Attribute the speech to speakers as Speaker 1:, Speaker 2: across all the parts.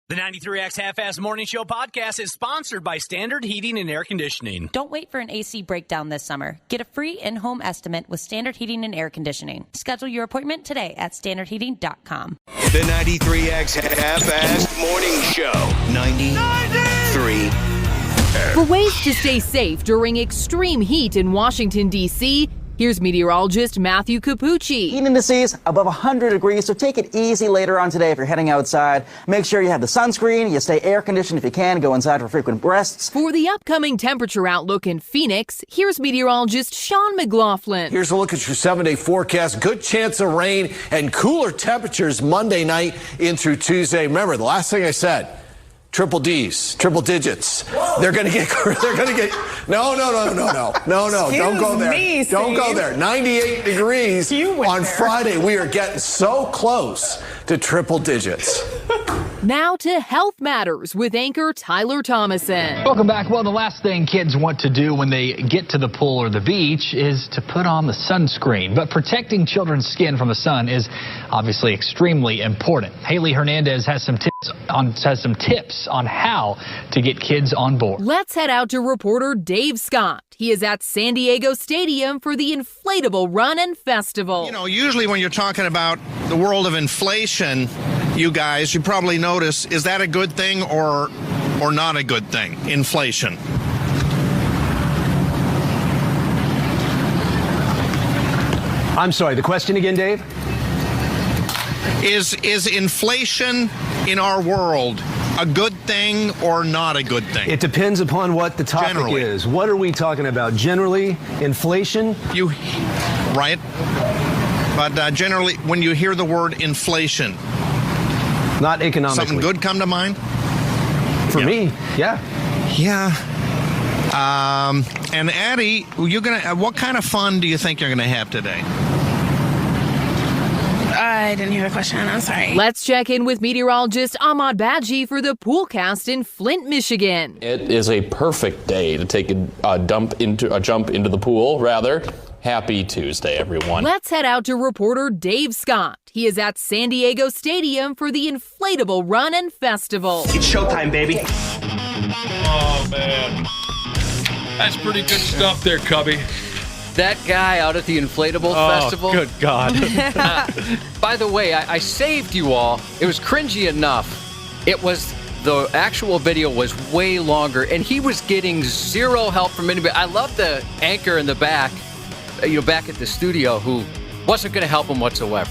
Speaker 1: The 93X Half-Ass Morning Show podcast is sponsored by Standard Heating and Air Conditioning.
Speaker 2: Don't wait for an AC breakdown this summer. Get a free in-home estimate with Standard Heating and Air Conditioning. Schedule your appointment today at standardheating.com.
Speaker 3: The 93X Half-Ass Morning Show. 93.
Speaker 4: For ways to stay safe during extreme heat in Washington, D.C., here's meteorologist Matthew Capucci.
Speaker 5: Heat indices above 100 degrees, so take it easy later on today if you're heading outside. Make sure you have the sunscreen, you stay air conditioned if you can, go inside for frequent rests.
Speaker 4: For the upcoming temperature outlook in Phoenix, here's meteorologist Sean McLaughlin.
Speaker 6: Here's a look at your 7-day forecast. Good chance of rain and cooler temperatures Monday night in through Tuesday. Remember, the last thing I said, triple D's, triple digits. They're going to get, no. Don't go there. Don't go there. 98 degrees on Friday. We are getting so close to triple digits.
Speaker 4: Now to Health Matters with anchor Tyler Thomason.
Speaker 7: Welcome back. Well, the last thing kids want to do when they get to the pool or the beach is to put on the sunscreen. But protecting children's skin from the sun is obviously extremely important. Haley Hernandez has some tips on how to get kids on board.
Speaker 4: Let's head out to reporter Dave Scott. He is at San Diego Stadium for the Inflatable Run and Festival.
Speaker 8: You know, usually when you're talking about the world of inflation, you guys, you probably notice, is that a good thing or not a good thing? Inflation.
Speaker 9: I'm sorry, the question again, Dave?
Speaker 8: Is inflation in our world a good thing or not a good thing?
Speaker 9: It depends upon what the topic is. What are we talking about? Generally, inflation?
Speaker 8: Right. But generally, when you hear the word inflation,
Speaker 9: not economically.
Speaker 8: Something good come to mind?
Speaker 9: For me, yeah.
Speaker 8: Yeah. And Addie, what kind of fun do you think you're gonna have today?
Speaker 10: I didn't hear the question. I'm sorry.
Speaker 4: Let's check in with meteorologist Ahmad Badji for the Poolcast in Flint, Michigan.
Speaker 11: It is a perfect day to take a jump into the pool, rather. Happy Tuesday, everyone.
Speaker 4: Let's head out to reporter Dave Scott. He is at San Diego Stadium for the Inflatable Run and Festival.
Speaker 12: It's showtime, baby.
Speaker 13: Oh, man. That's pretty good stuff there, Cubby.
Speaker 14: That guy out at the Inflatable Festival.
Speaker 13: Good God.
Speaker 14: By the way, I saved you all. It was cringy enough. The actual video was way longer, and he was getting zero help from anybody. I love the anchor in the back, back at the studio, who wasn't going to help him whatsoever.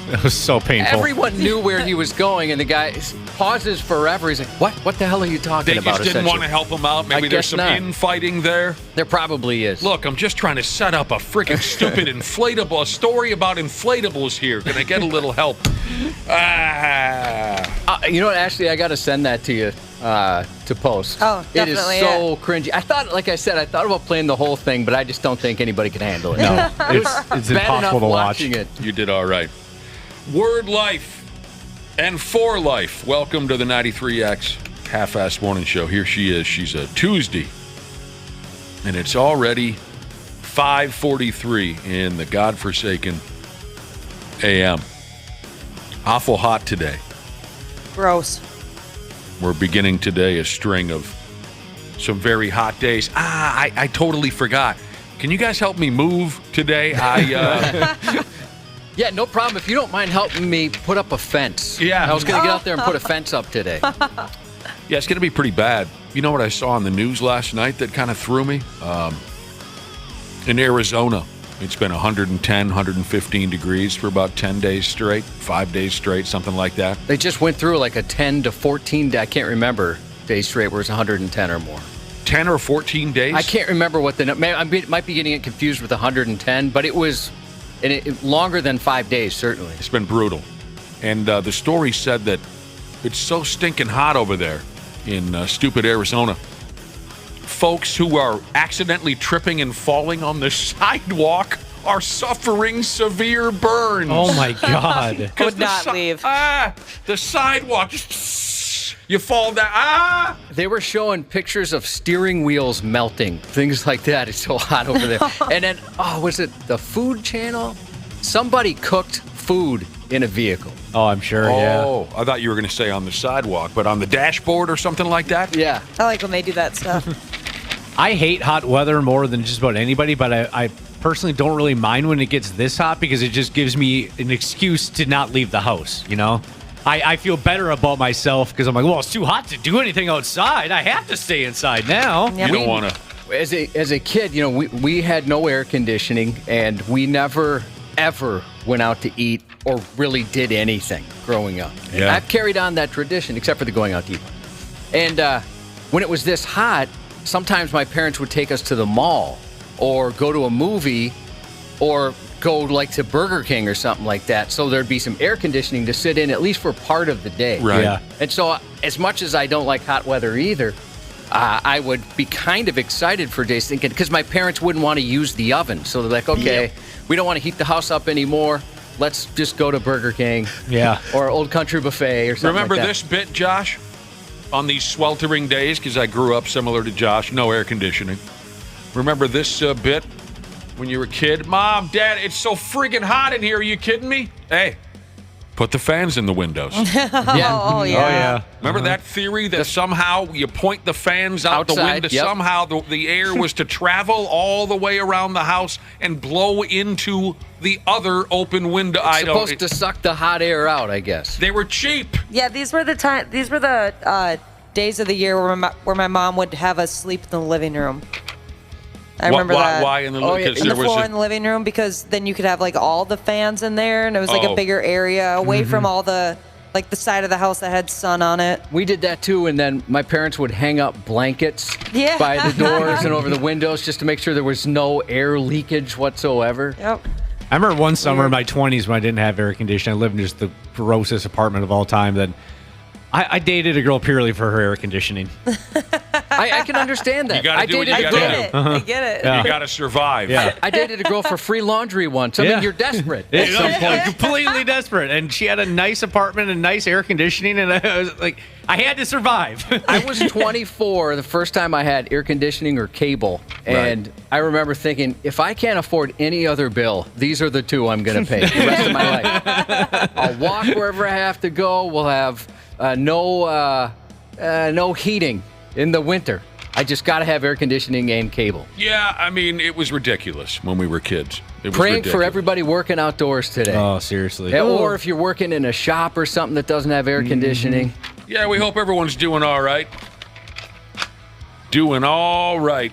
Speaker 13: It was so painful.
Speaker 14: Everyone knew where he was going, and the guy pauses forever. He's like, what the hell are you talking about?
Speaker 13: They just didn't want to help him out. Maybe there's some infighting there.
Speaker 14: There probably is.
Speaker 13: Look, I'm just trying to set up a freaking stupid a story about inflatables here. Can I get a little help?
Speaker 14: You know what, Ashley, I got to send that to you to post.
Speaker 10: Oh, definitely.
Speaker 14: It is so cringy. I thought about playing the whole thing, but I just don't think anybody can handle it.
Speaker 13: No, it's impossible to watch.
Speaker 14: It.
Speaker 13: You did all right. Word life and for life. Welcome to the 93X Half-Ass Morning Show. Here she is. She's a Tuesday, and it's already 5:43 in the godforsaken AM. Awful hot today.
Speaker 10: Gross.
Speaker 13: We're beginning today a string of some very hot days. I totally forgot. Can you guys help me move today?
Speaker 14: Yeah, no problem. If you don't mind helping me put up a fence.
Speaker 13: Yeah.
Speaker 14: I was going to get out there and put a fence up today.
Speaker 13: Yeah, it's going to be pretty bad. You know what I saw on the news last night that kind of threw me? In Arizona, it's been 110, 115 degrees for about 10 days straight, 5 days straight, something like that.
Speaker 14: They just went through like a 10 to 14, I can't remember, days straight where it's 110 or more.
Speaker 13: 10 or 14 days?
Speaker 14: I can't remember what I might be getting it confused with 110, but it was longer than 5 days, certainly.
Speaker 13: It's been brutal. And the story said that it's so stinking hot over there in stupid Arizona. Folks who are accidentally tripping and falling on the sidewalk are suffering severe burns.
Speaker 15: Oh, my God.
Speaker 10: Could not leave.
Speaker 13: The sidewalk, you fall down.
Speaker 14: They were showing pictures of steering wheels melting, things like that. It's so hot over there. And then, was it the Food Channel? Somebody cooked food in a vehicle.
Speaker 1: Oh, I'm sure,
Speaker 13: Oh, I thought you were going to say on the sidewalk, but on the dashboard or something like that?
Speaker 14: Yeah.
Speaker 10: I like when they do that stuff.
Speaker 1: I hate hot weather more than just about anybody, but I personally don't really mind when it gets this hot because it just gives me an excuse to not leave the house, you know? I feel better about myself because I'm like, well, it's too hot to do anything outside. I have to stay inside now.
Speaker 14: Yeah.
Speaker 13: You don't want to.
Speaker 14: As a kid, we had no air conditioning, and we never, ever went out to eat or really did anything growing up.
Speaker 13: Yeah.
Speaker 14: I've carried on that tradition, except for the going out to eat. And when it was this hot, sometimes my parents would take us to the mall or go to a movie or go like to Burger King or something like that. So there'd be some air conditioning to sit in at least for part of the day.
Speaker 13: Right.
Speaker 1: Yeah.
Speaker 14: And so as much as I don't like hot weather either, I would be kind of excited for days thinking, because my parents wouldn't want to use the oven. So they're like, okay, we don't want to heat the house up anymore. Let's just go to Burger King.
Speaker 1: Yeah.
Speaker 14: Or Old Country Buffet or something
Speaker 13: Remember
Speaker 14: like that.
Speaker 13: this bit, Josh? On these sweltering days, because I grew up similar to Josh, no air conditioning. Remember this bit when you were a kid? Mom, Dad, it's so friggin' hot in here. Are you kidding me? Hey, put the fans in the windows.
Speaker 10: Oh, yeah.
Speaker 13: Remember that theory that somehow you point the fans out the
Speaker 14: Outside,
Speaker 13: window,
Speaker 14: yep.
Speaker 13: somehow the air was to travel all the way around the house and blow into the other open window.
Speaker 14: Supposed to suck the hot air out, I guess.
Speaker 13: They were cheap.
Speaker 10: Yeah, these were the days of the year where my mom would have us sleep in the living room. I remember that.
Speaker 13: Why in the living room?
Speaker 10: In the floor in the living room, because then you could have like all the fans in there, and it was like a bigger area away from all the like the side of the house that had sun on it.
Speaker 14: We did that too, and then my parents would hang up blankets by the doors and over the windows just to make sure there was no air leakage whatsoever.
Speaker 10: Yep.
Speaker 1: I remember one summer in my 20s when I didn't have air conditioning. I lived in just the grossest apartment of all time. That I dated a girl purely for her air conditioning.
Speaker 14: I can understand that.
Speaker 13: You got to do what you got to do.
Speaker 10: I get it.
Speaker 1: Yeah.
Speaker 13: You got to survive.
Speaker 1: Yeah.
Speaker 14: I dated a girl for free laundry once. I mean, you're desperate at some point.
Speaker 1: Completely desperate. And she had a nice apartment and nice air conditioning, and I was like, I had to survive.
Speaker 14: I was 24 the first time I had air conditioning or cable, and I remember thinking, if I can't afford any other bill, these are the two I'm going to pay the rest of my life. I'll walk wherever I have to go. We'll have no heating in the winter. I just got to have air conditioning and cable.
Speaker 13: Yeah, I mean, it was ridiculous when we were kids. It was
Speaker 14: Praying
Speaker 13: ridiculous.
Speaker 14: for everybody working outdoors today.
Speaker 1: Oh, seriously.
Speaker 14: Yeah, or if you're working in a shop or something that doesn't have air conditioning.
Speaker 13: Yeah, we hope everyone's doing all right. Doing all right.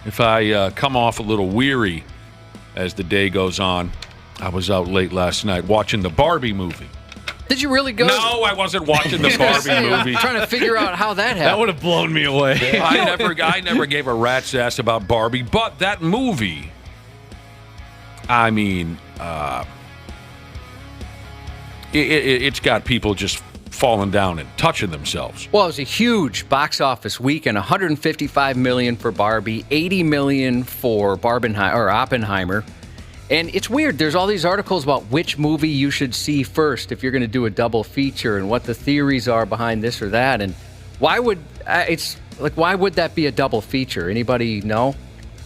Speaker 13: If I come off a little weary as the day goes on, I was out late last night watching the Barbie movie.
Speaker 14: Did you really go?
Speaker 13: No, I wasn't watching the Barbie movie.
Speaker 14: I'm trying to figure out how that happened.
Speaker 1: That would have blown me away.
Speaker 13: I never gave a rat's ass about Barbie, but that movie, I mean, it's got people just falling down and touching themselves.
Speaker 14: Well, it was a huge box office weekend. $155 million for Barbie, $80 million for Oppenheimer. And it's weird. There's all these articles about which movie you should see first if you're going to do a double feature and what the theories are behind this or that. And why would that be a double feature? Anybody know?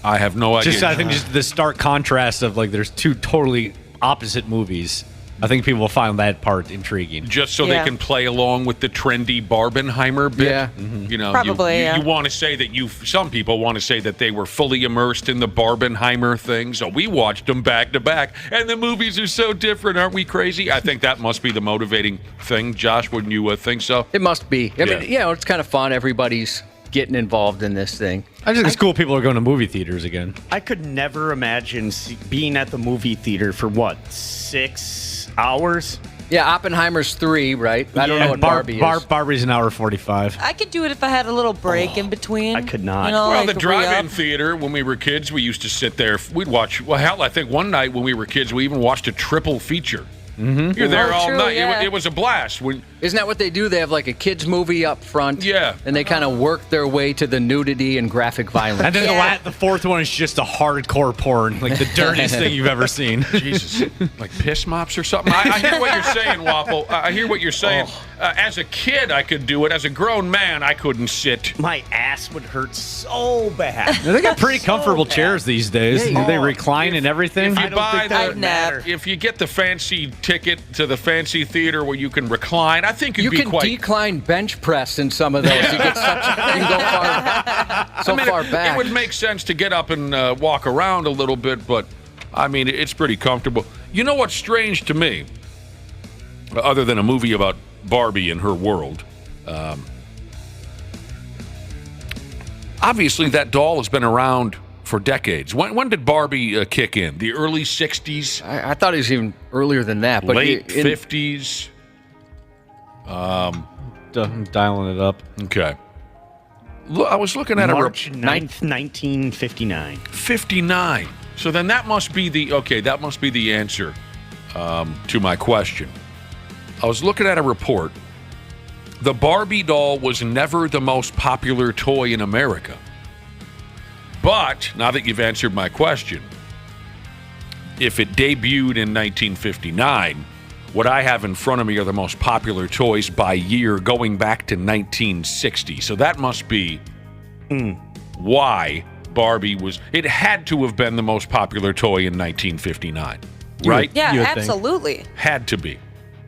Speaker 13: I have no idea.
Speaker 1: I think just the stark contrast of like there's two totally opposite movies. I think people will find that part intriguing.
Speaker 13: Just so they can play along with the trendy Barbenheimer bit.
Speaker 14: Yeah.
Speaker 13: Mm-hmm. You know,
Speaker 10: Probably,
Speaker 13: you want to say that some people want to say that they were fully immersed in the Barbenheimer thing. So we watched them back to back, and the movies are so different. Aren't we crazy? I think that must be the motivating thing. Josh, wouldn't you think so?
Speaker 14: It must be. I mean, it's kind of fun. Everybody's getting involved in this thing.
Speaker 1: I think it's cool people are going to movie theaters again.
Speaker 12: I could never imagine being at the movie theater for 6 hours?
Speaker 14: Yeah, Oppenheimer's 3, right? I don't know what Barbie is.
Speaker 1: Barbie's an hour 45.
Speaker 10: I could do it if I had a little break in between.
Speaker 12: I could not.
Speaker 10: You know,
Speaker 13: Well,
Speaker 10: like
Speaker 13: the
Speaker 10: a
Speaker 13: drive-in
Speaker 10: re-up.
Speaker 13: theater, when we were kids, we used to sit there. We'd watch, well, hell, I think one night when we were kids, we even watched a triple feature. Mm-hmm. You're there all
Speaker 10: true,
Speaker 13: night.
Speaker 10: yeah.
Speaker 13: It was a blast. When
Speaker 14: Isn't that what they do? They have like a kids movie up front.
Speaker 13: Yeah.
Speaker 14: And they kind of work their way to the nudity and graphic violence.
Speaker 1: And then the fourth one is just a hardcore porn, like the dirtiest thing you've ever seen.
Speaker 13: Jesus, like piss mops or something. I hear what you're saying, Waffle. I hear what you're saying. As a kid, I could do it. As a grown man, I couldn't sit.
Speaker 12: My ass would hurt so bad.
Speaker 1: They got pretty comfortable chairs these days.
Speaker 13: Yeah,
Speaker 1: They recline and everything.
Speaker 13: If you get the fancy ticket to the fancy theater where you can recline, I think
Speaker 14: you can decline bench press in some of those. You can go far back.
Speaker 13: It would make sense to get up and walk around a little bit, but I mean, it's pretty comfortable. You know what's strange to me, other than a movie about Barbie and her world? Obviously, that doll has been around for decades. When did Barbie kick in? The early 60s?
Speaker 14: I thought it was even earlier than that. But
Speaker 13: late 50s?
Speaker 1: Dialing it up.
Speaker 13: Okay. Look, I was looking at
Speaker 12: March 9th, 1959.
Speaker 13: 59. So then that must be the answer to my question. I was looking at a report. The Barbie doll was never the most popular toy in America. But, now that you've answered my question, if it debuted in 1959, what I have in front of me are the most popular toys by year going back to 1960. So that must be why Barbie it had to have been the most popular toy in 1959, right?
Speaker 10: Yeah, absolutely.
Speaker 13: Had to be.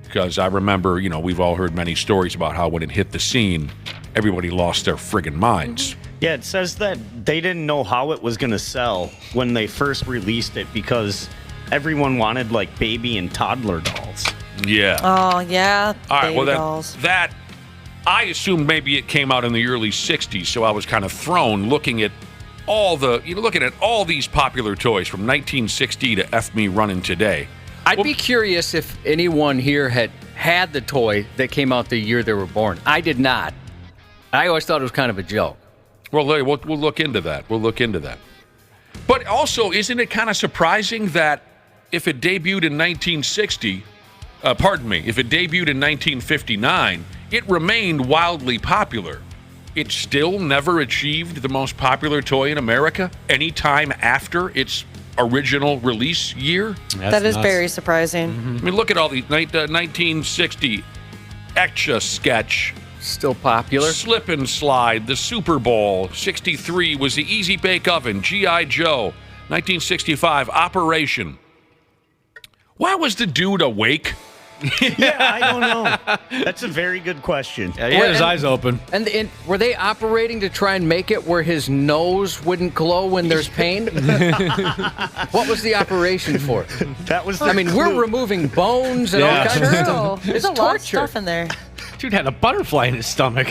Speaker 13: Because I remember, we've all heard many stories about how when it hit the scene, everybody lost their friggin' minds.
Speaker 12: Yeah, it says that they didn't know how it was going to sell when they first released it because everyone wanted, like, baby and toddler dolls.
Speaker 13: Yeah.
Speaker 10: Oh, yeah.
Speaker 13: All right, well,
Speaker 10: dolls.
Speaker 13: that I assumed maybe it came out in the early 60s, so I was kind of thrown looking at all these popular toys from 1960 to F me running today.
Speaker 14: I'd be curious if anyone here had the toy that came out the year they were born. I did not. I always thought it was kind of a joke.
Speaker 13: Well, we'll look into that. But also, isn't it kind of surprising that if it debuted in 1960, if it debuted in 1959, it remained wildly popular. It still never achieved the most popular toy in America any time after its original release year?
Speaker 10: That is very surprising.
Speaker 13: I mean, look at all these. 1960 Etch-a-Sketch.
Speaker 14: Still popular.
Speaker 13: Slip and Slide, the Super Bowl. 63 was the Easy Bake Oven, G.I. Joe. 1965, Operation. Why was the dude awake?
Speaker 12: Yeah, I don't know. That's a very good question.
Speaker 1: Yeah, he had his eyes open.
Speaker 14: And were they operating to try and make it where his nose wouldn't glow when there's pain? What was the operation for?
Speaker 12: That was.
Speaker 14: We're removing bones and all kinds of stuff.
Speaker 10: There's a lot of stuff in there.
Speaker 1: Dude had a butterfly in his stomach.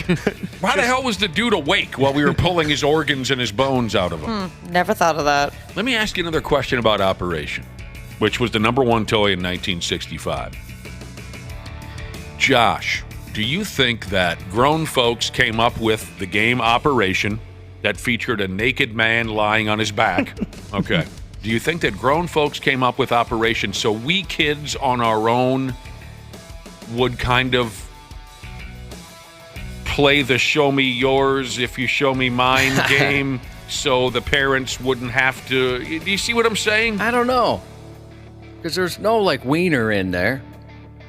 Speaker 13: Why the hell was the dude awake while we were pulling his organs and his bones out of him?
Speaker 10: Never thought of that.
Speaker 13: Let me ask you another question about Operation, which was the #1 toy in 1965. Josh, do you think that grown folks came up with the game Operation that featured a naked man lying on his back? Okay. Do you think that grown folks came up with Operation so we kids on our own would kind of play the show me yours if you show me mine game so the parents wouldn't have to... Do you see what I'm saying?
Speaker 14: I don't know. Because there's no, wiener in there.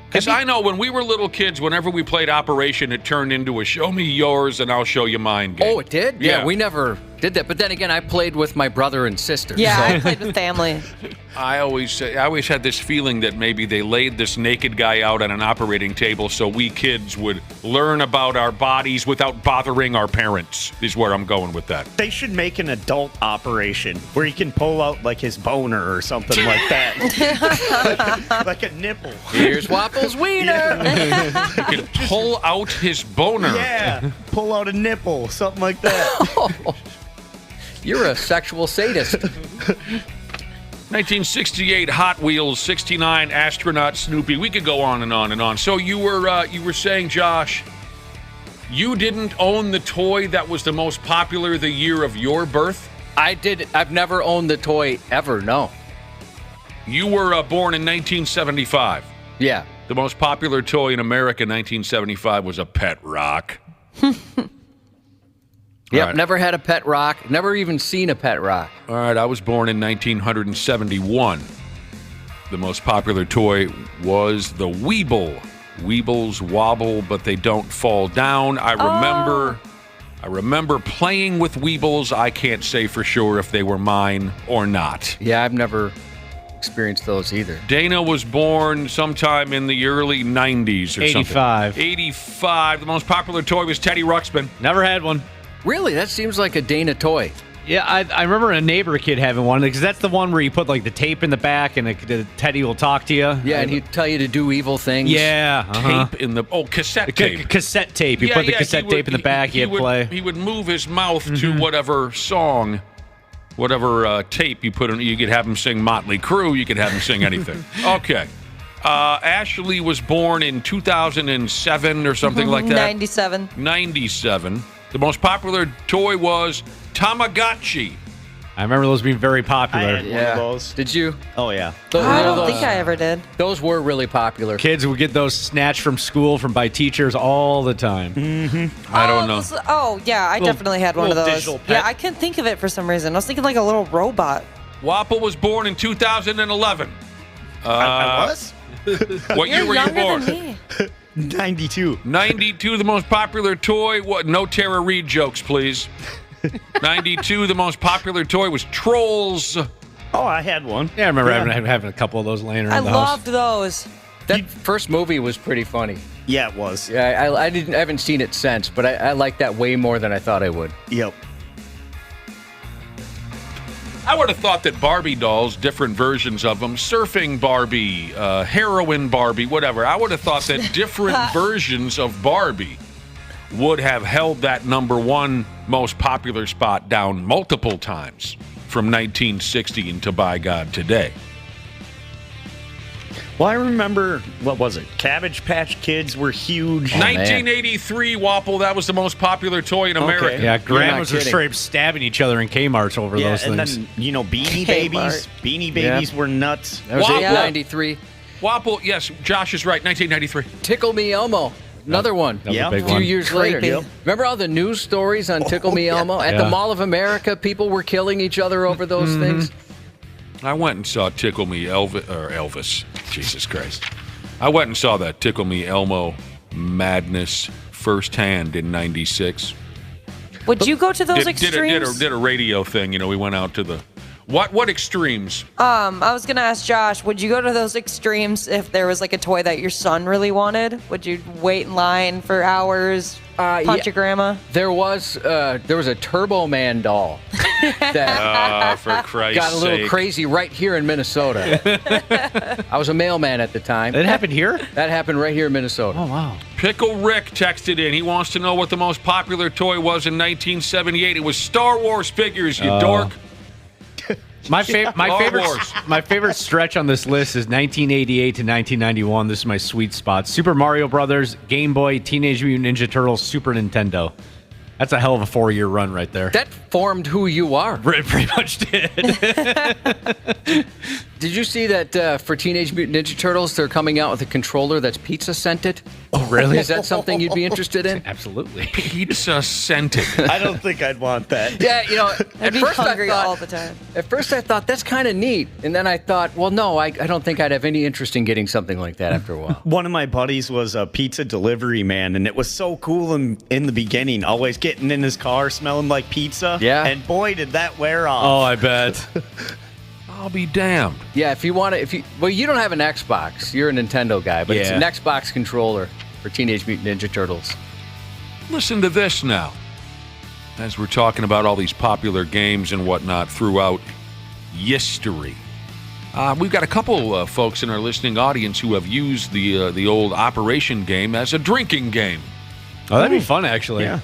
Speaker 13: Because I know when we were little kids, whenever we played Operation, it turned into a show me yours and I'll show you mine game.
Speaker 14: Oh, it did? Yeah, we never did that. But then again, I played with my brother and sister.
Speaker 10: Yeah, I played with family.
Speaker 13: I always had this feeling that maybe they laid this naked guy out on an operating table so we kids would learn about our bodies without bothering our parents, is where I'm going with that.
Speaker 12: They should make an adult Operation where he can pull out, his boner or something like that. like a nipple.
Speaker 14: Here's Waffle's wiener.
Speaker 13: Yeah. He can pull out his boner.
Speaker 12: Yeah, pull out a nipple, something like that.
Speaker 14: You're a sexual sadist.
Speaker 13: 1968 Hot Wheels, 69 Astronaut Snoopy. We could go on and on and on. So you were saying, Josh, you didn't own the toy that was the most popular the year of your birth?
Speaker 14: I did. I've never owned the toy ever, no.
Speaker 13: You were born in 1975.
Speaker 14: Yeah.
Speaker 13: The most popular toy in America in 1975 was a pet rock.
Speaker 14: Yep,
Speaker 13: right.
Speaker 14: Never had a pet rock. Never even seen a pet rock.
Speaker 13: All right, I was born in 1971. The most popular toy was the Weeble. Weebles wobble, but they don't fall down. I remember playing with Weebles. I can't say for sure if they were mine or not.
Speaker 14: Yeah, I've never experienced those either.
Speaker 13: Dana was born sometime in the early 90s or
Speaker 1: 85.
Speaker 13: something. 85. The most popular toy was Teddy Ruxpin.
Speaker 1: Never had one.
Speaker 14: Really? That seems like a Dana toy.
Speaker 1: Yeah, I remember a neighbor kid having one, because that's the one where you put like the tape in the back and the Teddy will talk to you.
Speaker 14: Yeah, and he'd tell you to do evil things.
Speaker 1: Yeah.
Speaker 13: Tape in the cassette tape.
Speaker 1: Cassette tape. You put the cassette tape in the back, he'd play.
Speaker 13: He would move his mouth to whatever song, whatever tape you put in. You could have him sing Motley Crue. You could have him sing anything. Okay. Ashley was born in 2007 or something like that.
Speaker 10: 97.
Speaker 13: 97. The most popular toy was Tamagotchi.
Speaker 1: I remember those being very popular.
Speaker 12: I had one of those.
Speaker 14: Did you?
Speaker 12: Oh, yeah.
Speaker 10: I don't think I ever did.
Speaker 14: Those were really popular.
Speaker 1: Kids would get those snatched from school by teachers all the time.
Speaker 13: Mm-hmm. I don't know.
Speaker 10: Yeah, I definitely had one of those.
Speaker 12: Digital pet.
Speaker 10: Yeah, I couldn't think of it for some reason. I was thinking like a little robot.
Speaker 13: Wapple was born in 2011.
Speaker 12: I was?
Speaker 13: What year were you
Speaker 10: younger
Speaker 13: born?
Speaker 10: than me.
Speaker 12: 92.
Speaker 13: 92, the most popular toy. What? No Tara Reid jokes, please. 92, the most popular toy was Trolls.
Speaker 12: Oh, I had one.
Speaker 1: Yeah, I remember having a couple of those laying around the house.
Speaker 10: I loved those.
Speaker 14: That first movie was pretty funny.
Speaker 12: Yeah, it was.
Speaker 14: Yeah, I haven't seen it since, but I like that way more than I thought I would.
Speaker 12: Yep.
Speaker 13: I would have thought that Barbie dolls, different versions of them, surfing Barbie, heroin Barbie, whatever, I would have thought that different versions of Barbie would have held that number one most popular spot down multiple times from 1960 into by God today.
Speaker 12: Well, I remember, what was it? Cabbage Patch Kids were huge.
Speaker 13: 1983, Wapple, that was the most popular toy in America.
Speaker 1: Yeah, grandmas were straight up stabbing each other in Kmart's over those
Speaker 12: and
Speaker 1: things.
Speaker 12: then, Beanie Babies. Beanie Babies were nuts.
Speaker 14: That was 93.
Speaker 13: Wapple, yes, Josh is right, 1993.
Speaker 14: Tickle Me Elmo. Another one.
Speaker 1: Yeah,
Speaker 14: a few years later.
Speaker 10: Creepy.
Speaker 14: Remember all the news stories on Tickle Me Elmo? At the Mall of America, people were killing each other over those things.
Speaker 13: I went and saw Tickle Me Elvis. Jesus Christ. I went and saw that Tickle Me Elmo madness firsthand in 96.
Speaker 10: Would you go to those extremes?
Speaker 13: Did a radio thing. We went out to the... What extremes?
Speaker 10: I was going to ask Josh, would you go to those extremes if there was like a toy that your son really wanted? Would you wait in line for hours, punch your grandma?
Speaker 14: There was a Turbo Man doll that
Speaker 13: for Christ's
Speaker 14: got a little
Speaker 13: sake.
Speaker 14: crazy right here in Minnesota. I was a mailman at the time.
Speaker 1: That happened here?
Speaker 14: That happened right here in Minnesota.
Speaker 1: Oh, wow.
Speaker 13: Pickle Rick texted in. He wants to know what the most popular toy was in 1978. It was Star Wars figures, you dork.
Speaker 1: My favorite stretch on this list is 1988 to 1991. This is my sweet spot. Super Mario Brothers, Game Boy, Teenage Mutant Ninja Turtles, Super Nintendo. That's a hell of a 4-year run right there.
Speaker 14: That formed who you are.
Speaker 1: It pretty much did.
Speaker 14: Did you see that for Teenage Mutant Ninja Turtles, they're coming out with a controller that's pizza scented?
Speaker 1: Oh, really?
Speaker 14: Is that something you'd be interested in?
Speaker 1: Absolutely.
Speaker 13: Pizza scented.
Speaker 12: I don't think I'd want that.
Speaker 14: Yeah,
Speaker 10: I'd be hungry all the time.
Speaker 14: At first I thought, that's kind of neat. And then I thought, well, no, I don't think I'd have any interest in getting something like that after a while.
Speaker 12: One of my buddies was a pizza delivery man, and it was so cool in the beginning, always getting in his car smelling like pizza.
Speaker 14: Yeah.
Speaker 12: And boy, did that wear off.
Speaker 1: Oh, I bet.
Speaker 13: I'll be damned.
Speaker 14: Yeah, you don't have an Xbox. You're a Nintendo guy, but it's an Xbox controller for Teenage Mutant Ninja Turtles.
Speaker 13: Listen to this now. As we're talking about all these popular games and whatnot throughout history. We've got a couple folks in our listening audience who have used the old Operation game as a drinking game.
Speaker 1: Oh, that'd be fun, actually.
Speaker 12: Yeah.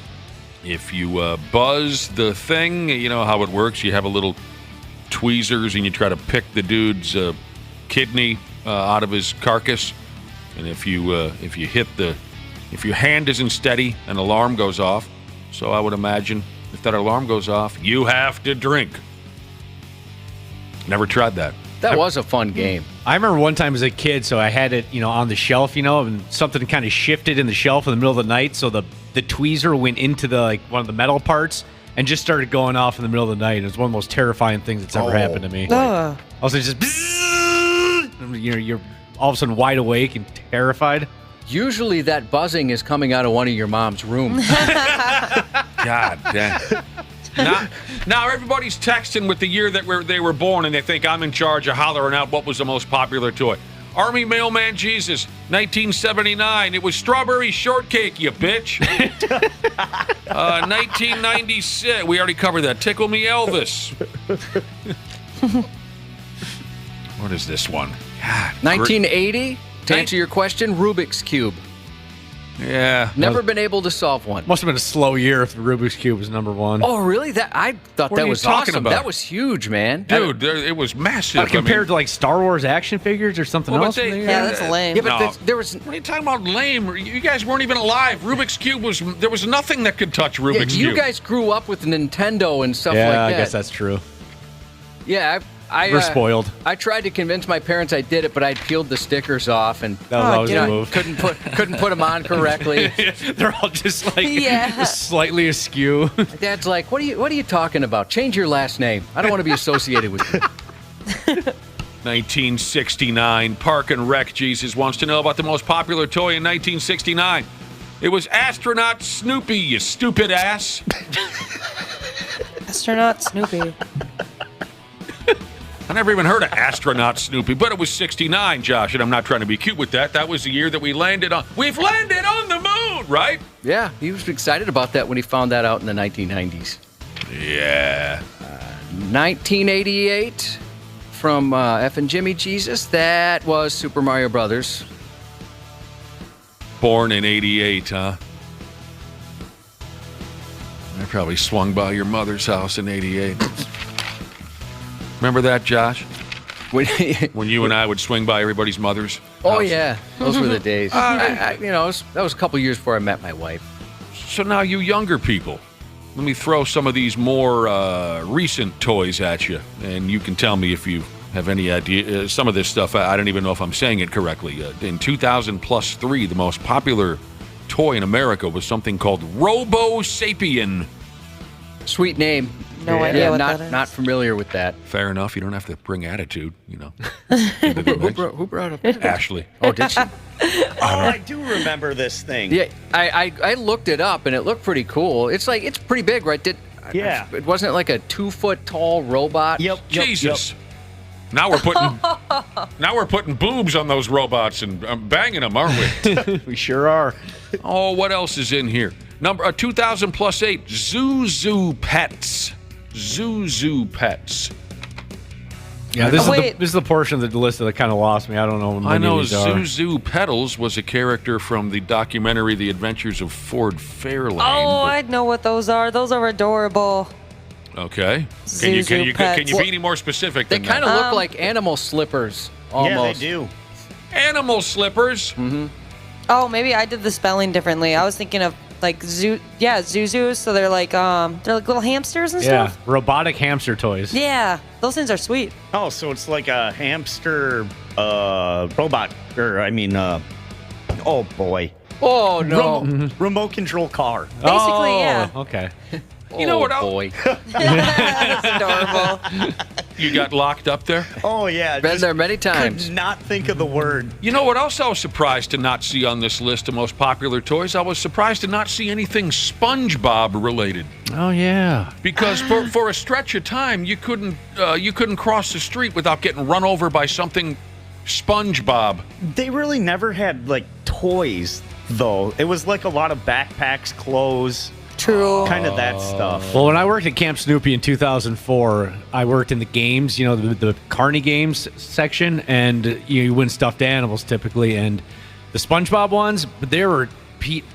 Speaker 13: If you buzz the thing, you know how it works. You have a little tweezers and you try to pick the dude's kidney out of his carcass. And if your hand isn't steady, an alarm goes off. So I would imagine if that alarm goes off, you have to drink. Never tried that.
Speaker 14: That was a fun game.
Speaker 1: I remember one time as a kid, so I had it, on the shelf, and something kind of shifted in the shelf in the middle of the night, so the tweezer went into one of the metal parts and just started going off in the middle of the night. It was one of the most terrifying things that's ever happened to me. I was just, you're all of a sudden wide awake and terrified.
Speaker 14: Usually that buzzing is coming out of one of your mom's rooms.
Speaker 13: God damn. Now everybody's texting with the year that they were born, and they think I'm in charge of hollering out what was the most popular toy. Army Mailman Jesus, 1979. It was strawberry shortcake, you bitch. 1996. We already covered that. Tickle Me Elvis. What is this one? God,
Speaker 14: 1980. To answer your question, Rubik's Cube.
Speaker 13: Yeah.
Speaker 14: Never been able to solve one.
Speaker 1: Must have been a slow year if the Rubik's Cube was number one.
Speaker 14: Oh, really? I thought that was awesome. That was huge, man.
Speaker 13: Dude, it was massive.
Speaker 1: Compared to Star Wars action figures or something else?
Speaker 10: That's lame.
Speaker 14: Yeah, but there was...
Speaker 13: What are you talking about lame? You guys weren't even alive. Rubik's Cube there was nothing that could touch Rubik's Cube.
Speaker 14: You guys grew up with Nintendo and stuff like that.
Speaker 1: Yeah, I guess that's true.
Speaker 14: Yeah,
Speaker 1: we're spoiled.
Speaker 14: I tried to convince my parents I did it, but I'd peeled the stickers off and
Speaker 1: that was always the move.
Speaker 14: Couldn't put them on correctly.
Speaker 1: They're all just slightly askew.
Speaker 14: Dad's like, "What are you talking about? Change your last name. I don't want to be associated with you."
Speaker 13: 1969. Park and Rec Jesus wants to know about the most popular toy in 1969. It was Astronaut Snoopy, you stupid ass.
Speaker 10: Astronaut Snoopy.
Speaker 13: I never even heard of Astronaut Snoopy, but it was 69, Josh, and I'm not trying to be cute with that. That was the year that we've landed on the moon, right?
Speaker 14: Yeah, he was excited about that when he found that out in the 1990s.
Speaker 13: Yeah.
Speaker 14: 1988 from F and Jimmy Jesus, that was Super Mario Brothers.
Speaker 13: Born in 88, huh? I probably swung by your mother's house in 88. Remember that, Josh? When you and I would swing by everybody's mother's house?
Speaker 14: Oh, yeah. Those were the days. That was a couple years before I met my wife.
Speaker 13: So now you younger people, let me throw some of these more recent toys at you, and you can tell me if you have any idea. Some of this stuff, I don't even know if I'm saying it correctly. In 2000+3, the most popular toy in America was something called Robo Sapien.
Speaker 14: Sweet name.
Speaker 10: No idea what that is.
Speaker 14: Not familiar with that.
Speaker 13: Fair enough. You don't have to bring attitude, into the mix.
Speaker 14: Who brought up
Speaker 13: Ashley.
Speaker 14: Oh, did she?
Speaker 12: I do remember this thing.
Speaker 14: Yeah, I looked it up, and it looked pretty cool. It's pretty big, right? It wasn't like a 2-foot tall robot?
Speaker 12: Yep.
Speaker 13: Jesus. Now we're putting boobs on those robots and banging them, aren't we?
Speaker 1: We sure are.
Speaker 13: Oh, what else is in here? Number 2000+8, Zuzu Pets. Zuzu Pets.
Speaker 1: Yeah, this is the portion of the list that kind of lost me. I don't know.
Speaker 13: I know Zuzu Pedals was a character from the documentary The Adventures of Ford Fairlane.
Speaker 10: Oh, I know what those are. Those are adorable.
Speaker 13: Okay. Can you be any more specific
Speaker 14: They
Speaker 13: than
Speaker 14: kind
Speaker 13: that?
Speaker 14: of look like animal slippers, almost.
Speaker 12: Yeah, they do.
Speaker 13: Animal slippers?
Speaker 14: Mm-hmm.
Speaker 10: Oh, maybe I did the spelling differently. I was thinking of Zuzus. So they're like little hamsters and stuff.
Speaker 1: Yeah, robotic hamster toys.
Speaker 10: Yeah, those things are sweet.
Speaker 12: Oh, so it's like a hamster robot, oh boy.
Speaker 14: Oh, no.
Speaker 12: Remote control car.
Speaker 10: Basically, yeah.
Speaker 1: Okay.
Speaker 13: You know what else?
Speaker 14: Boy.
Speaker 10: That's adorable.
Speaker 13: You got locked up there?
Speaker 12: Oh, yeah.
Speaker 14: Been there many times.
Speaker 12: Could not think of the word.
Speaker 13: You know what else I was surprised to not see on this list of most popular toys? I was surprised to not see anything SpongeBob related.
Speaker 1: Oh, yeah.
Speaker 13: Because for a stretch of time, you couldn't cross the street without getting run over by something SpongeBob.
Speaker 12: They really never had, toys, though. It was like a lot of backpacks, clothes.
Speaker 10: True.
Speaker 12: Kind of that stuff.
Speaker 1: Well, when I worked at Camp Snoopy in 2004, I worked in the games, the Carney Games section, and you win stuffed animals typically, and the SpongeBob ones, but there were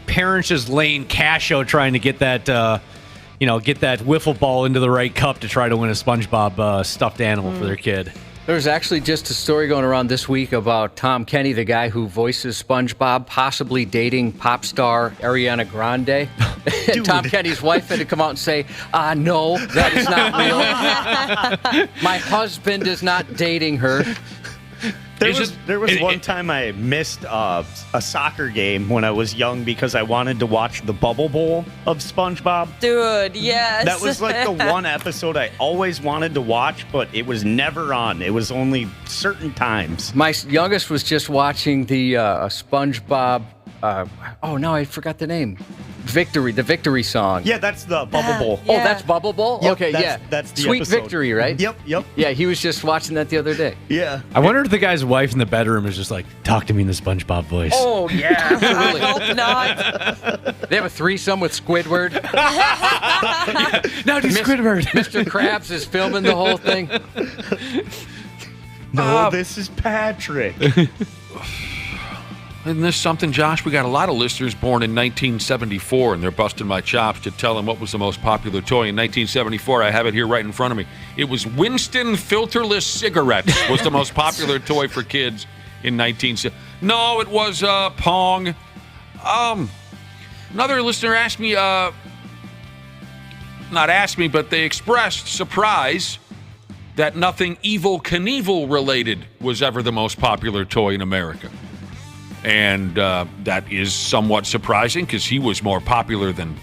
Speaker 1: parents just laying cash out trying to get that, get that wiffle ball into the right cup to try to win a SpongeBob stuffed animal for their kid.
Speaker 14: There's actually just a story going around this week about Tom Kenny, the guy who voices SpongeBob, possibly dating pop star Ariana Grande. And Tom Kenny's wife had to come out and say, no, that is not real. My husband is not dating her.
Speaker 12: There was one time I missed a soccer game when I was young because I wanted to watch the Bubble Bowl of SpongeBob.
Speaker 10: Dude, yes.
Speaker 12: That was like the one episode I always wanted to watch, but it was never on. It was only certain times.
Speaker 14: My youngest was just watching the SpongeBob. Now I forgot the name. The victory song.
Speaker 12: Yeah, that's the Bubble Bowl.
Speaker 14: Yeah. Oh, that's Bubble Bowl?
Speaker 12: Yep,
Speaker 14: okay,
Speaker 12: that's the
Speaker 14: Sweet
Speaker 12: episode.
Speaker 14: Victory, right?
Speaker 12: Yep.
Speaker 14: Yeah, he was just watching that the other day.
Speaker 12: Yeah.
Speaker 1: I wonder if the guy's wife in the bedroom is just like, talk to me in the SpongeBob voice.
Speaker 14: Oh, yeah, absolutely.
Speaker 10: I hope not.
Speaker 14: They have a threesome with Squidward.
Speaker 1: No, dude, Squidward.
Speaker 14: Mr. Krabs is filming the whole thing.
Speaker 12: No, this is Patrick.
Speaker 13: Isn't this something, Josh? We got a lot of listeners born in 1974, and they're busting my chops to tell them what was the most popular toy in 1974. I have it here right in front of me. It was Winston filterless cigarettes was the most popular toy for kids in 1970. No, it was Pong. Another listener asked me, not asked me, but they expressed surprise that nothing Evel Knievel related was ever the most popular toy in America. And that is somewhat surprising because he was more popular than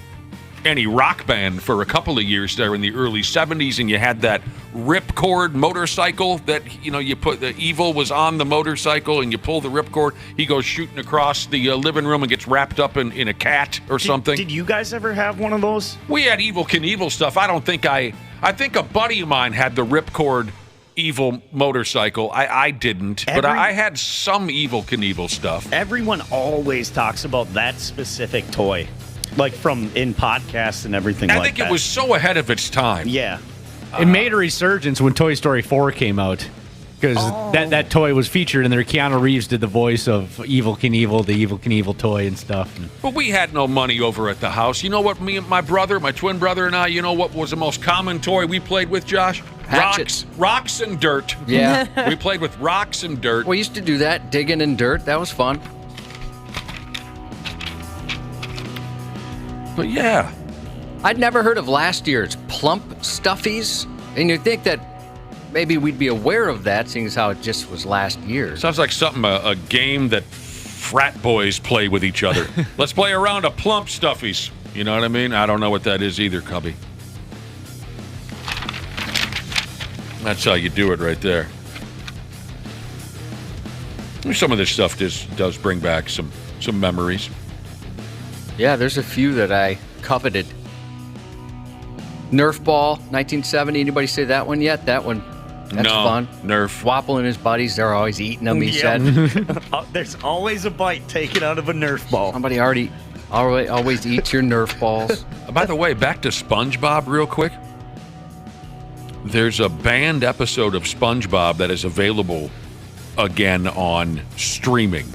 Speaker 13: any rock band for a couple of years there in the early 70s. And you had that ripcord motorcycle that, you put the Evel was on the motorcycle and you pull the ripcord. He goes shooting across the living room and gets wrapped up in a cat or something.
Speaker 12: Did you guys ever have one of those?
Speaker 13: We had Evel Knievel stuff. I think a buddy of mine had the ripcord Evel motorcycle. I didn't, but I had some Evel Knievel stuff.
Speaker 12: Everyone always talks about that specific toy, like in podcasts and everything like that. I think
Speaker 13: it was so ahead of its time.
Speaker 12: Yeah.
Speaker 1: It made a resurgence when Toy Story 4 came out because that toy was featured in there. Keanu Reeves did the voice of Evel Knievel, the Evel Knievel toy and stuff.
Speaker 13: But we had no money over at the house. You know what me and my twin brother and I, what was the most common toy we played with, Josh?
Speaker 14: Hatchets.
Speaker 13: Rocks and dirt.
Speaker 14: Yeah.
Speaker 13: We played with rocks and dirt.
Speaker 14: We used to do that, digging in dirt. That was fun.
Speaker 13: But yeah.
Speaker 14: I'd never heard of last year's Plump Stuffies. And you'd think that maybe we'd be aware of that, seeing as how it just was last year.
Speaker 13: Sounds like something, a game that frat boys play with each other. Let's play a round of Plump Stuffies. You know what I mean? I don't know what that is either, Cubby. That's how you do it right there. Some of this stuff does bring back some memories.
Speaker 14: Yeah, there's a few that I coveted. Nerf ball, 1970. Anybody say that one yet? That one, that's fun.
Speaker 13: Nerf.
Speaker 14: Wapple and his buddies, they're always eating them, he said.
Speaker 12: There's always a bite taken out of a Nerf ball.
Speaker 14: Somebody always eats your Nerf balls.
Speaker 13: By the way, back to SpongeBob real quick. There's a banned episode of SpongeBob that is available again on streaming.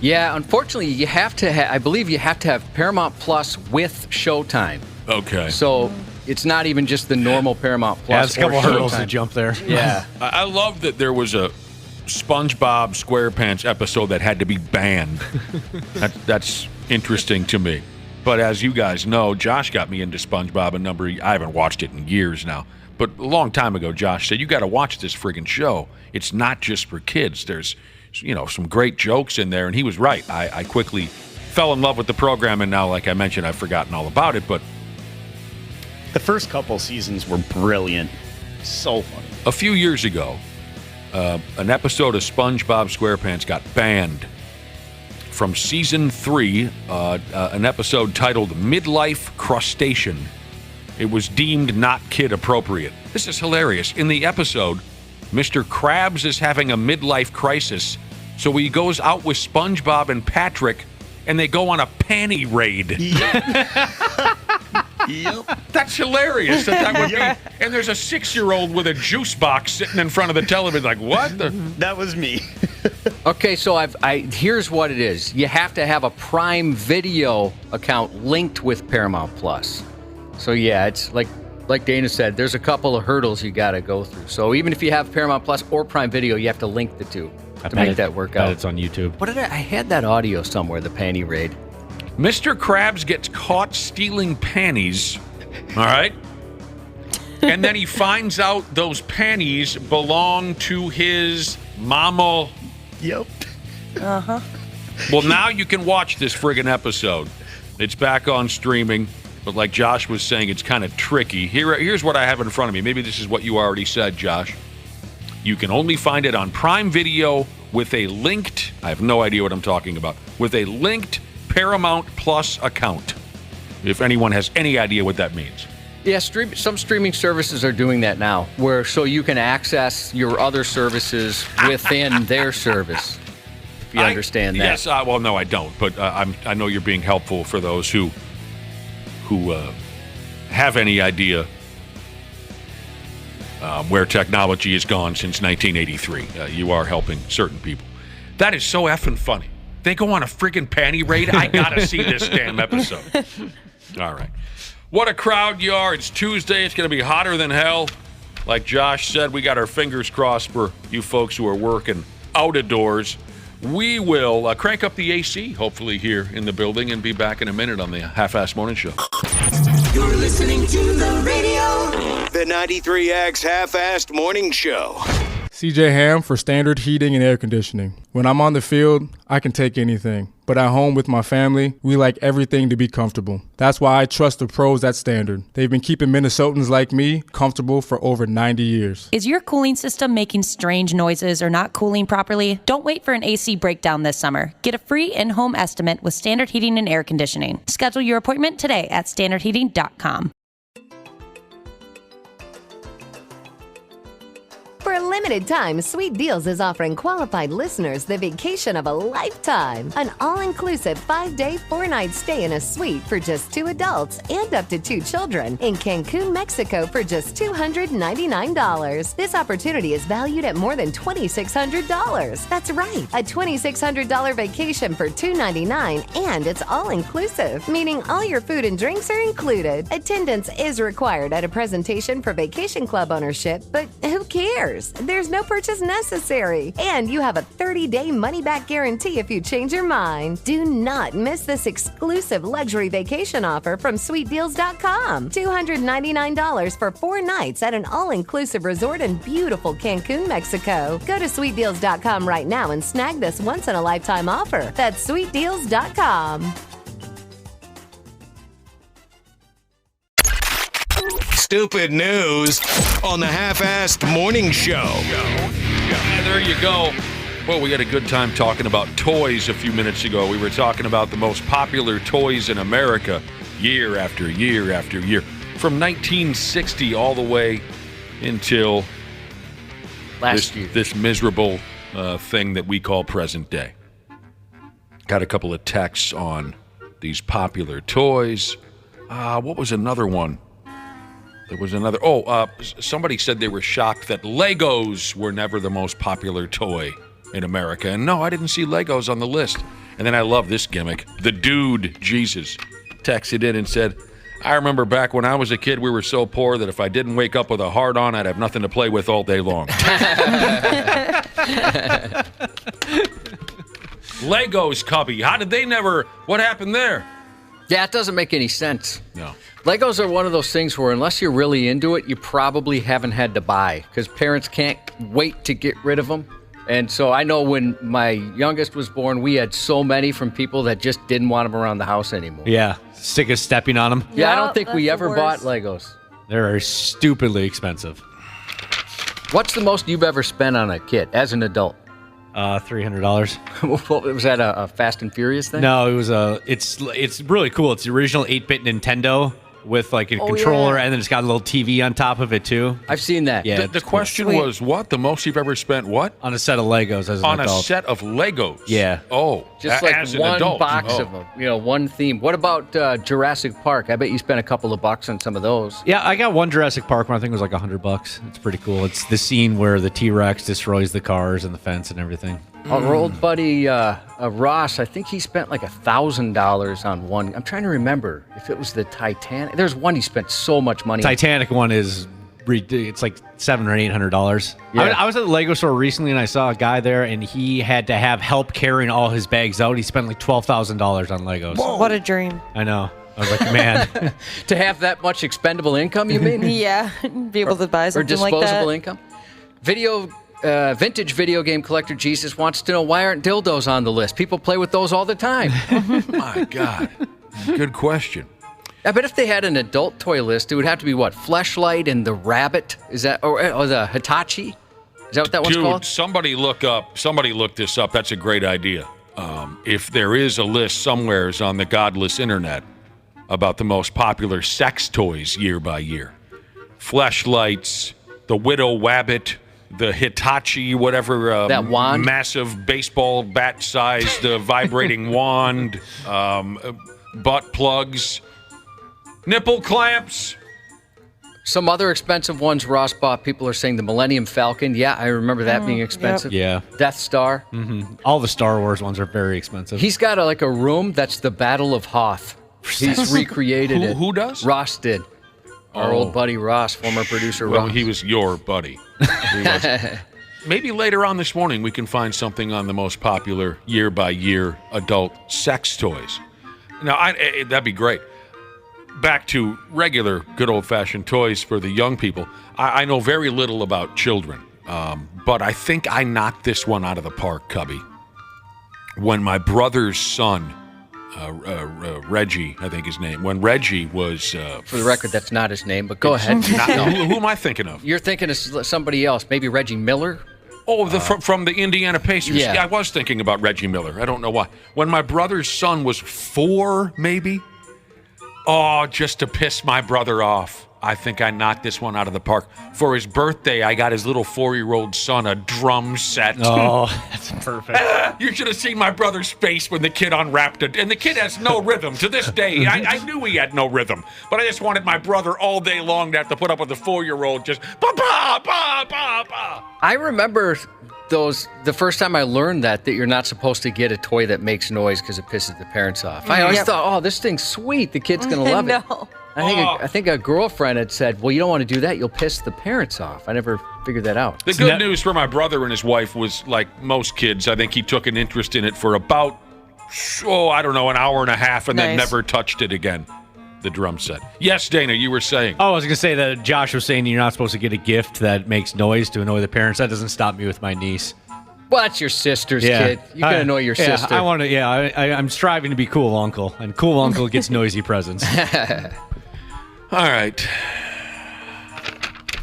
Speaker 14: Yeah, unfortunately, you have to I believe you have to have Paramount Plus with Showtime.
Speaker 13: Okay.
Speaker 14: So it's not even just the normal Paramount Plus.
Speaker 1: Yeah, there's a couple hurdles to jump there.
Speaker 14: Yeah.
Speaker 13: I love that there was a SpongeBob SquarePants episode that had to be banned. That's interesting to me. But as you guys know, Josh got me into SpongeBob I haven't watched it in years now. But a long time ago, Josh said, you got to watch this friggin' show. It's not just for kids. There's, some great jokes in there. And he was right. I quickly fell in love with the program. And now, like I mentioned, I've forgotten all about it. But
Speaker 12: the first couple seasons were brilliant. So funny.
Speaker 13: A few years ago, an episode of SpongeBob SquarePants got banned from season 3, an episode titled Midlife Crustacean. It was deemed not kid appropriate. This is hilarious. In the episode, Mr. Krabs is having a midlife crisis, so he goes out with SpongeBob and Patrick, and they go on a panty raid. Yep. That's hilarious. That would be. And there's a 6-year-old with a juice box sitting in front of the television. Like, what?
Speaker 12: That was me.
Speaker 14: Okay, so here's what it is. You have to have a Prime Video account linked with Paramount Plus. So yeah, it's like Dana said, there's a couple of hurdles you got to go through. So even if you have Paramount Plus or Prime Video, you have to link the two to make that work out.
Speaker 1: It's on YouTube.
Speaker 14: What did I had that audio somewhere, the panty raid.
Speaker 13: Mr. Krabs gets caught stealing panties, all right? And then he finds out those panties belong to his mama.
Speaker 12: Yep.
Speaker 10: Uh-huh.
Speaker 13: Well, now you can watch this friggin' episode. It's back on streaming, but like Josh was saying, it's kind of tricky. Here's what I have in front of me. Maybe this is what you already said, Josh. You can only find it on Prime Video with a linked, I have no idea what I'm talking about, with a linked Paramount Plus account, if anyone has any idea what that means.
Speaker 14: Yeah, some streaming services are doing that now, where so you can access your other services within their service. If you understand that.
Speaker 13: Yes, well, no, I don't, but I know you're being helpful for those who have any idea where technology has gone since 1983. You are helping certain people. That is so effing funny. They go on a friggin' panty raid. I gotta see this damn episode. All right. What a crowd you are. It's Tuesday. It's going to be hotter than hell. Like Josh said, we got our fingers crossed for you folks who are working out of doors. We will crank up the AC, hopefully, here in the building and be back in a minute on the Half-Assed Morning Show.
Speaker 3: You're listening to the radio. The 93X Half-Assed Morning Show.
Speaker 15: CJ Ham for Standard Heating and Air Conditioning. When I'm on the field, I can take anything. But at home with my family, we like everything to be comfortable. That's why I trust the pros at Standard. They've been keeping Minnesotans like me comfortable for over 90 years.
Speaker 2: Is your cooling system making strange noises or not cooling properly? Don't wait for an AC breakdown this summer. Get a free in-home estimate with Standard Heating and Air Conditioning. Schedule your appointment today at standardheating.com.
Speaker 16: For a limited time, Sweet Deals is offering qualified listeners the vacation of a lifetime. An all-inclusive 5-day, 4-night stay in a suite for just 2 adults and up to 2 children in Cancun, Mexico for just $299. This opportunity is valued at more than $2,600. That's right, a $2,600 vacation for $299, and it's all-inclusive, meaning all your food and drinks are included. Attendance is required at a presentation for Vacation Club ownership, but who cares? There's no purchase necessary. And you have a 30-day money-back guarantee if you change your mind. Do not miss this exclusive luxury vacation offer from SweetDeals.com. $299 for 4 nights at an all-inclusive resort in beautiful Cancun, Mexico. Go to SweetDeals.com right now and snag this once-in-a-lifetime offer. That's SweetDeals.com.
Speaker 3: Stupid news on the Half-Assed Morning Show.
Speaker 13: Yeah, there you go. Well, we had a good time talking about toys a few minutes ago. We were talking about the most popular toys in America year after year after year. From 1960 all the way until this miserable thing that we call present day. Got a couple of texts on these popular toys. What was another one? There was another. Somebody said they were shocked that Legos were never the most popular toy in America. And no, I didn't see Legos on the list. And then I love this gimmick. The dude, Jesus, texted in and said, I remember back when I was a kid, we were so poor that if I didn't wake up with a heart on, I'd have nothing to play with all day long. Legos, Cubby. How did they never... What happened there?
Speaker 14: Yeah, it doesn't make any sense.
Speaker 13: No.
Speaker 14: Legos are one of those things where unless you're really into it, you probably haven't had to buy because parents can't wait to get rid of them. And so I know when my youngest was born, we had so many from people that just didn't want them around the house anymore.
Speaker 1: Yeah, sick of stepping on them.
Speaker 14: Yeah, I don't think we ever bought Legos.
Speaker 1: They're stupidly expensive.
Speaker 14: What's the most you've ever spent on a kit as an adult?
Speaker 1: $300.
Speaker 14: Was that a Fast and Furious thing?
Speaker 1: No, it was it's really cool. It's the original 8-bit Nintendo with like a controller, and then it's got a little TV on top of it too.
Speaker 14: I've seen that.
Speaker 1: Yeah.
Speaker 13: The question was what? The most you've ever spent what?
Speaker 1: On a set of Legos as an adult.
Speaker 13: On a set of Legos?
Speaker 1: Yeah.
Speaker 13: Oh.
Speaker 14: Just like
Speaker 13: as
Speaker 14: one
Speaker 13: an adult.
Speaker 14: box of them. One theme. What about Jurassic Park? I bet you spent a couple of bucks on some of those.
Speaker 1: Yeah, I got one Jurassic Park one. I think it was like $100. It's pretty cool. It's the scene where the T-Rex destroys the cars and the fence and everything.
Speaker 14: Our old buddy Ross, I think he spent like $1,000 on one. I'm trying to remember if it was the Titanic. There's one he spent so much money on.
Speaker 1: Titanic one is it's like $700 or $800.
Speaker 14: Yeah.
Speaker 1: I was at the Lego store recently and I saw a guy there and he had to have help carrying all his bags out. He spent like $12,000 on Legos.
Speaker 10: Whoa. What a dream.
Speaker 1: I know. I was like, man.
Speaker 14: To have that much expendable income, you mean?
Speaker 10: Yeah, be able to buy something like that.
Speaker 14: Or disposable income. Vintage video game collector Jesus wants to know, why aren't dildos on the list? People play with those all the time.
Speaker 13: My God. Good question.
Speaker 14: I bet if they had an adult toy list, it would have to be what? Fleshlight and the rabbit? Is that or the Hitachi? Is that what that one's called?
Speaker 13: Somebody look this up. That's a great idea. If there is a list somewheres on the godless internet about the most popular sex toys year by year. Fleshlights, the Widow Wabbit, the Hitachi, whatever.
Speaker 14: That wand?
Speaker 13: Massive baseball bat-sized vibrating wand, butt plugs, nipple clamps.
Speaker 14: Some other expensive ones Ross bought, people are saying the Millennium Falcon. Yeah, I remember that being expensive.
Speaker 1: Yep.
Speaker 14: Yeah. Death Star.
Speaker 1: Mm-hmm. All the Star Wars ones are very expensive.
Speaker 14: He's got a room that's the Battle of Hoth. He's recreated it.
Speaker 13: Who does?
Speaker 14: Ross did. Our old buddy Ross, former producer Ross.
Speaker 13: Well, he was your buddy. He wasn't. Maybe later on this morning we can find something on the most popular year-by-year adult sex toys. Now, that'd be great. Back to regular good old-fashioned toys for the young people. I know very little about children, but I think I knocked this one out of the park, Cubby. When my brother's son, Reggie, I think his name, when Reggie was...
Speaker 14: For the record, that's not his name, but go ahead.
Speaker 13: Who am I thinking of?
Speaker 14: You're thinking of somebody else, maybe Reggie Miller?
Speaker 13: Oh, from the Indiana Pacers.
Speaker 14: Yeah.
Speaker 13: I was thinking about Reggie Miller. I don't know why. When my brother's son was 4, maybe, just to piss my brother off, I think I knocked this one out of the park. For his birthday, I got his little 4-year-old son a drum set.
Speaker 1: Oh, that's perfect.
Speaker 13: You should have seen my brother's face when the kid unwrapped it. And the kid has no rhythm to this day. I knew he had no rhythm. But I just wanted my brother all day long to have to put up with the 4-year-old just ba-ba-ba-ba-ba.
Speaker 14: I remember the first time I learned that you're not supposed to get a toy that makes noise because it pisses the parents off. I always thought, this thing's sweet. The kid's going to love it. I think a girlfriend had said, well, you don't want to do that. You'll piss the parents off. I never figured that out.
Speaker 13: The good news for my brother and his wife was, like most kids, I think he took an interest in it for about, an hour and a half and then never touched it again, the drum set. Yes, Dana, you were saying.
Speaker 1: Oh, I was going to say that Josh was saying you're not supposed to get a gift that makes noise to annoy the parents. That doesn't stop me with my niece.
Speaker 14: Well, that's your sister's kid. You can annoy your sister.
Speaker 1: I want to, I'm striving to be cool uncle, and cool uncle gets noisy presents.
Speaker 13: All right.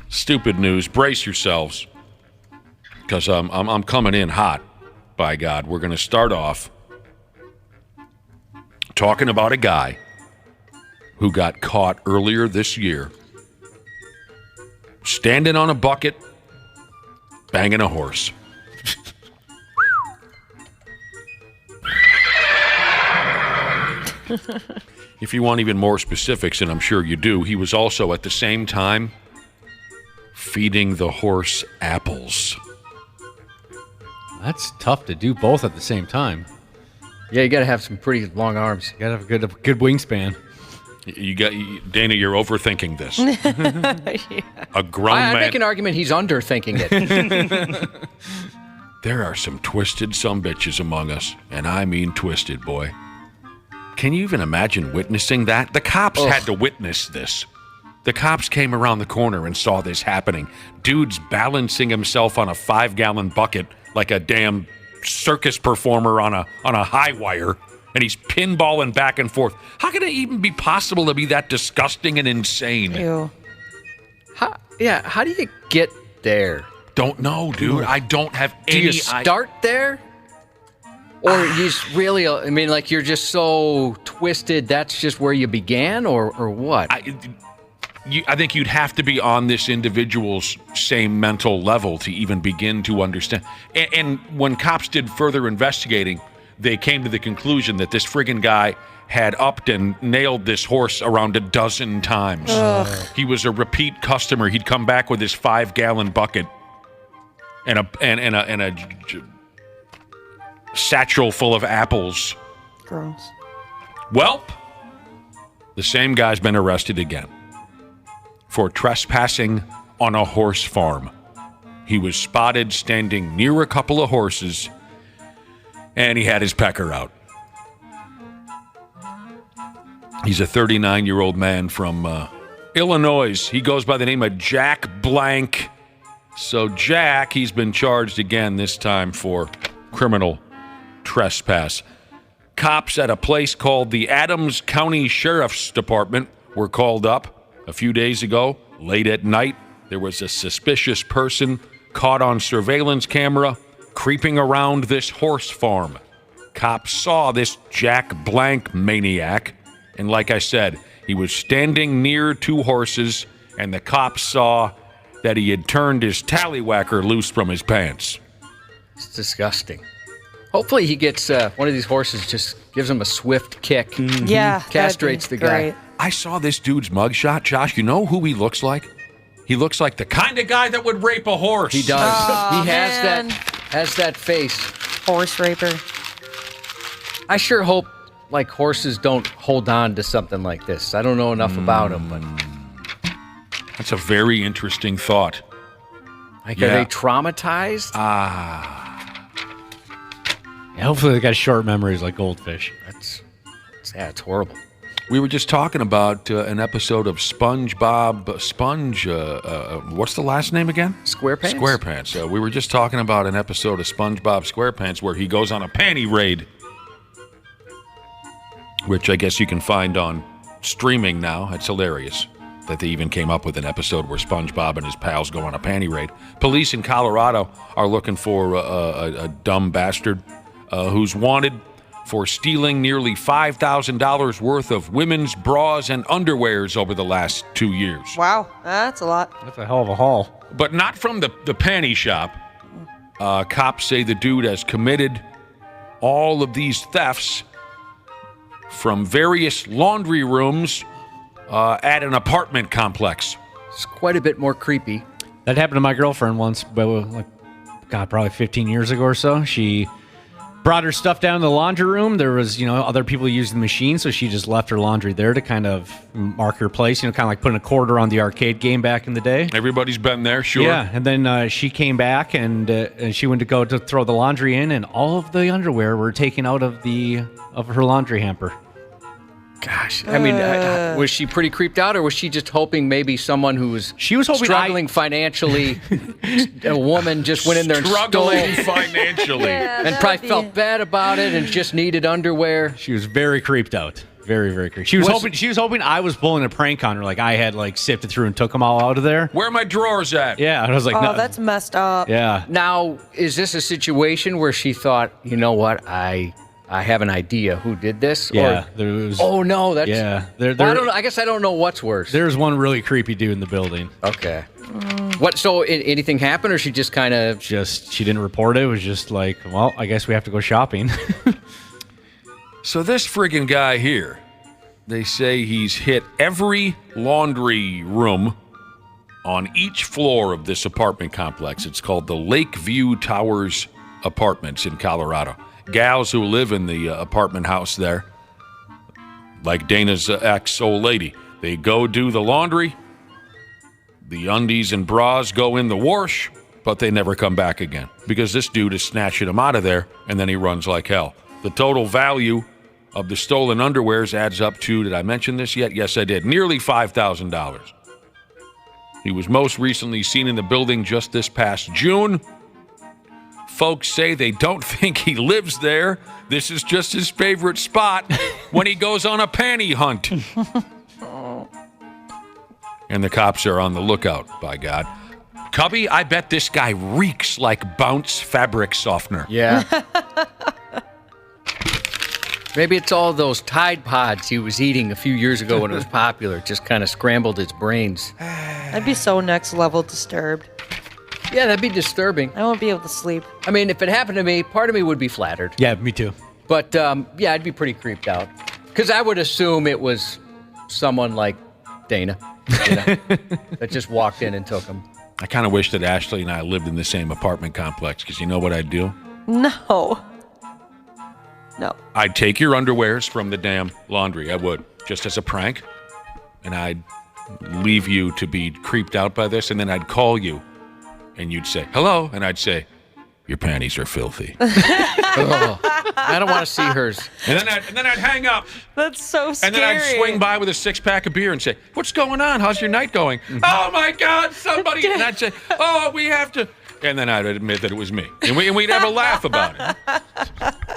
Speaker 13: Stupid news. Brace yourselves, because I'm coming in hot. By God, we're going to start off talking about a guy who got caught earlier this year standing on a bucket, banging a horse. If you want even more specifics, and I'm sure you do, he was also at the same time feeding the horse apples.
Speaker 1: That's tough to do both at the same time.
Speaker 14: Yeah, you got to have some pretty long arms.
Speaker 1: You got to have a good wingspan.
Speaker 13: Dana, you're overthinking this.
Speaker 10: Yeah.
Speaker 13: A grown man.
Speaker 14: I make an argument he's underthinking it.
Speaker 13: There are some twisted sumbitches among us, and I mean twisted, boy. Can you even imagine witnessing that? The cops had to witness this. The cops came around the corner and saw this happening. Dude's balancing himself on a 5-gallon bucket like a damn circus performer on a high wire, and he's pinballing back and forth. How can it even be possible to be that disgusting and insane?
Speaker 10: Ew.
Speaker 14: How do you get there?
Speaker 13: Don't know, dude. I don't have any...
Speaker 14: Do you start there? Or you just really, you're just so twisted, that's just where you began, or what?
Speaker 13: I think you'd have to be on this individual's same mental level to even begin to understand. And when cops did further investigating, they came to the conclusion that this friggin' guy had upped and nailed this horse around a dozen times. He was a repeat customer. He'd come back with his 5-gallon bucket and a satchel full of apples.
Speaker 10: Gross.
Speaker 13: Welp, the same guy's been arrested again for trespassing on a horse farm. He was spotted standing near a couple of horses, and he had his pecker out. He's a 39-year-old man from Illinois. He goes by the name of Jack Blank. So Jack, he's been charged again, this time for criminal trespass. Cops at a place called the Adams County Sheriff's Department were called up a few days ago. Late at night, there was a suspicious person caught on surveillance camera creeping around this horse farm. Cops saw this Jack Blank maniac, and like I said, he was standing near two horses, and the cops saw that he had turned his tallywhacker loose from his pants.
Speaker 14: It's disgusting. Hopefully he gets one of these horses, just gives him a swift kick.
Speaker 10: Mm-hmm. Yeah.
Speaker 14: Castrates the guy.
Speaker 13: I saw this dude's mugshot, Josh. You know who he looks like? He looks like the kind of guy that would rape a horse.
Speaker 14: He does.
Speaker 10: Oh,
Speaker 14: he has that face.
Speaker 10: Horse raper.
Speaker 14: I sure hope like horses don't hold on to something like this. I don't know enough about them, but
Speaker 13: that's a very interesting thought.
Speaker 14: Like, are they traumatized?
Speaker 1: Yeah, hopefully they got short memories like goldfish.
Speaker 14: That's horrible.
Speaker 13: We were just talking about an episode of SpongeBob what's the last name again?
Speaker 14: SquarePants.
Speaker 13: SquarePants. We were just talking about an episode of SpongeBob SquarePants where he goes on a panty raid, which I guess you can find on streaming now. It's hilarious that they even came up with an episode where SpongeBob and his pals go on a panty raid. Police in Colorado are looking for a dumb bastard who's wanted for stealing nearly $5,000 worth of women's bras and underwears over the last 2 years.
Speaker 10: Wow, that's a lot.
Speaker 1: That's a hell of a haul.
Speaker 13: But not from the panty shop. Cops say the dude has committed all of these thefts from various laundry rooms at an apartment complex.
Speaker 14: It's quite a bit more creepy.
Speaker 1: That happened to my girlfriend once, but probably 15 years ago or so. She brought her stuff down in the laundry room. There was, other people using the machine, so she just left her laundry there to kind of mark her place, kind of like putting a quarter on the arcade game back in the day.
Speaker 13: Everybody's been there, sure.
Speaker 1: Yeah, and then she came back and she went to go to throw the laundry in, and all of the underwear were taken out of her laundry hamper.
Speaker 14: Gosh, I mean, was she pretty creeped out, or was she just hoping maybe someone who was struggling financially, a woman just went in there and
Speaker 13: struggling
Speaker 14: stole
Speaker 13: financially,
Speaker 14: and probably felt bad about it and just needed underwear?
Speaker 1: She was very creeped out, very, very creeped. She was hoping I was pulling a prank on her, like I had sifted through and took them all out of there.
Speaker 13: Where are my drawers at?
Speaker 1: Yeah, and I was like,
Speaker 10: oh,
Speaker 1: no.
Speaker 10: That's messed up.
Speaker 1: Yeah.
Speaker 14: Now, is this a situation where she thought, you know what, I have an idea who did this?
Speaker 1: Yeah.
Speaker 14: Oh, no, that's...
Speaker 1: Yeah.
Speaker 14: I guess I don't know what's worse.
Speaker 1: There's one really creepy dude in the building.
Speaker 14: Okay. What? So anything happened, or she just kind of...
Speaker 1: She didn't report it. It was just like, well, I guess we have to go shopping.
Speaker 13: So this friggin' guy here, they say he's hit every laundry room on each floor of this apartment complex. It's called the Lakeview Towers Apartments in Colorado. Gals who live in the apartment house there, like Dana's ex-old lady, they go do the laundry, the undies and bras go in the wash, but they never come back again because this dude is snatching them out of there, and then he runs like hell. The total value of the stolen underwears adds up to, did I mention this yet? Yes, I did. Nearly $5,000. He was most recently seen in the building just this past June. Folks say they don't think he lives there. This is just his favorite spot when he goes on a panty hunt. And the cops are on the lookout, by God. Cubby, I bet this guy reeks like Bounce fabric softener.
Speaker 14: Yeah. Maybe it's all those Tide Pods he was eating a few years ago when it was popular. Just kind of scrambled his brains.
Speaker 10: I'd be so next level disturbed.
Speaker 14: Yeah, that'd be disturbing.
Speaker 10: I won't be able to sleep.
Speaker 14: I mean, if it happened to me, part of me would be flattered.
Speaker 1: Yeah, me too.
Speaker 14: But, yeah, I'd be pretty creeped out. Because I would assume it was someone like Dana that just walked in and took them.
Speaker 13: I kind of wish that Ashley and I lived in the same apartment complex, because you know what I'd do?
Speaker 10: No.
Speaker 13: I'd take your underwears from the damn laundry. I would, just as a prank, and I'd leave you to be creeped out by this, and then I'd call you, and you'd say, hello, and I'd say, your panties are filthy.
Speaker 14: Oh, I don't want to see hers.
Speaker 13: And then I'd hang up.
Speaker 10: That's so scary.
Speaker 13: And then I'd swing by with a 6-pack of beer and say, what's going on? How's your night going? Oh, my God, somebody. And I'd say, oh, we have to. And then I'd admit that it was me. And we'd have a laugh about it.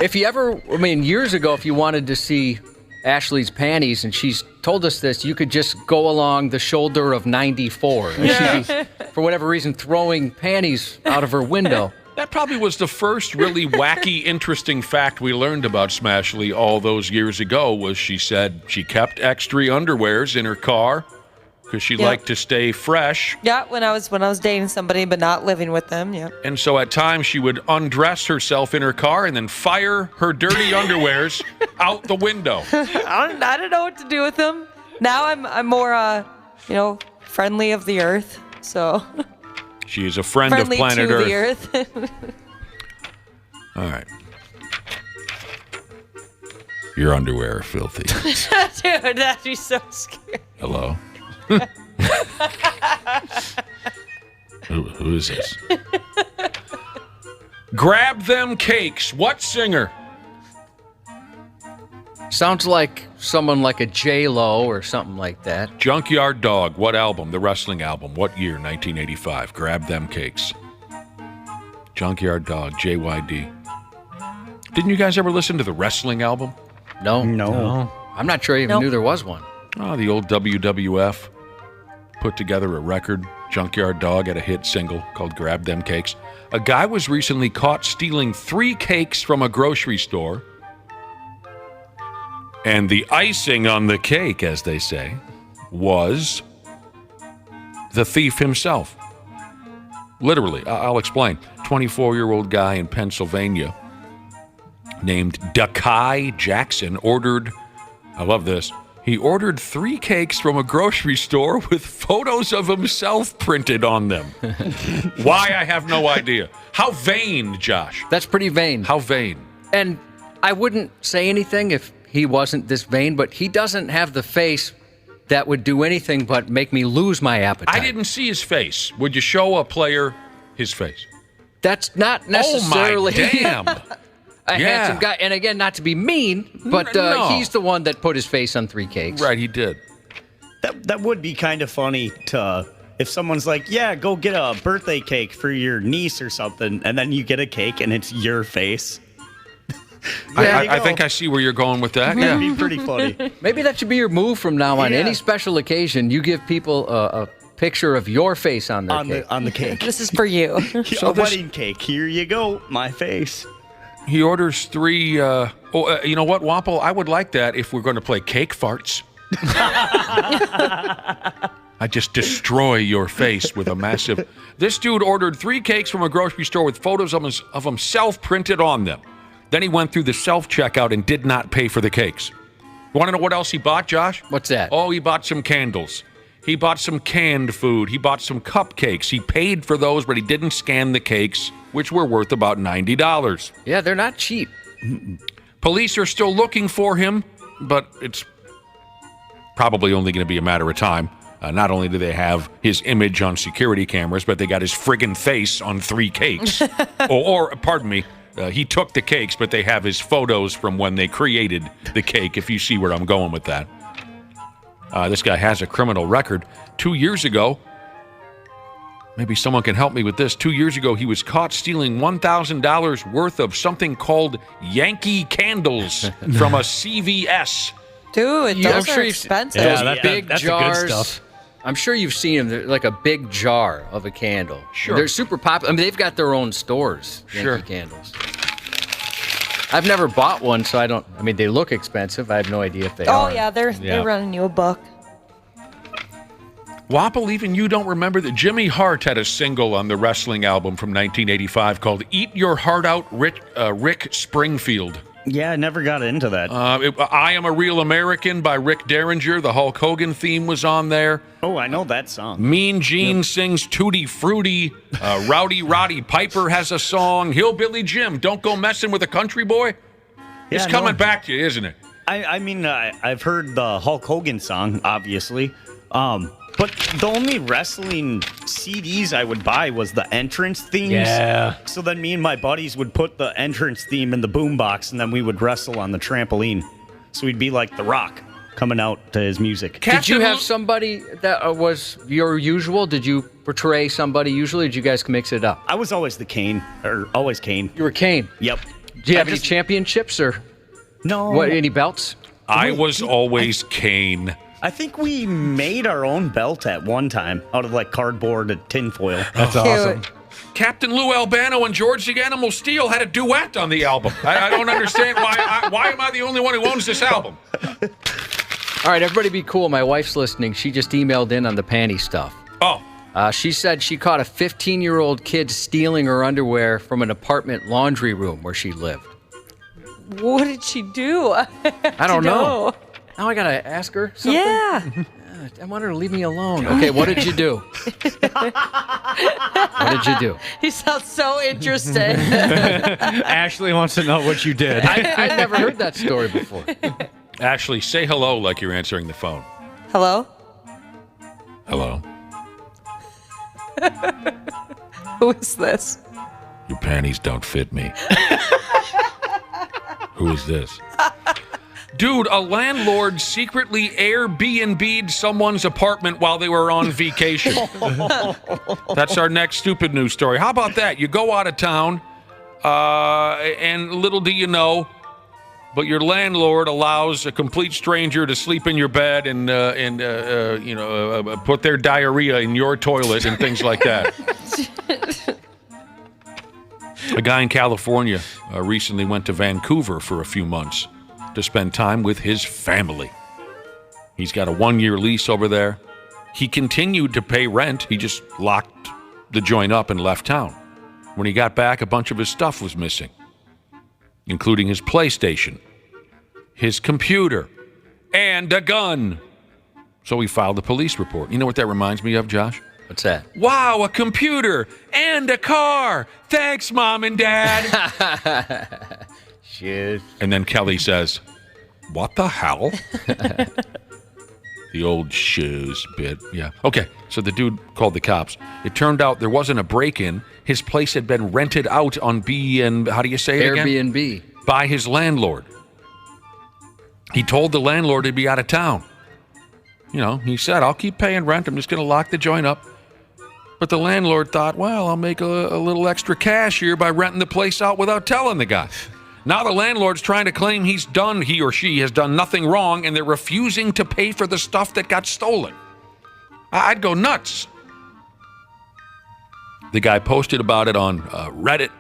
Speaker 14: If you ever, years ago, if you wanted to see Ashley's panties, and she's told us this, you could just go along the shoulder of 94. And she'd be, for whatever reason, throwing panties out of her window.
Speaker 13: That probably was the first really wacky, interesting fact we learned about Smashley all those years ago, was she said she kept extra underwears in her car because she liked to stay fresh.
Speaker 10: Yeah, when I was dating somebody but not living with them, yeah.
Speaker 13: And so at times she would undress herself in her car and then fire her dirty underwears out the window.
Speaker 10: I don't know what to do with them. Now I'm more, friendly of the earth, so...
Speaker 13: She is a friend of planet
Speaker 10: to
Speaker 13: Earth.
Speaker 10: The Earth.
Speaker 13: All right. Your underwear are filthy.
Speaker 10: Dude, that'd be so scary.
Speaker 13: Hello? Who is this? Grab them cakes. What singer?
Speaker 14: Sounds like someone like a J-Lo or something like that.
Speaker 13: Junkyard Dog. What album? The wrestling album. What year? 1985. Grab them cakes. Junkyard Dog. JYD. Didn't you guys ever listen to the wrestling album?
Speaker 14: No.
Speaker 12: I'm
Speaker 14: not sure I even knew there was one.
Speaker 13: Oh, the old WWF put together a record. Junkyard Dog had a hit single called Grab Them Cakes. A guy was recently caught stealing 3 cakes from a grocery store. And the icing on the cake, as they say, was the thief himself. Literally, I'll explain. 24-year-old guy in Pennsylvania named Dakai Jackson ordered, I love this, he ordered 3 cakes from a grocery store with photos of himself printed on them. Why, I have no idea. How vain, Josh.
Speaker 14: That's pretty vain.
Speaker 13: How vain.
Speaker 14: And I wouldn't say anything if he wasn't this vain, but he doesn't have the face that would do anything but make me lose my appetite.
Speaker 13: I didn't see his face. Would you show a player his face?
Speaker 14: That's not necessarily...
Speaker 13: Oh, my damn.
Speaker 14: A handsome guy. And again, not to be mean, but
Speaker 13: No.
Speaker 14: he's the one that put his face on 3 cakes.
Speaker 13: Right, he did.
Speaker 12: That would be kind of funny to if someone's like, yeah, go get a birthday cake for your niece or something, and then you get a cake and it's your face.
Speaker 13: I think I see where you're going with that.
Speaker 12: That'd
Speaker 13: Yeah.
Speaker 12: be pretty funny.
Speaker 14: Maybe that should be your move from now on.
Speaker 12: Yeah.
Speaker 14: Any special occasion, you give people a picture of your face on their cake.
Speaker 12: On the cake.
Speaker 10: This is for you.
Speaker 12: A wedding cake. Here you go. My face.
Speaker 13: He orders 3. You know what, Wample? I would like that if we're going to play cake farts. I just destroy your face with a massive. This dude ordered 3 cakes from a grocery store with photos of himself printed on them. Then he went through the self-checkout and did not pay for the cakes. You want to know what else he bought, Josh?
Speaker 14: What's that?
Speaker 13: Oh, he bought some candles. He bought some canned food. He bought some cupcakes. He paid for those, but he didn't scan the cakes, which were worth about $90.
Speaker 14: Yeah, they're not cheap.
Speaker 13: Police are still looking for him, but it's probably only going to be a matter of time. Not only do they have his image on security cameras, but they got his friggin' face on 3 cakes. or pardon me, he took the cakes, but they have his photos from when they created the cake, if you see where I'm going with that. This guy has a criminal record. 2 years ago, maybe someone can help me with this. 2 years ago, he was caught stealing $1,000 worth of something called Yankee candles from a CVS.
Speaker 10: Dude, those are expensive.
Speaker 14: Those big
Speaker 12: that's
Speaker 14: jars.
Speaker 12: the good stuff.
Speaker 14: I'm sure you've seen them. They're like a big jar of a candle.
Speaker 13: Sure.
Speaker 14: They're super popular. I mean, they've got their own stores, Yankee candles. I've never bought one, so I don't. I mean, they look expensive. I have no idea if they are.
Speaker 10: Oh, yeah, they're running you $1.
Speaker 13: Wapple, even you don't remember that Jimmy Hart had a single on the wrestling album from 1985 called Eat Your Heart Out, Rick Springfield.
Speaker 12: Yeah, I never got into that.
Speaker 13: I Am a Real American by Rick Derringer. The Hulk Hogan theme was on there.
Speaker 12: Oh, I know that song.
Speaker 13: Mean Gene sings Tutti Frutti. Rowdy Roddy Piper has a song. Hillbilly Jim, Don't Go Messing with a Country Boy. It's coming back to you, isn't it?
Speaker 12: I mean, I've heard the Hulk Hogan song, obviously. But the only wrestling CDs I would buy was the entrance themes.
Speaker 1: Yeah.
Speaker 12: So then me and my buddies would put the entrance theme in the boombox, and then we would wrestle on the trampoline. So we'd be like The Rock coming out to his music.
Speaker 14: Did you have somebody that was your usual? Did you portray somebody usually, or did you guys mix it up?
Speaker 12: I was always the Kane, or always Kane.
Speaker 14: You were Kane?
Speaker 12: Yep.
Speaker 14: Do you have any championships, or
Speaker 12: no?
Speaker 14: Any belts?
Speaker 13: I was always Kane.
Speaker 12: I think we made our own belt at one time out of like cardboard and tinfoil.
Speaker 1: That's awesome.
Speaker 13: Captain Lou Albano and George the Animal Steel had a duet on the album. I don't understand why am I the only one who owns this album?
Speaker 14: All right, everybody be cool. My wife's listening. She just emailed in on the panty stuff.
Speaker 13: Oh.
Speaker 14: She said she caught a 15-year-old kid stealing her underwear from an apartment laundry room where she lived.
Speaker 10: What did she do?
Speaker 14: I don't know. Now I got to ask her something?
Speaker 10: Yeah.
Speaker 14: I want her to leave me alone. Okay, what did you do? What did you do?
Speaker 10: He sounds so interested.
Speaker 1: Ashley wants to know what you did.
Speaker 14: I never heard that story before.
Speaker 13: Ashley, say hello like you're answering the phone.
Speaker 10: Hello?
Speaker 13: Hello.
Speaker 10: Who is this?
Speaker 13: Your panties don't fit me. Who is this? Dude, a landlord secretly Airbnb'd someone's apartment while they were on vacation. That's our next stupid news story. How about that? You go out of town, and little do you know, but your landlord allows a complete stranger to sleep in your bed and put their diarrhea in your toilet and things like that. A guy in California recently went to Vancouver for a few months to spend time with his family. He's got a 1-year lease over there. He continued to pay rent. He just locked the joint up and left town. When he got back, a bunch of his stuff was missing, including his PlayStation, his computer, and a gun. So he filed a police report. You know what that reminds me of, Josh?
Speaker 14: What's that?
Speaker 13: Wow, a computer and a car. Thanks, Mom and Dad.
Speaker 14: Shit.
Speaker 13: And then Kelly says, what the hell? The old shoes bit. Yeah. Okay, so the dude called the cops. It turned out there wasn't a break-in. His place had been rented out on how do you say it again?
Speaker 14: Airbnb.
Speaker 13: By his landlord. He told the landlord he'd be out of town. You know, he said, I'll keep paying rent. I'm just going to lock the joint up. But the landlord thought, well, I'll make a little extra cash here by renting the place out without telling the guy. Now the landlord's trying to claim he or she has done nothing wrong, and they're refusing to pay for the stuff that got stolen. I'd go nuts. The guy posted about it on Reddit.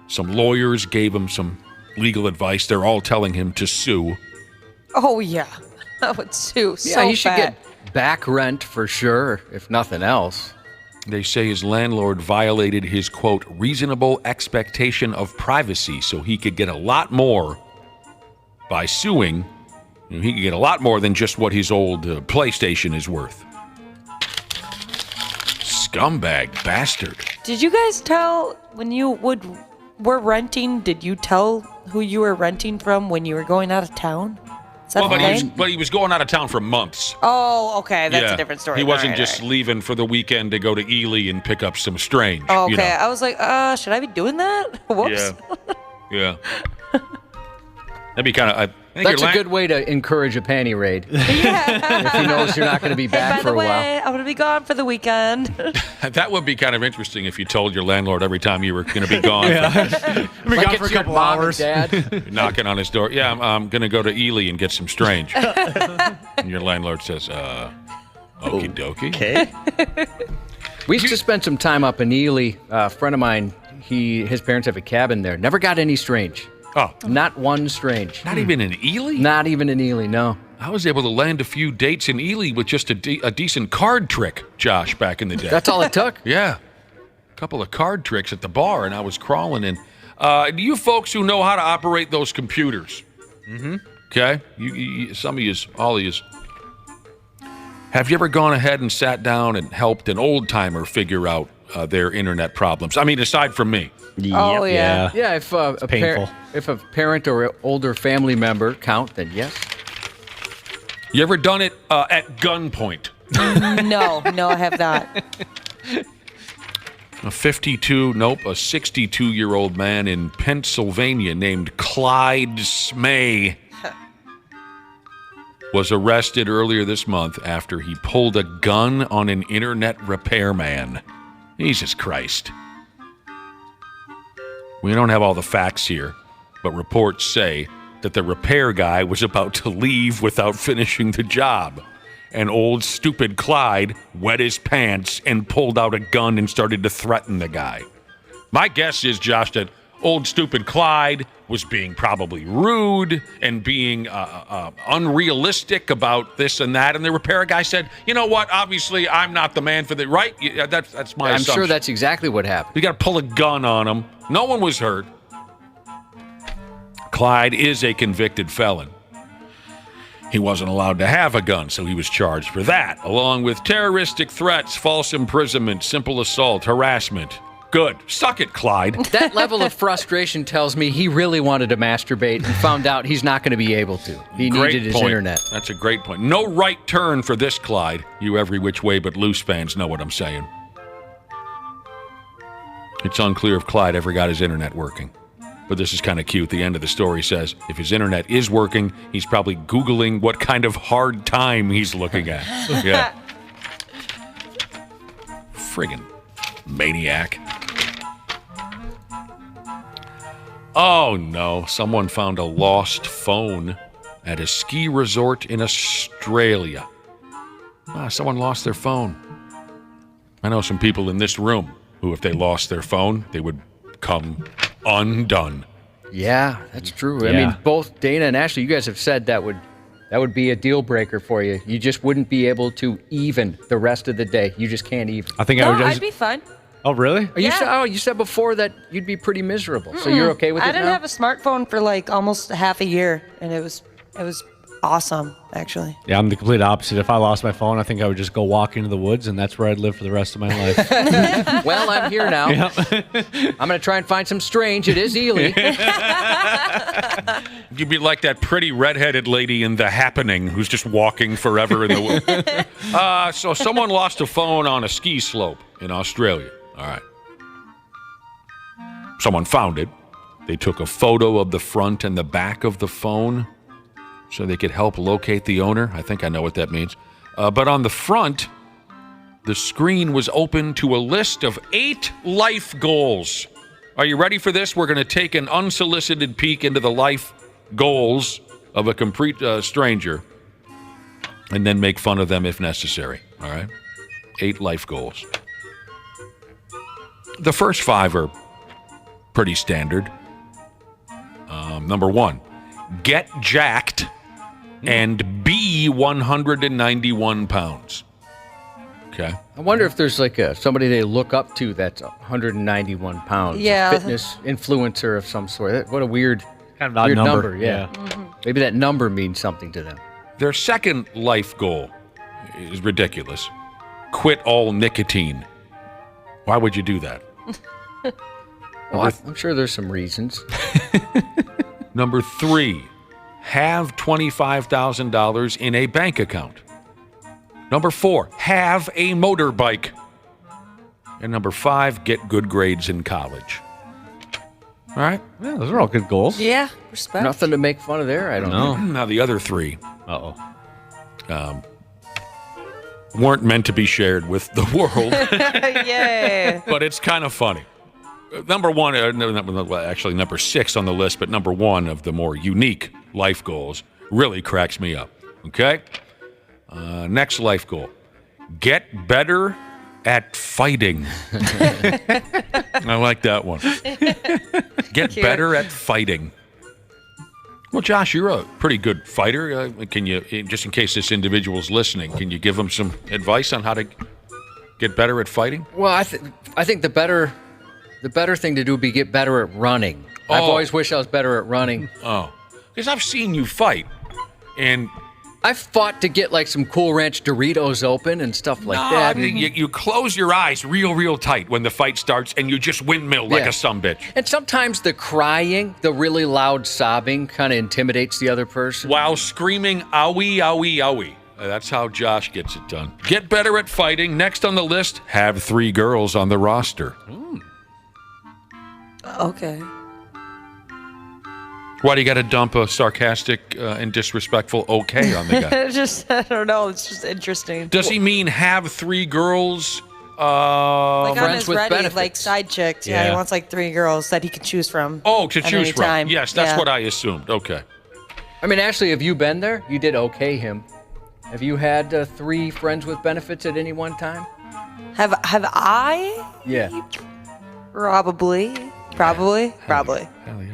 Speaker 13: Some lawyers gave him some legal advice. They're all telling him to sue.
Speaker 10: Oh, yeah. I would sue so
Speaker 14: he should
Speaker 10: bad.
Speaker 14: get back rent for sure, if nothing else.
Speaker 13: They say his landlord violated his, quote, reasonable expectation of privacy, so he could get a lot more by suing. You know, he could get a lot more than just what his old PlayStation is worth. Scumbag bastard.
Speaker 10: Did you guys tell when you were renting, did you tell who you were renting from when you were going out of town? Is that
Speaker 13: But he was going out of town for months.
Speaker 10: Oh, okay. That's a different story.
Speaker 13: He wasn't just leaving for the weekend to go to Ely and pick up some strange.
Speaker 10: Oh, okay.
Speaker 13: You know.
Speaker 10: I was like, should I be doing that? Whoops.
Speaker 13: Yeah. That'd be kind of...
Speaker 14: That's a good way to encourage a panty raid. Yeah. If he knows you're not going to be back for a while.
Speaker 10: By the way, I'm going to be gone for the weekend.
Speaker 13: That would be kind of interesting if you told your landlord every time you were going to be gone.
Speaker 1: Be gone for a couple hours.
Speaker 13: You're knocking on his door. Yeah, I'm going to go to Ely and get some strange. And your landlord says, okie dokie.
Speaker 12: Okay.
Speaker 14: We used to spend some time up in Ely. A friend of mine, his parents have a cabin there. Never got any strange.
Speaker 13: Oh.
Speaker 14: Not one strange.
Speaker 13: Not even in Ely?
Speaker 14: Not even in Ely, no.
Speaker 13: I was able to land a few dates in Ely with just a decent card trick, Josh, back in the day.
Speaker 14: That's all it took?
Speaker 13: Yeah. A couple of card tricks at the bar, and I was crawling in. You folks who know how to operate those computers.
Speaker 1: Mm-hmm.
Speaker 13: Okay? Some of you, all of you. Have you ever gone ahead and sat down and helped an old-timer figure out their internet problems? I mean, aside from me.
Speaker 10: Oh, yeah.
Speaker 14: Yeah, if a parent or older family member count, then yes.
Speaker 13: You ever done it at gunpoint?
Speaker 10: No, I have not.
Speaker 13: A 62-year-old man in Pennsylvania named Clyde Smay was arrested earlier this month after he pulled a gun on an internet repairman. Jesus Christ. We don't have all the facts here, but reports say that the repair guy was about to leave without finishing the job. And old stupid Clyde wet his pants and pulled out a gun and started to threaten the guy. My guess is, Josh, that old stupid Clyde was being probably rude and being unrealistic about this and that. And the repair guy said, you know what, obviously I'm not the man for the, right? That's my assumption.
Speaker 14: I'm sure that's exactly what happened.
Speaker 13: You got to pull a gun on him. No one was hurt. Clyde is a convicted felon. He wasn't allowed to have a gun, so he was charged for that, along with terroristic threats, false imprisonment, simple assault, harassment. Good. Suck it, Clyde.
Speaker 14: That level of frustration tells me he really wanted to masturbate and found out he's not going to be able to. He needed his internet.
Speaker 13: That's a great point. No right turn for this, Clyde. You every which way but loose fans know what I'm saying. It's unclear if Clyde ever got his internet working. But this is kind of cute. The end of the story says if his internet is working, he's probably Googling what kind of hard time he's looking at. Yeah. Friggin' maniac. Oh, no. Someone found a lost phone at a ski resort in Australia. Someone lost their phone. I know some people in this room who, if they lost their phone, they would come undone.
Speaker 14: Yeah, that's true. I mean, both Dana and Ashley, you guys have said that would be a deal breaker for you. You just wouldn't be able to even the rest of the day. You just can't even.
Speaker 1: I think
Speaker 10: I'd be fine.
Speaker 1: Oh, really?
Speaker 14: You said before that you'd be pretty miserable. So you're okay with it now?
Speaker 10: I didn't have a smartphone for like almost half a year, and it was awesome, actually.
Speaker 1: Yeah, I'm the complete opposite. If I lost my phone, I think I would just go walk into the woods, and that's where I'd live for the rest of my life.
Speaker 14: Well, I'm here now. Yep. I'm going to try and find some strange. It is Ely.
Speaker 13: You'd be like that pretty redheaded lady in The Happening who's just walking forever in the woods. So someone lost a phone on a ski slope in Australia. All right. Someone found it. They took a photo of the front and the back of the phone so they could help locate the owner. I think I know what that means. But on the front, the screen was open to a list of 8 life goals. Are you ready for this? We're going to take an unsolicited peek into the life goals of a complete stranger and then make fun of them if necessary. All right? 8 life goals. The first 5 are pretty standard. Number 1, get jacked and be 191 pounds. Okay.
Speaker 14: I wonder if there's like somebody they look up to that's 191 pounds.
Speaker 10: Yeah.
Speaker 14: A fitness influencer of some sort. What a weird,
Speaker 1: kind of
Speaker 14: weird
Speaker 1: number.
Speaker 14: Yeah.
Speaker 10: Mm-hmm.
Speaker 14: Maybe that number means something to them.
Speaker 13: Their second life goal is ridiculous. Quit all nicotine. Why would you do that?
Speaker 14: Well, I'm sure there's some reasons.
Speaker 13: Number 3, have $25,000 in a bank account. Number 4, have a motorbike. And number 5, get good grades in college. All right?
Speaker 1: Yeah, those are all good goals.
Speaker 10: Yeah, respect.
Speaker 14: Nothing to make fun of there, I don't know.
Speaker 13: Now, the other 3 weren't meant to be shared with the world.
Speaker 10: Yay.
Speaker 13: But it's kind of funny. Number 1, actually number 6 on the list, but number 1 of the more unique life goals really cracks me up. Okay? Next life goal. Get better at fighting. I like that one. Get
Speaker 10: Cute.
Speaker 13: better at fighting. Well, Josh, you're a pretty good fighter. Can you, just in case this individual's listening, can you give him some advice on how to get better at fighting?
Speaker 14: Well, I think the better thing to do would be get better at running. I've always wished I was better at running.
Speaker 13: Oh, because I've seen you fight, and
Speaker 14: I've fought to get like some Cool Ranch Doritos open and stuff like that.
Speaker 13: You close your eyes real tight when the fight starts, and you just windmill like a sumbitch.
Speaker 14: And sometimes the crying, the really loud sobbing, kind of intimidates the other person.
Speaker 13: While screaming, owie, owie, owie. That's how Josh gets it done. Get better at fighting. Next on the list, have 3 girls on the roster.
Speaker 10: Okay.
Speaker 13: Why do you got to dump a sarcastic and disrespectful okay on the guy?
Speaker 10: I don't know. It's just interesting.
Speaker 13: Does he mean have 3 girls?
Speaker 10: Like on
Speaker 14: friends
Speaker 10: his
Speaker 14: with
Speaker 10: ready,
Speaker 14: benefits.
Speaker 10: like side chicks. Yeah,
Speaker 13: Yeah.
Speaker 10: he wants like 3 girls that he can choose from.
Speaker 13: Oh, to
Speaker 10: at
Speaker 13: choose
Speaker 10: any
Speaker 13: from.
Speaker 10: time.
Speaker 13: Yes, that's
Speaker 10: Yeah.
Speaker 13: what I assumed. Okay.
Speaker 14: I mean, Ashley, have you been there? You did okay him. Have you had 3 friends with benefits at any one time?
Speaker 10: Have I?
Speaker 14: Yeah.
Speaker 10: Probably.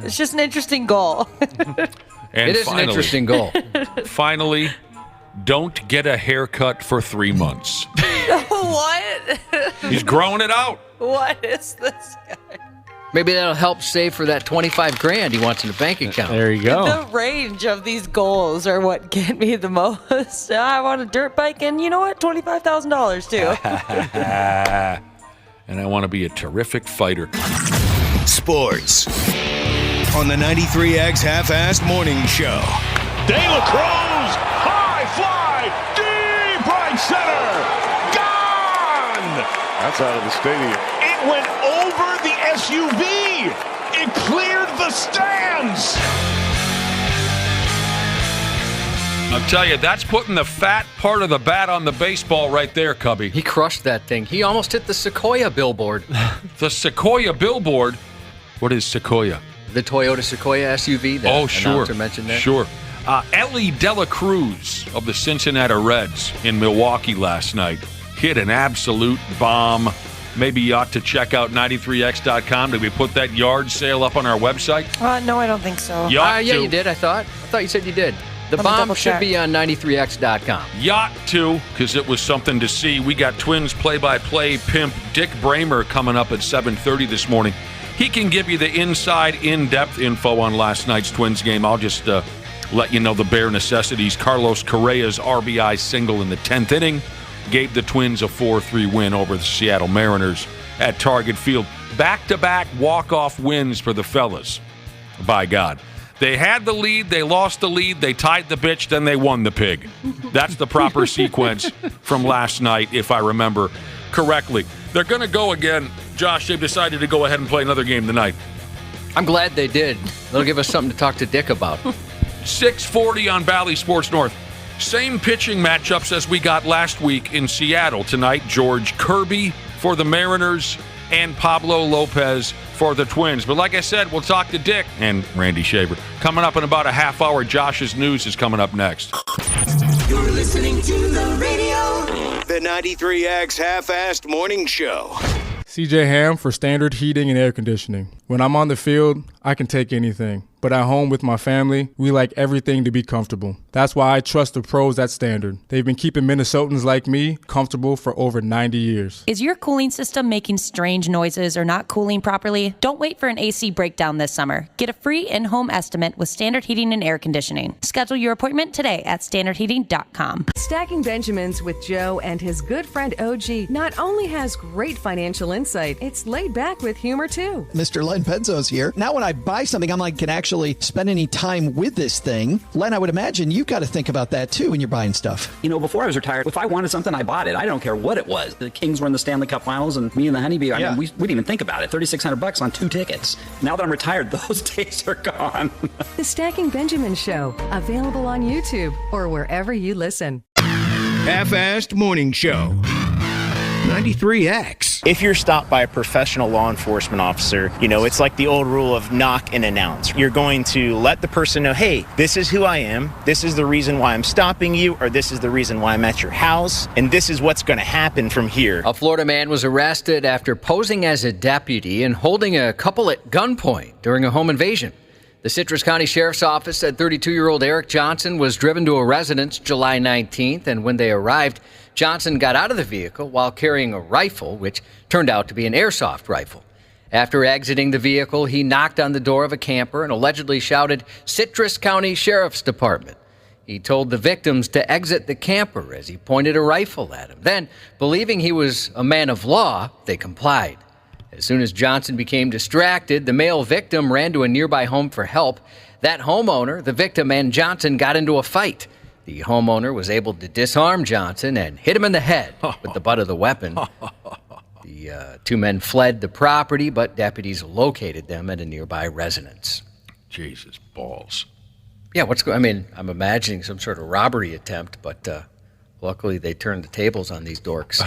Speaker 10: It's just an interesting goal.
Speaker 13: And
Speaker 14: It is an interesting goal.
Speaker 13: Finally, don't get a haircut for 3 months.
Speaker 10: What?
Speaker 13: He's growing it out.
Speaker 10: What is this guy?
Speaker 14: Maybe that'll help save for that $25,000 he wants in the bank account.
Speaker 1: There you go.
Speaker 10: The range of these goals are what get me the most. I want a dirt bike, and you know what? $25,000 too.
Speaker 13: And I want to be a terrific fighter.
Speaker 3: Sports on the 93X Half-Assed Morning Show.
Speaker 17: De La Cruz, high fly, deep right center, gone! That's out of the stadium. It went over the SUV. It cleared the stands.
Speaker 13: I'll tell you, that's putting the fat part of the bat on the baseball right there, Cubby.
Speaker 14: He crushed that thing. He almost hit the Sequoia billboard.
Speaker 13: The Sequoia billboard? What is Sequoia?
Speaker 14: The Toyota Sequoia SUV.
Speaker 13: Oh, sure.
Speaker 14: Announcer mentioned that.
Speaker 13: Sure. Ellie De La Cruz of the Cincinnati Reds in Milwaukee last night hit an absolute bomb. Maybe you ought to check out 93x.com. Did we put that yard sale up on our website?
Speaker 10: No, I don't think so.
Speaker 14: Yeah, you did, I thought. I thought you said you did. The
Speaker 10: Let me
Speaker 14: bomb
Speaker 10: double
Speaker 14: should
Speaker 10: check.
Speaker 14: be on 93x.com.
Speaker 13: Yacht too, because it was something to see. We got Twins play-by-play pimp Dick Bremer coming up at 7:30 this morning. He can give you the inside, in-depth info on last night's Twins game. I'll just let you know the bare necessities. Carlos Correa's RBI single in the 10th inning gave the Twins a 4-3 win over the Seattle Mariners at Target Field. Back-to-back walk-off wins for the fellas. By God. They had the lead, they lost the lead, they tied the bitch, then they won the pig. That's the proper sequence from last night, if I remember correctly. They're going to go again. Josh, they've decided to go ahead and play another game tonight.
Speaker 14: I'm glad they did. They'll give us something to talk to Dick about.
Speaker 13: 6:40 on Bally Sports North. Same pitching matchups as we got last week in Seattle tonight. George Kirby for the Mariners and Pablo Lopez for the Twins. But like I said, we'll talk to Dick and Randy Shaver. Coming up in about a half hour, Josh's News is coming up next.
Speaker 3: You're listening to the radio. The 93X Half-Assed Morning Show.
Speaker 15: CJ Ham for Standard Heating and Air Conditioning. When I'm on the field, I can take anything. But at home with my family, we like everything to be comfortable. That's why I trust the pros at Standard. They've been keeping Minnesotans like me comfortable for over 90 years.
Speaker 2: Is your cooling system making strange noises or not cooling properly? Don't wait for an AC breakdown this summer. Get a free in-home estimate with Standard Heating and Air Conditioning. Schedule your appointment today at standardheating.com.
Speaker 18: Stacking Benjamins with Joe and his good friend OG not only has great financial insight, it's laid back with humor too.
Speaker 19: Mr. Len Penzo's here. Now when I buy something, I'm like, can actually spend any time with this thing. Len, I would imagine you've got to think about that too when you're buying stuff.
Speaker 20: You know, before I was retired, if I wanted something, I bought it. I don't care what it was. The Kings were in the Stanley Cup Finals, and me and the Honeybee, I mean, we didn't even think about it. $3,600 on 2 tickets. Now that I'm retired, those days are gone.
Speaker 18: The Stacking Benjamin Show, available on YouTube or wherever you listen.
Speaker 3: Half-Assed Morning Show. 93X.
Speaker 21: If you're stopped by a professional law enforcement officer, you know, it's like the old rule of knock and announce. You're going to let the person know, hey, this is who I am, this is the reason why I'm stopping you, or this is the reason why I'm at your house, and this is what's going to happen from here.
Speaker 14: A Florida man was arrested after posing as a deputy and holding a couple at gunpoint during a home invasion. The Citrus County Sheriff's Office said 32-year-old Eric Johnson was driven to a residence July 19th, and when they arrived, Johnson got out of the vehicle while carrying a rifle, which turned out to be an airsoft rifle. After exiting the vehicle, he knocked on the door of a camper and allegedly shouted, "Citrus County Sheriff's Department." He told the victims to exit the camper as he pointed a rifle at him. Then, believing he was a man of law, they complied. As soon as Johnson became distracted, the male victim ran to a nearby home for help. That homeowner, the victim, and Johnson got into a fight. The homeowner was able to disarm Johnson and hit him in the head with the butt of the weapon. The two men fled the property, but deputies located them at a nearby residence.
Speaker 13: Jesus balls.
Speaker 14: Yeah, I'm imagining some sort of robbery attempt, but luckily they turned the tables on these dorks.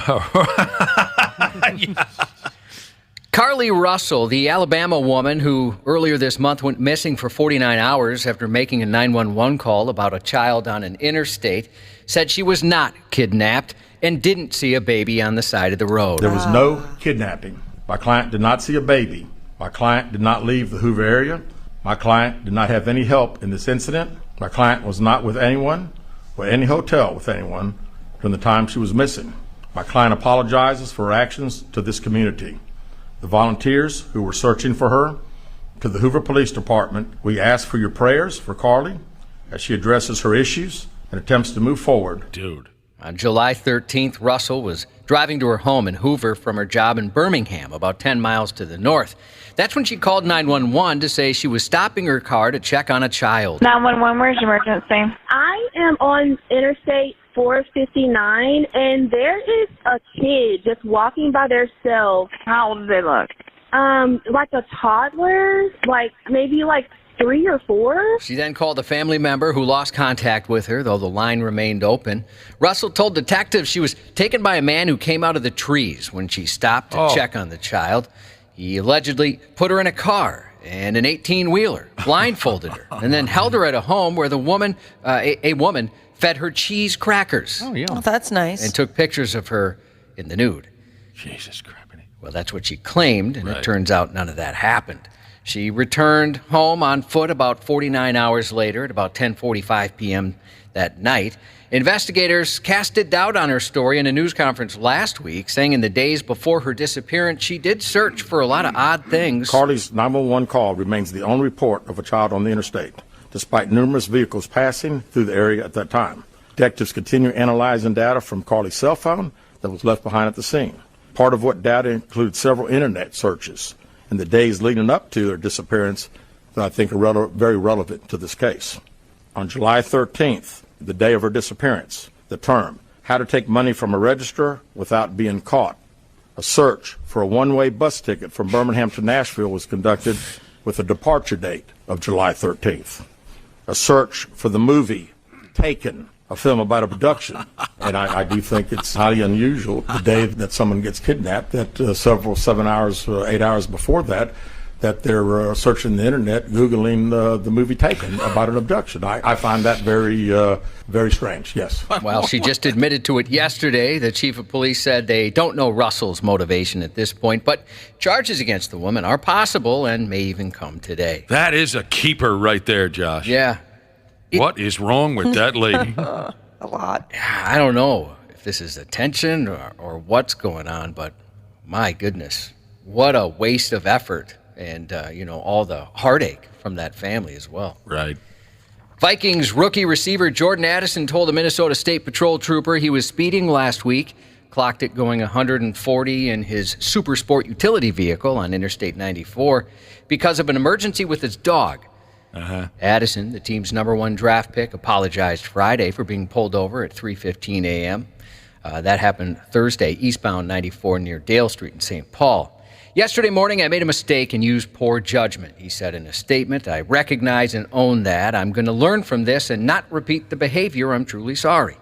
Speaker 14: Carly Russell, the Alabama woman who earlier this month went missing for 49 hours after making a 911 call about a child on an interstate, said she was not kidnapped and didn't see a baby on the side of the road.
Speaker 5: There was no kidnapping. My client did not see a baby. My client did not leave the Hoover area. My client did not have any help in this incident. My client was not with anyone or any hotel with anyone during the time she was missing. My client apologizes for her actions to this community. The volunteers who were searching for her, to the Hoover Police Department, we ask for your prayers for Carly as she addresses her issues and attempts to move forward.
Speaker 13: Dude.
Speaker 14: On July 13th, Russell was driving to her home in Hoover from her job in Birmingham, about 10 miles to the north. That's when she called 911 to say she was stopping her car to check on a child.
Speaker 22: 911, where's your emergency? I am on Interstate 459, and there is a kid just walking by themselves. How old do they look? Like a toddler, maybe 3 or 4.
Speaker 14: She then called a family member who lost contact with her, though the line remained open. Russell told detectives she was taken by a man who came out of the trees when she stopped to check on the child. He allegedly put her in a car and an 18-wheeler, blindfolded her, and then held her at a home where the woman, a woman, fed her cheese crackers.
Speaker 10: Oh, that's nice.
Speaker 14: And took pictures of her in the nude.
Speaker 13: Jesus Christ.
Speaker 14: Well, that's what she claimed, and it turns out none of that happened. She returned home on foot about 49 hours later at about 10:45 p.m. that night. Investigators casted doubt on her story in a news conference last week, saying in the days before her disappearance, she did search for a lot of odd things.
Speaker 5: Carly's 911 call remains the only report of a child on the interstate, despite numerous vehicles passing through the area at that time. Detectives continue analyzing data from Carly's cell phone that was left behind at the scene. Part of what data includes several internet searches in the days leading up to her disappearance that I think are very relevant to this case. On July 13th, the day of her disappearance, the term, how to take money from a register without being caught. A search for a one-way bus ticket from Birmingham to Nashville was conducted with a departure date of July 13th. A search for the movie Taken, a film about abduction. And I do think it's highly unusual the day that someone gets kidnapped that 8 hours before that they're searching the internet, Googling the movie Taken about an abduction. I find that very, very strange, yes.
Speaker 14: Well, she just admitted to it yesterday. The chief of police said they don't know Russell's motivation at this point, but charges against the woman are possible and may even come today.
Speaker 13: That is a keeper right there, Josh.
Speaker 14: Yeah.
Speaker 13: What is wrong with that lady?
Speaker 10: A lot.
Speaker 14: I don't know if this is attention or what's going on, but my goodness, what a waste of effort and, all the heartache from that family as well.
Speaker 13: Right.
Speaker 14: Vikings rookie receiver Jordan Addison told a Minnesota State Patrol trooper he was speeding last week, clocked it going 140 in his Super Sport utility vehicle on Interstate 94 because of an emergency with his dog. Addison, the team's #1 draft pick, apologized Friday for being pulled over at 3:15 a.m. That happened Thursday, eastbound 94 near Dale Street in St. Paul. Yesterday morning, I made a mistake and used poor judgment, he said in a statement. I recognize and own that. I'm going to learn from this and not repeat the behavior. I'm truly sorry.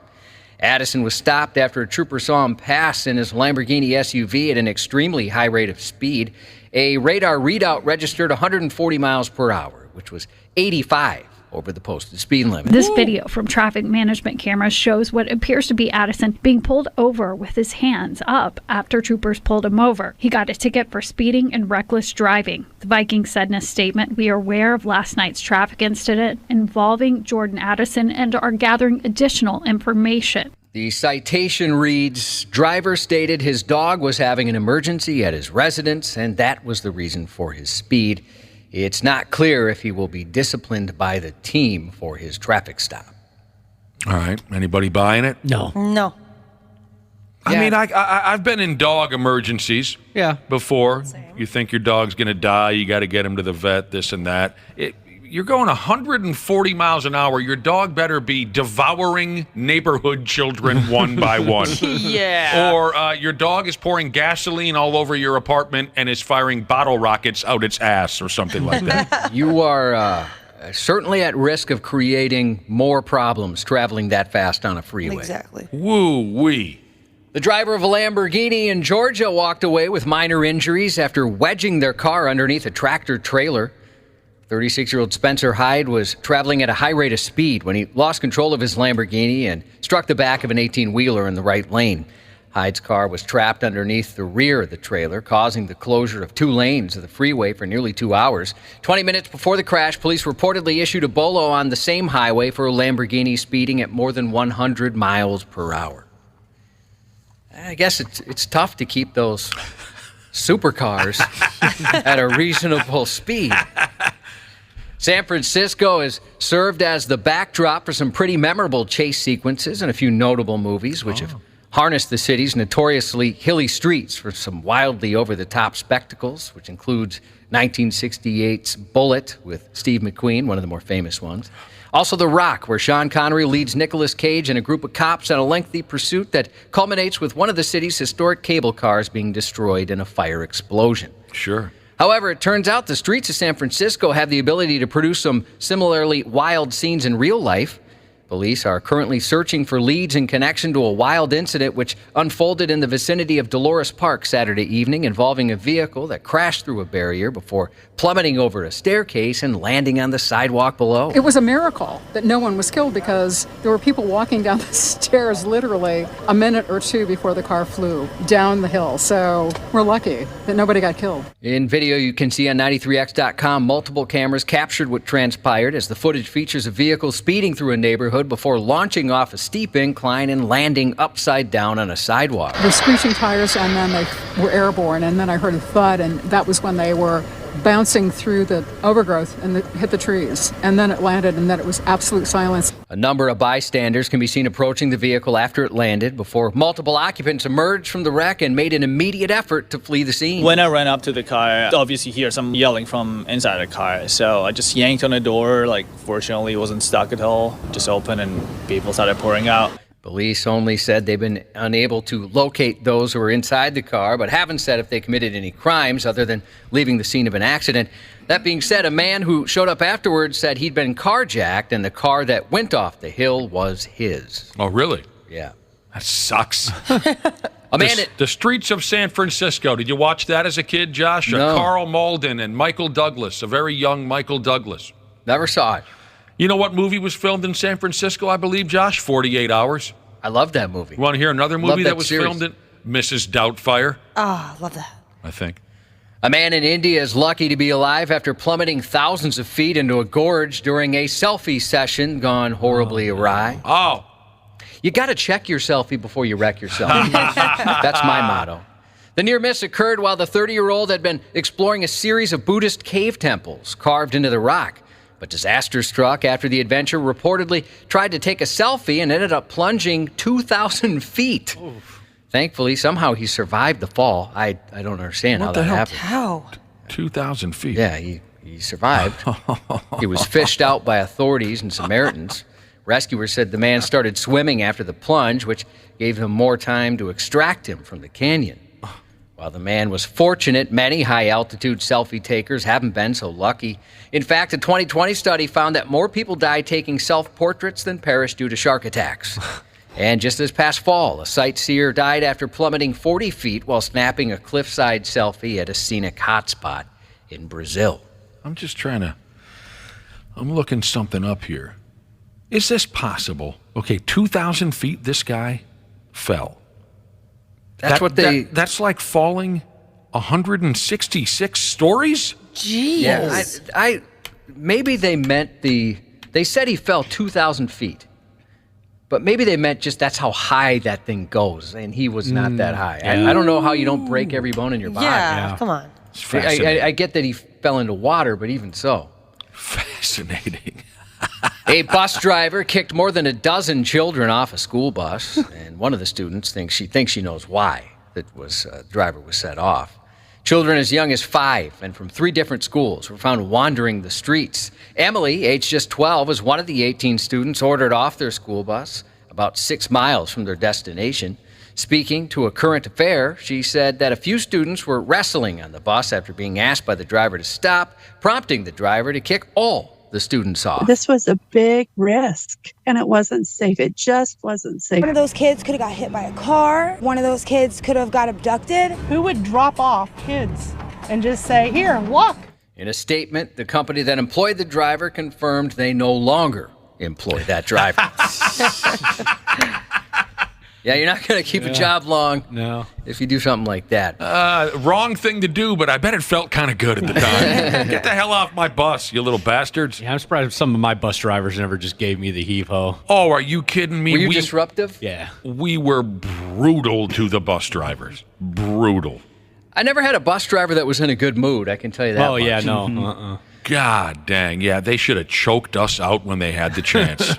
Speaker 14: Addison was stopped after a trooper saw him pass in his Lamborghini SUV at an extremely high rate of speed. A radar readout registered 140 miles per hour, which was 85 over the posted speed limit.
Speaker 23: This video from traffic management cameras shows what appears to be Addison being pulled over with his hands up after troopers pulled him over. He got a ticket for speeding and reckless driving. The Vikings said in a statement, "We are aware of last night's traffic incident involving Jordan Addison and are gathering additional information."
Speaker 14: The citation reads, driver stated his dog was having an emergency at his residence, and that was the reason for his speed. It's not clear if he will be disciplined by the team for his traffic stop.
Speaker 13: All right. Anybody buying it?
Speaker 1: No.
Speaker 10: No.
Speaker 13: I mean, I've been in dog emergencies before.
Speaker 10: Same.
Speaker 13: You think your dog's going to die, you got to get him to the vet, this and that. you're going 140 miles an hour. Your dog better be devouring neighborhood children one by one.
Speaker 10: Yeah.
Speaker 13: Or your dog is pouring gasoline all over your apartment and is firing bottle rockets out its ass or something like that.
Speaker 14: You are certainly at risk of creating more problems traveling that fast on a freeway.
Speaker 10: Exactly.
Speaker 13: Woo-wee.
Speaker 14: The driver of a Lamborghini in Georgia walked away with minor injuries after wedging their car underneath a tractor trailer. 36-year-old Spencer Hyde was traveling at a high rate of speed when he lost control of his Lamborghini and struck the back of an 18-wheeler in the right lane. Hyde's car was trapped underneath the rear of the trailer, causing the closure of 2 lanes of the freeway for nearly 2 hours. 20 minutes before the crash, police reportedly issued a bolo on the same highway for a Lamborghini speeding at more than 100 miles per hour. I guess it's tough to keep those supercars at a reasonable speed. San Francisco has served as the backdrop for some pretty memorable chase sequences and a few notable movies, which have harnessed the city's notoriously hilly streets for some wildly over-the-top spectacles, which includes 1968's Bullet with Steve McQueen, one of the more famous ones. Also The Rock, where Sean Connery leads Nicolas Cage and a group of cops on a lengthy pursuit that culminates with one of the city's historic cable cars being destroyed in a fire explosion.
Speaker 13: Sure.
Speaker 14: However, it turns out the streets of San Francisco have the ability to produce some similarly wild scenes in real life. Police are currently searching for leads in connection to a wild incident which unfolded in the vicinity of Dolores Park Saturday evening, involving a vehicle that crashed through a barrier before plummeting over a staircase and landing on the sidewalk below.
Speaker 6: It was a miracle that no one was killed because there were people walking down the stairs literally a minute or two before the car flew down the hill. So we're lucky that nobody got killed.
Speaker 14: In video you can see on 93x.com, multiple cameras captured what transpired as the footage features a vehicle speeding through a neighborhood before launching off a steep incline and landing upside down on a sidewalk.
Speaker 6: They were screeching tires and then they were airborne, and then I heard a thud, and that was when they were bouncing through the overgrowth and hit the trees. And then it landed, and then it was absolute silence.
Speaker 14: A number of bystanders can be seen approaching the vehicle after it landed before multiple occupants emerged from the wreck and made an immediate effort to flee the scene.
Speaker 7: When I ran up to the car, obviously hear some yelling from inside the car. So I just yanked on the door. Fortunately, it wasn't stuck at all. Just opened and people started pouring out.
Speaker 14: Police only said they've been unable to locate those who were inside the car, but haven't said if they committed any crimes other than leaving the scene of an accident. That being said, a man who showed up afterwards said he'd been carjacked and the car that went off the hill was his.
Speaker 13: Oh, really?
Speaker 14: Yeah.
Speaker 13: That sucks.
Speaker 14: Amanda,
Speaker 13: the streets of San Francisco. Did you watch that as a kid, Josh?
Speaker 14: No.
Speaker 13: Carl Malden and Michael Douglas, a very young Michael Douglas.
Speaker 14: Never saw it.
Speaker 13: You know what movie was filmed in San Francisco, I believe, Josh? 48 Hours.
Speaker 14: I love that movie.
Speaker 13: You want to hear another movie that was
Speaker 14: series.
Speaker 13: filmed in Mrs. Doubtfire?
Speaker 10: Oh, love that.
Speaker 13: I think.
Speaker 14: A man in India is lucky to be alive after plummeting thousands of feet into a gorge during a selfie session gone horribly awry.
Speaker 13: Oh.
Speaker 14: You got to check your selfie before you wreck yourself. That's my motto. The near miss occurred while the 30-year-old had been exploring a series of Buddhist cave temples carved into the rock. But disaster struck after the adventurer reportedly tried to take a selfie and ended up plunging 2,000 feet. Oof. Thankfully, somehow he survived the fall. I don't understand how that happened.
Speaker 10: How?
Speaker 13: 2,000 feet.
Speaker 14: Yeah, he survived. He was fished out by authorities and Samaritans. Rescuers said the man started swimming after the plunge, which gave them more time to extract him from the canyon. While the man was fortunate, many high-altitude selfie takers haven't been so lucky. In fact, a 2020 study found that more people died taking self-portraits than perished due to shark attacks. And just this past fall, a sightseer died after plummeting 40 feet while snapping a cliffside selfie at a scenic hotspot in Brazil.
Speaker 13: I'm looking something up here. Is this possible? Okay, 2,000 feet, this guy fell. That's like falling 166 stories?
Speaker 10: Jeez.
Speaker 14: Yeah, maybe they meant they said he fell 2,000 feet. But maybe they meant just that's how high that thing goes, and he was not that high.
Speaker 13: Yeah.
Speaker 14: I don't know how you don't break every bone in your body.
Speaker 10: Yeah, come on.
Speaker 13: It's fascinating.
Speaker 14: I get that he fell into water, but even so.
Speaker 13: Fascinating.
Speaker 14: A bus driver kicked more than a dozen children off a school bus, and one of the students thinks she knows why the driver was set off. Children as young as 5 and from 3 different schools were found wandering the streets. Emily, aged just 12, was one of the 18 students ordered off their school bus about 6 miles from their destination. Speaking to a current affair, she said that a few students were wrestling on the bus after being asked by the driver to stop, prompting the driver to kick all the students off.
Speaker 8: This was a big risk, and it wasn't safe. It just wasn't safe.
Speaker 9: One of those kids could have got hit by a car. One of those kids could have got abducted.
Speaker 11: Who would drop off kids and just say, here, walk?
Speaker 14: In a statement, the company that employed the driver confirmed they no longer employ that driver. Yeah, you're not going to keep a job long if you do something like that.
Speaker 13: Wrong thing to do, but I bet it felt kind of good at the time. Get the hell off my bus, you little bastards.
Speaker 1: Yeah, I'm surprised some of my bus drivers never just gave me the heave-ho.
Speaker 13: Oh, are you kidding me?
Speaker 14: Were you disruptive?
Speaker 1: Yeah.
Speaker 13: We were brutal to the bus drivers. Brutal.
Speaker 14: I never had a bus driver that was in a good mood, I can tell you that much.
Speaker 1: Yeah, no.
Speaker 13: God dang, yeah, they should have choked us out when they had the chance.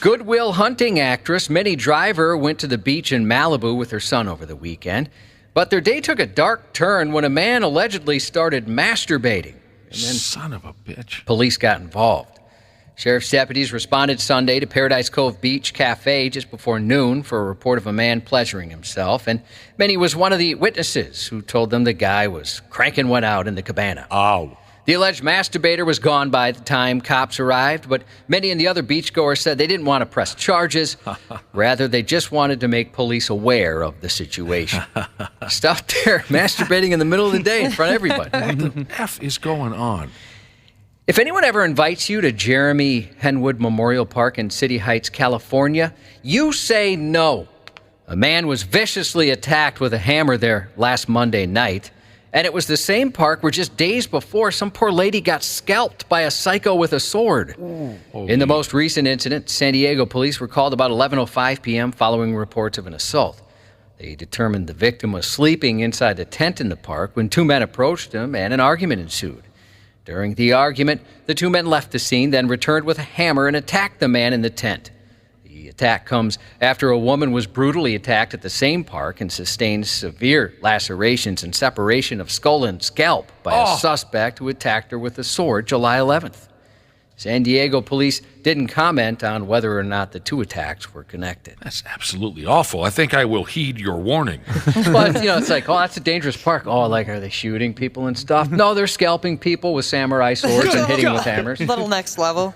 Speaker 14: Goodwill Hunting actress Minnie Driver went to the beach in Malibu with her son over the weekend, but their day took a dark turn when a man allegedly started masturbating. And then
Speaker 13: son of a bitch.
Speaker 14: Police got involved. Sheriff's deputies responded Sunday to Paradise Cove Beach Cafe just before noon for a report of a man pleasuring himself, and Minnie was one of the witnesses who told them the guy was cranking one out in the cabana.
Speaker 13: Ow.
Speaker 14: The alleged masturbator was gone by the time cops arrived, but many and the other beachgoers said they didn't want to press charges. Rather, they just wanted to make police aware of the situation. Stuff there, masturbating in the middle of the day in front of everybody.
Speaker 13: What the F is going on?
Speaker 14: If anyone ever invites you to Jeremy Henwood Memorial Park in City Heights, California, you say no. A man was viciously attacked with a hammer there last Monday night. And it was the same park where just days before, some poor lady got scalped by a psycho with a sword. In the most recent incident, San Diego police were called about 11:05 p.m. following reports of an assault. They determined the victim was sleeping inside the tent in the park when 2 men approached him and an argument ensued. During the argument, the 2 men left the scene, then returned with a hammer and attacked the man in the tent. The attack comes after a woman was brutally attacked at the same park and sustained severe lacerations and separation of skull and scalp by a suspect who attacked her with a sword July 11th. San Diego police didn't comment on whether or not the 2 attacks were connected.
Speaker 13: That's absolutely awful. I think I will heed your warning.
Speaker 14: But, it's like, that's a dangerous park. Are they shooting people and stuff? No, they're scalping people with samurai swords and hitting with hammers.
Speaker 10: Little next level.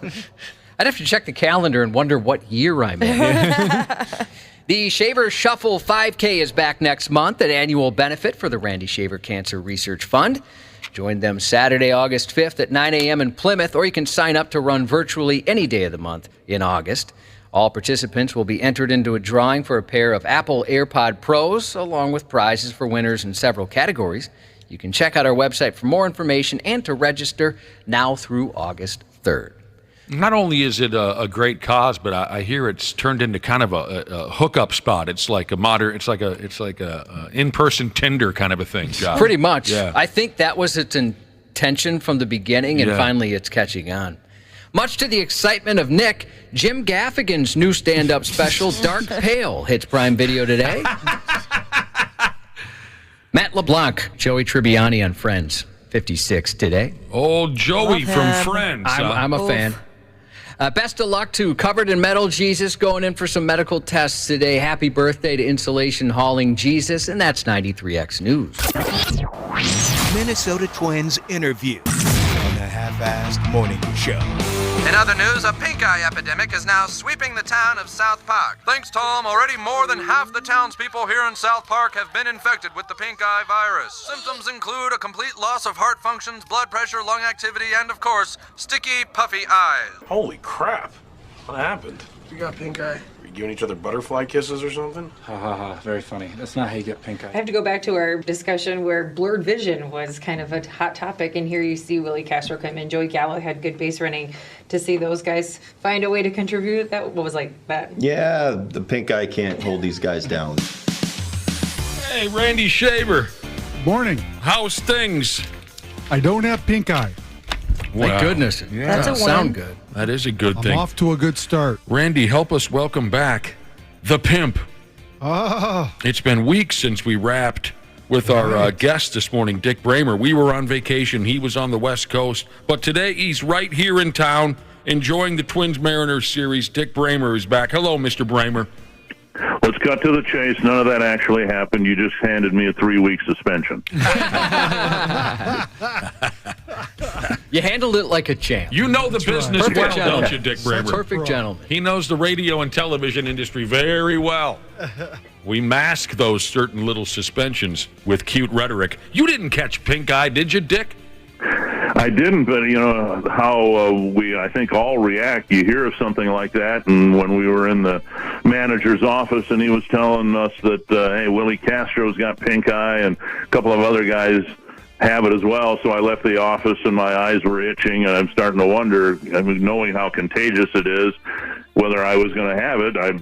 Speaker 14: I'd have to check the calendar and wonder what year I'm in. The Shaver Shuffle 5K is back next month, an annual benefit for the Randy Shaver Cancer Research Fund. Join them Saturday, August 5th at 9 a.m. in Plymouth, or you can sign up to run virtually any day of the month in August. All participants will be entered into a drawing for a pair of Apple AirPod Pros, along with prizes for winners in several categories. You can check out our website for more information and to register now through August 3rd.
Speaker 13: Not only is it a great cause, but I hear it's turned into kind of a hookup spot. It's like a in-person Tinder kind of a thing, Josh.
Speaker 14: Pretty much.
Speaker 13: Yeah.
Speaker 14: I think that was its intention from the beginning, and finally it's catching on. Much to the excitement of Nick, Jim Gaffigan's new stand-up special, Dark Pale, hits Prime Video today. Matt LeBlanc, Joey Tribbiani on Friends, 56 today.
Speaker 13: Old Joey from Friends.
Speaker 14: I'm a fan. Best of luck to Covered in Metal Jesus going in for some medical tests today. Happy birthday to Insulation Hauling Jesus, and that's 93X News.
Speaker 3: Minnesota Twins interview on the Half-Assed Morning Show.
Speaker 24: In other news, a pink eye epidemic is now sweeping the town of South Park. Thanks, Tom. Already more than half the townspeople here in South Park have been infected with the pink eye virus. Symptoms include a complete loss of heart functions, blood pressure, lung activity, and, of course, sticky, puffy eyes.
Speaker 25: Holy crap. What happened? You got pink eye? Were you giving each other butterfly kisses or something?
Speaker 26: Ha ha ha, very funny. That's not how you get pink eye.
Speaker 27: I have to go back to our discussion where blurred vision was kind of a hot topic, and here you see Willie Castro come in. Joey Gallo had good base running. To see those guys find a way to contribute, that was like that.
Speaker 28: Yeah, the pink eye can't hold these guys down.
Speaker 13: Hey, Randy Shaver.
Speaker 29: Morning.
Speaker 13: How's things?
Speaker 29: I don't have pink eye.
Speaker 14: Thank goodness.
Speaker 13: Yeah.
Speaker 14: That doesn't sound good.
Speaker 13: That is a good thing.
Speaker 29: I'm off to a good start.
Speaker 13: Randy, help us welcome back the Pimp.
Speaker 29: Oh.
Speaker 13: It's been weeks since we wrapped with our guest this morning, Dick Bremer. We were on vacation. He was on the West Coast. But today he's right here in town enjoying the Twins-Mariners series. Dick Bremer is back. Hello, Mr. Bremer.
Speaker 2: Let's cut to the chase. None of that actually happened. You just handed me a 3-week suspension.
Speaker 14: You handled it like a champ.
Speaker 13: You know the business well, don't you, Dick Bremer?
Speaker 14: Perfect gentleman.
Speaker 13: He knows the radio and television industry very well. We mask those certain little suspensions with cute rhetoric. You didn't catch pink eye, did you, Dick?
Speaker 2: I didn't, but you know how we, I think, all react. You hear of something like that, and when we were in the manager's office and he was telling us that, hey, Willie Castro's got pink eye and a couple of other guys have it as well, so I left the office and my eyes were itching, and I'm starting to wonder, I mean, knowing how contagious it is, whether I was going to have it. I,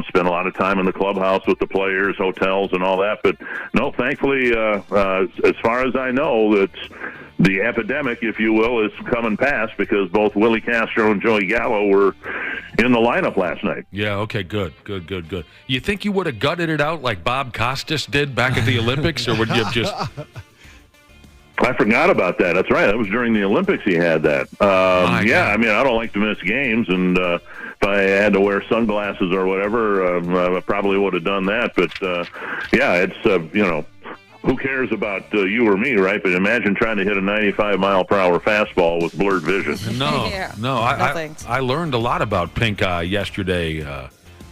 Speaker 2: spent a lot of time in the clubhouse with the players, hotels, and all that. But no, thankfully, as far as I know, it's the epidemic, if you will, is coming past because both Willie Castro and Joey Gallo were in the lineup last night.
Speaker 13: Yeah. Okay. Good. You think you would have gutted it out like Bob Costas did back at the Olympics, or would you have just?
Speaker 2: I forgot about that. That's right. That was during the Olympics he had that. Yeah, I mean, I don't like to miss games, and if I had to wear sunglasses or whatever, I probably would have done that. But, yeah, it's, who cares about you or me, right? But imagine trying to hit a 95-mile-per-hour fastball with blurred vision.
Speaker 13: No. I learned a lot about pink eye yesterday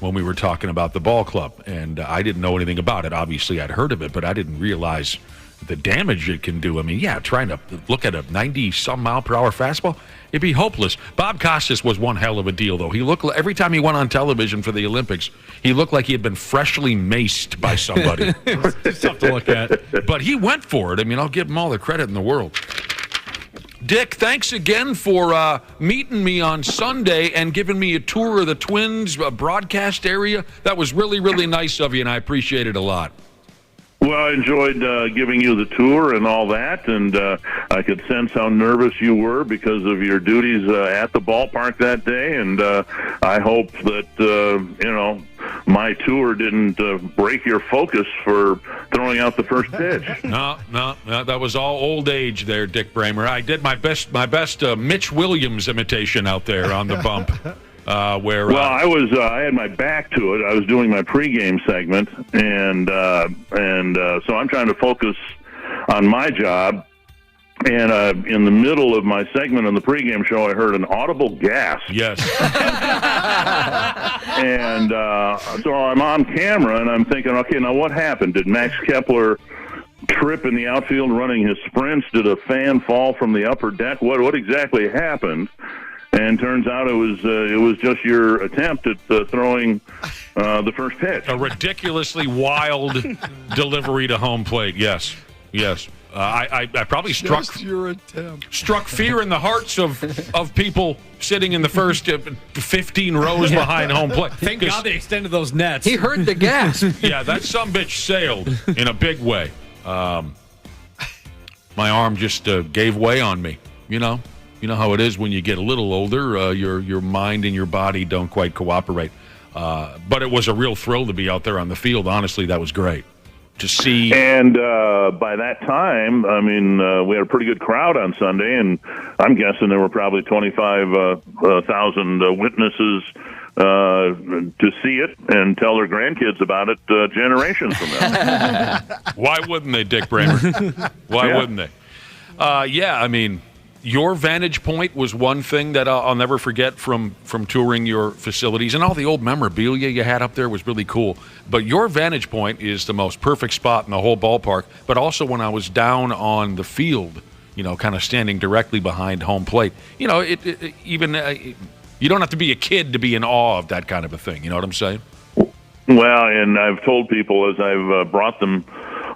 Speaker 13: when we were talking about the ball club, and I didn't know anything about it. Obviously, I'd heard of it, but I didn't realize the damage it can do. I mean, yeah, trying to look at a 90-some-mile-per-hour fastball, it'd be hopeless. Bob Costas was one hell of a deal, though. He looked, every time he went on television for the Olympics, he looked like he had been freshly maced by somebody. It's tough to look at. But he went for it. I mean, I'll give him all the credit in the world. Dick, thanks again for meeting me on Sunday and giving me a tour of the Twins broadcast area. That was really, really nice of you, and I appreciate it a lot.
Speaker 2: Well, I enjoyed giving you the tour and all that, and I could sense how nervous you were because of your duties at the ballpark that day, and I hope that, my tour didn't break your focus for throwing out the first pitch.
Speaker 13: No, that was all old age there, Dick Bremer. I did my best Mitch Williams imitation out there on the bump. I had my back to it. I was doing my pregame segment, and so I'm trying to focus on my job. And in the middle of my segment on the pregame show, I heard an audible gasp. Yes. And so I'm on camera, and I'm thinking, okay, now what happened? Did Max Kepler trip in the outfield running his sprints? Did a fan fall from the upper deck? What exactly happened? And turns out it was just your attempt at throwing the first pitch. A ridiculously wild delivery to home plate. Yes. I probably struck fear in the hearts of people sitting in the first 15 rows behind home plate.
Speaker 1: Thank God they extended those nets.
Speaker 14: He heard the gasp.
Speaker 13: Yeah, that sumbitch sailed in a big way. My arm just gave way on me, You know how it is when you get a little older, your mind and your body don't quite cooperate. But it was a real thrill to be out there on the field. Honestly, that was great to see. And by that time, I mean, we had a pretty good crowd on Sunday, and I'm guessing there were probably 25,000 witnesses to see it and tell their grandkids about it generations from now. Why wouldn't they, Dick Bremer? Why wouldn't they? Yeah, I mean, your vantage point was one thing that I'll never forget from touring your facilities, and all the old memorabilia you had up there was really cool. But your vantage point is the most perfect spot in the whole ballpark. But also when I was down on the field, kind of standing directly behind home plate, you don't have to be a kid to be in awe of that kind of a thing. You know what I'm saying? Well, and I've told people as I've brought them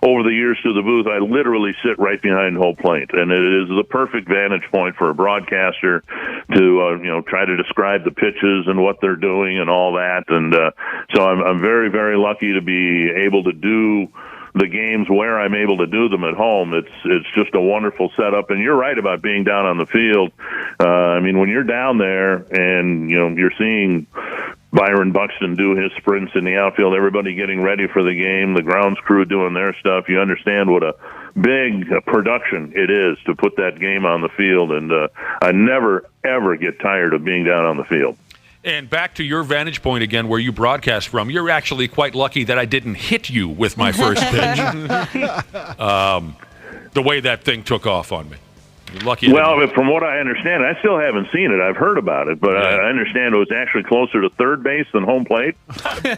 Speaker 13: over the years to the booth, I literally sit right behind home plate, and it is the perfect vantage point for a broadcaster to try to describe the pitches and what they're doing and all that. And so I'm very, very lucky to be able to do the games where I'm able to do them at home. It's just a wonderful setup. And you're right about being down on the field. I mean, when you're down there and you're seeing
Speaker 2: Byron Buxton do his sprints in the outfield, everybody getting ready for the game, the grounds crew doing their stuff. You understand what a big production it is to put that game on the field, and I never, ever get tired of being down on the field.
Speaker 13: And back to your vantage point again, where you broadcast from, you're actually quite lucky that I didn't hit you with my first pitch. The way that thing took off on me. You're lucky.
Speaker 2: Well, from what I understand, I still haven't seen it. I've heard about it, but I understand it was actually closer to third base than home plate.
Speaker 13: I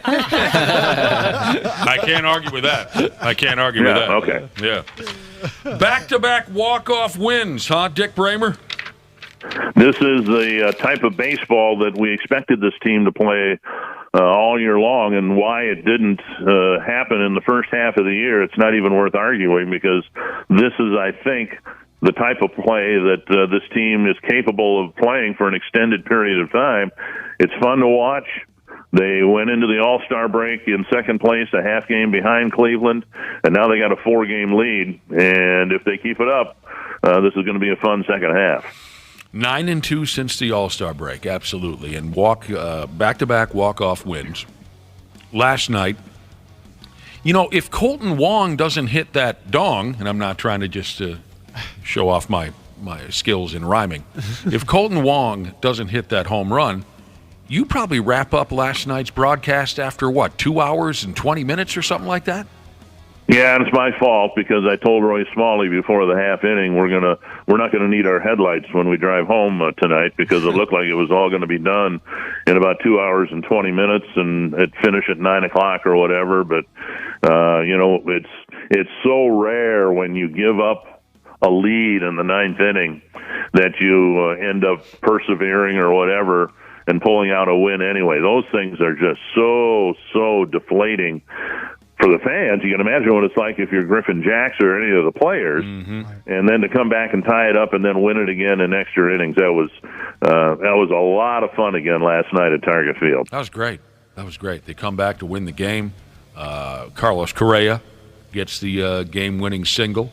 Speaker 13: can't argue with that.
Speaker 2: Okay.
Speaker 13: Yeah. Back-to-back walk-off wins, huh, Dick Bremer?
Speaker 2: This is the type of baseball that we expected this team to play all year long, and why it didn't happen in the first half of the year, it's not even worth arguing, because this is, I think, the type of play that this team is capable of playing for an extended period of time. It's fun to watch. They went into the All-Star break in second place, a half game behind Cleveland, and now they got a 4-game lead. And if they keep it up, this is going to be a fun second half.
Speaker 13: 9-2 since the All-Star break, absolutely, and back-to-back walk-off wins. Last night, you know, if Colton Wong doesn't hit that dong, and I'm not trying to just show off my skills in rhyming, if Colton Wong doesn't hit that home run, you probably wrap up last night's broadcast after, 2 hours and 20 minutes or something like that?
Speaker 2: Yeah, and it's my fault, because I told Roy Smalley before the half inning we're not gonna need our headlights when we drive home tonight, because it looked like it was all going to be done in about 2 hours and 20 minutes, and it'd finish at 9 o'clock or whatever. But it's so rare when you give up a lead in the ninth inning that you end up persevering or whatever and pulling out a win anyway. Those things are just so deflating for the fans. You can imagine what it's like if you're Griffin Jacks or any of the players, and then to come back and tie it up and then win it again in extra innings. That was a lot of fun again last night at Target Field.
Speaker 13: That was great. They come back to win the game. Carlos Correa gets the game-winning single,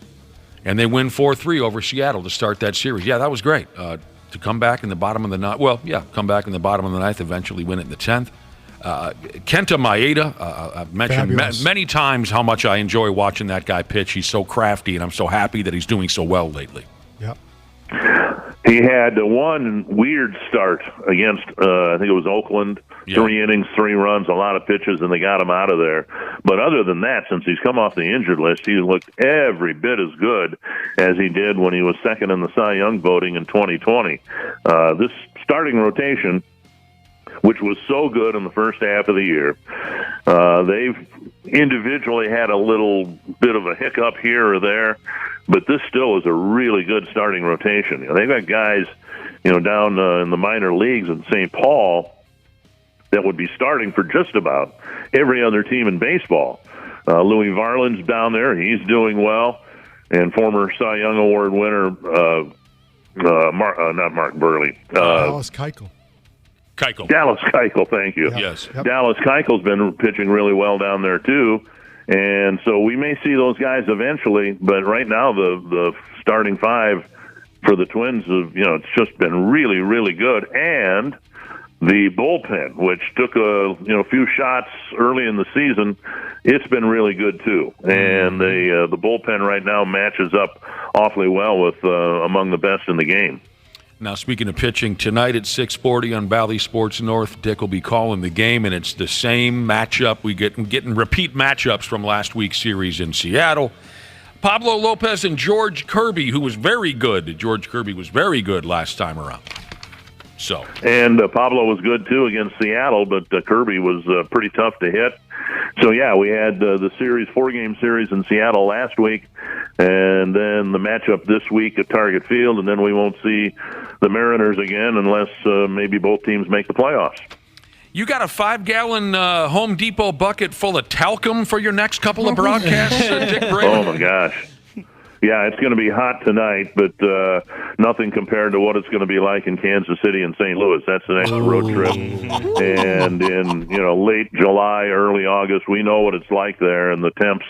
Speaker 13: and they win 4-3 over Seattle to start that series. Yeah, that was great. To come back in the bottom of the ninth. Well, yeah, come back in the bottom of the ninth, eventually win it in the 10th. Kenta Maeda, I've mentioned many times how much I enjoy watching that guy pitch. He's so crafty, and I'm so happy that he's doing so well lately.
Speaker 29: Yep.
Speaker 2: He had one weird start against, I think it was Oakland. Yeah. 3 innings, 3 runs, a lot of pitches, and they got him out of there. But other than that, since he's come off the injured list, he's looked every bit as good as he did when he was second in the Cy Young voting in 2020. This starting rotation, which was so good in the first half of the year, they've individually had a little bit of a hiccup here or there, but this still is a really good starting rotation. They've got guys, down in the minor leagues in St. Paul that would be starting for just about every other team in baseball. Louis Varland's down there. He's doing well. And former Cy Young Award winner, not Mark Burley.
Speaker 29: Dallas Keuchel.
Speaker 2: Dallas Keuchel, thank you.
Speaker 13: Yes.
Speaker 2: Yep. Dallas Keuchel's been pitching really well down there, too. And so we may see those guys eventually, but right now the starting 5 for the Twins, it's just been really, really good. And the bullpen, which took a few shots early in the season, it's been really good too. And the bullpen right now matches up awfully well with among the best in the game.
Speaker 13: Now, speaking of pitching, tonight at 6:40 on Bally Sports North, Dick will be calling the game, and it's the same matchup. We're getting repeat matchups from last week's series in Seattle. Pablo Lopez and George Kirby, who was very good. George Kirby was very good last time around.
Speaker 2: And Pablo was good, too, against Seattle, but Kirby was pretty tough to hit. So, yeah, we had the series, 4-game series in Seattle last week, and then the matchup this week at Target Field, and then we won't see the Mariners again unless maybe both teams make the playoffs.
Speaker 13: You got a 5-gallon Home Depot bucket full of talcum for your next couple of broadcasts, Dick Bremer?
Speaker 2: Oh, my gosh. Yeah, it's going to be hot tonight, but nothing compared to what it's going to be like in Kansas City and St. Louis. That's the next road trip. And in late July, early August, we know what it's like there, and the temps.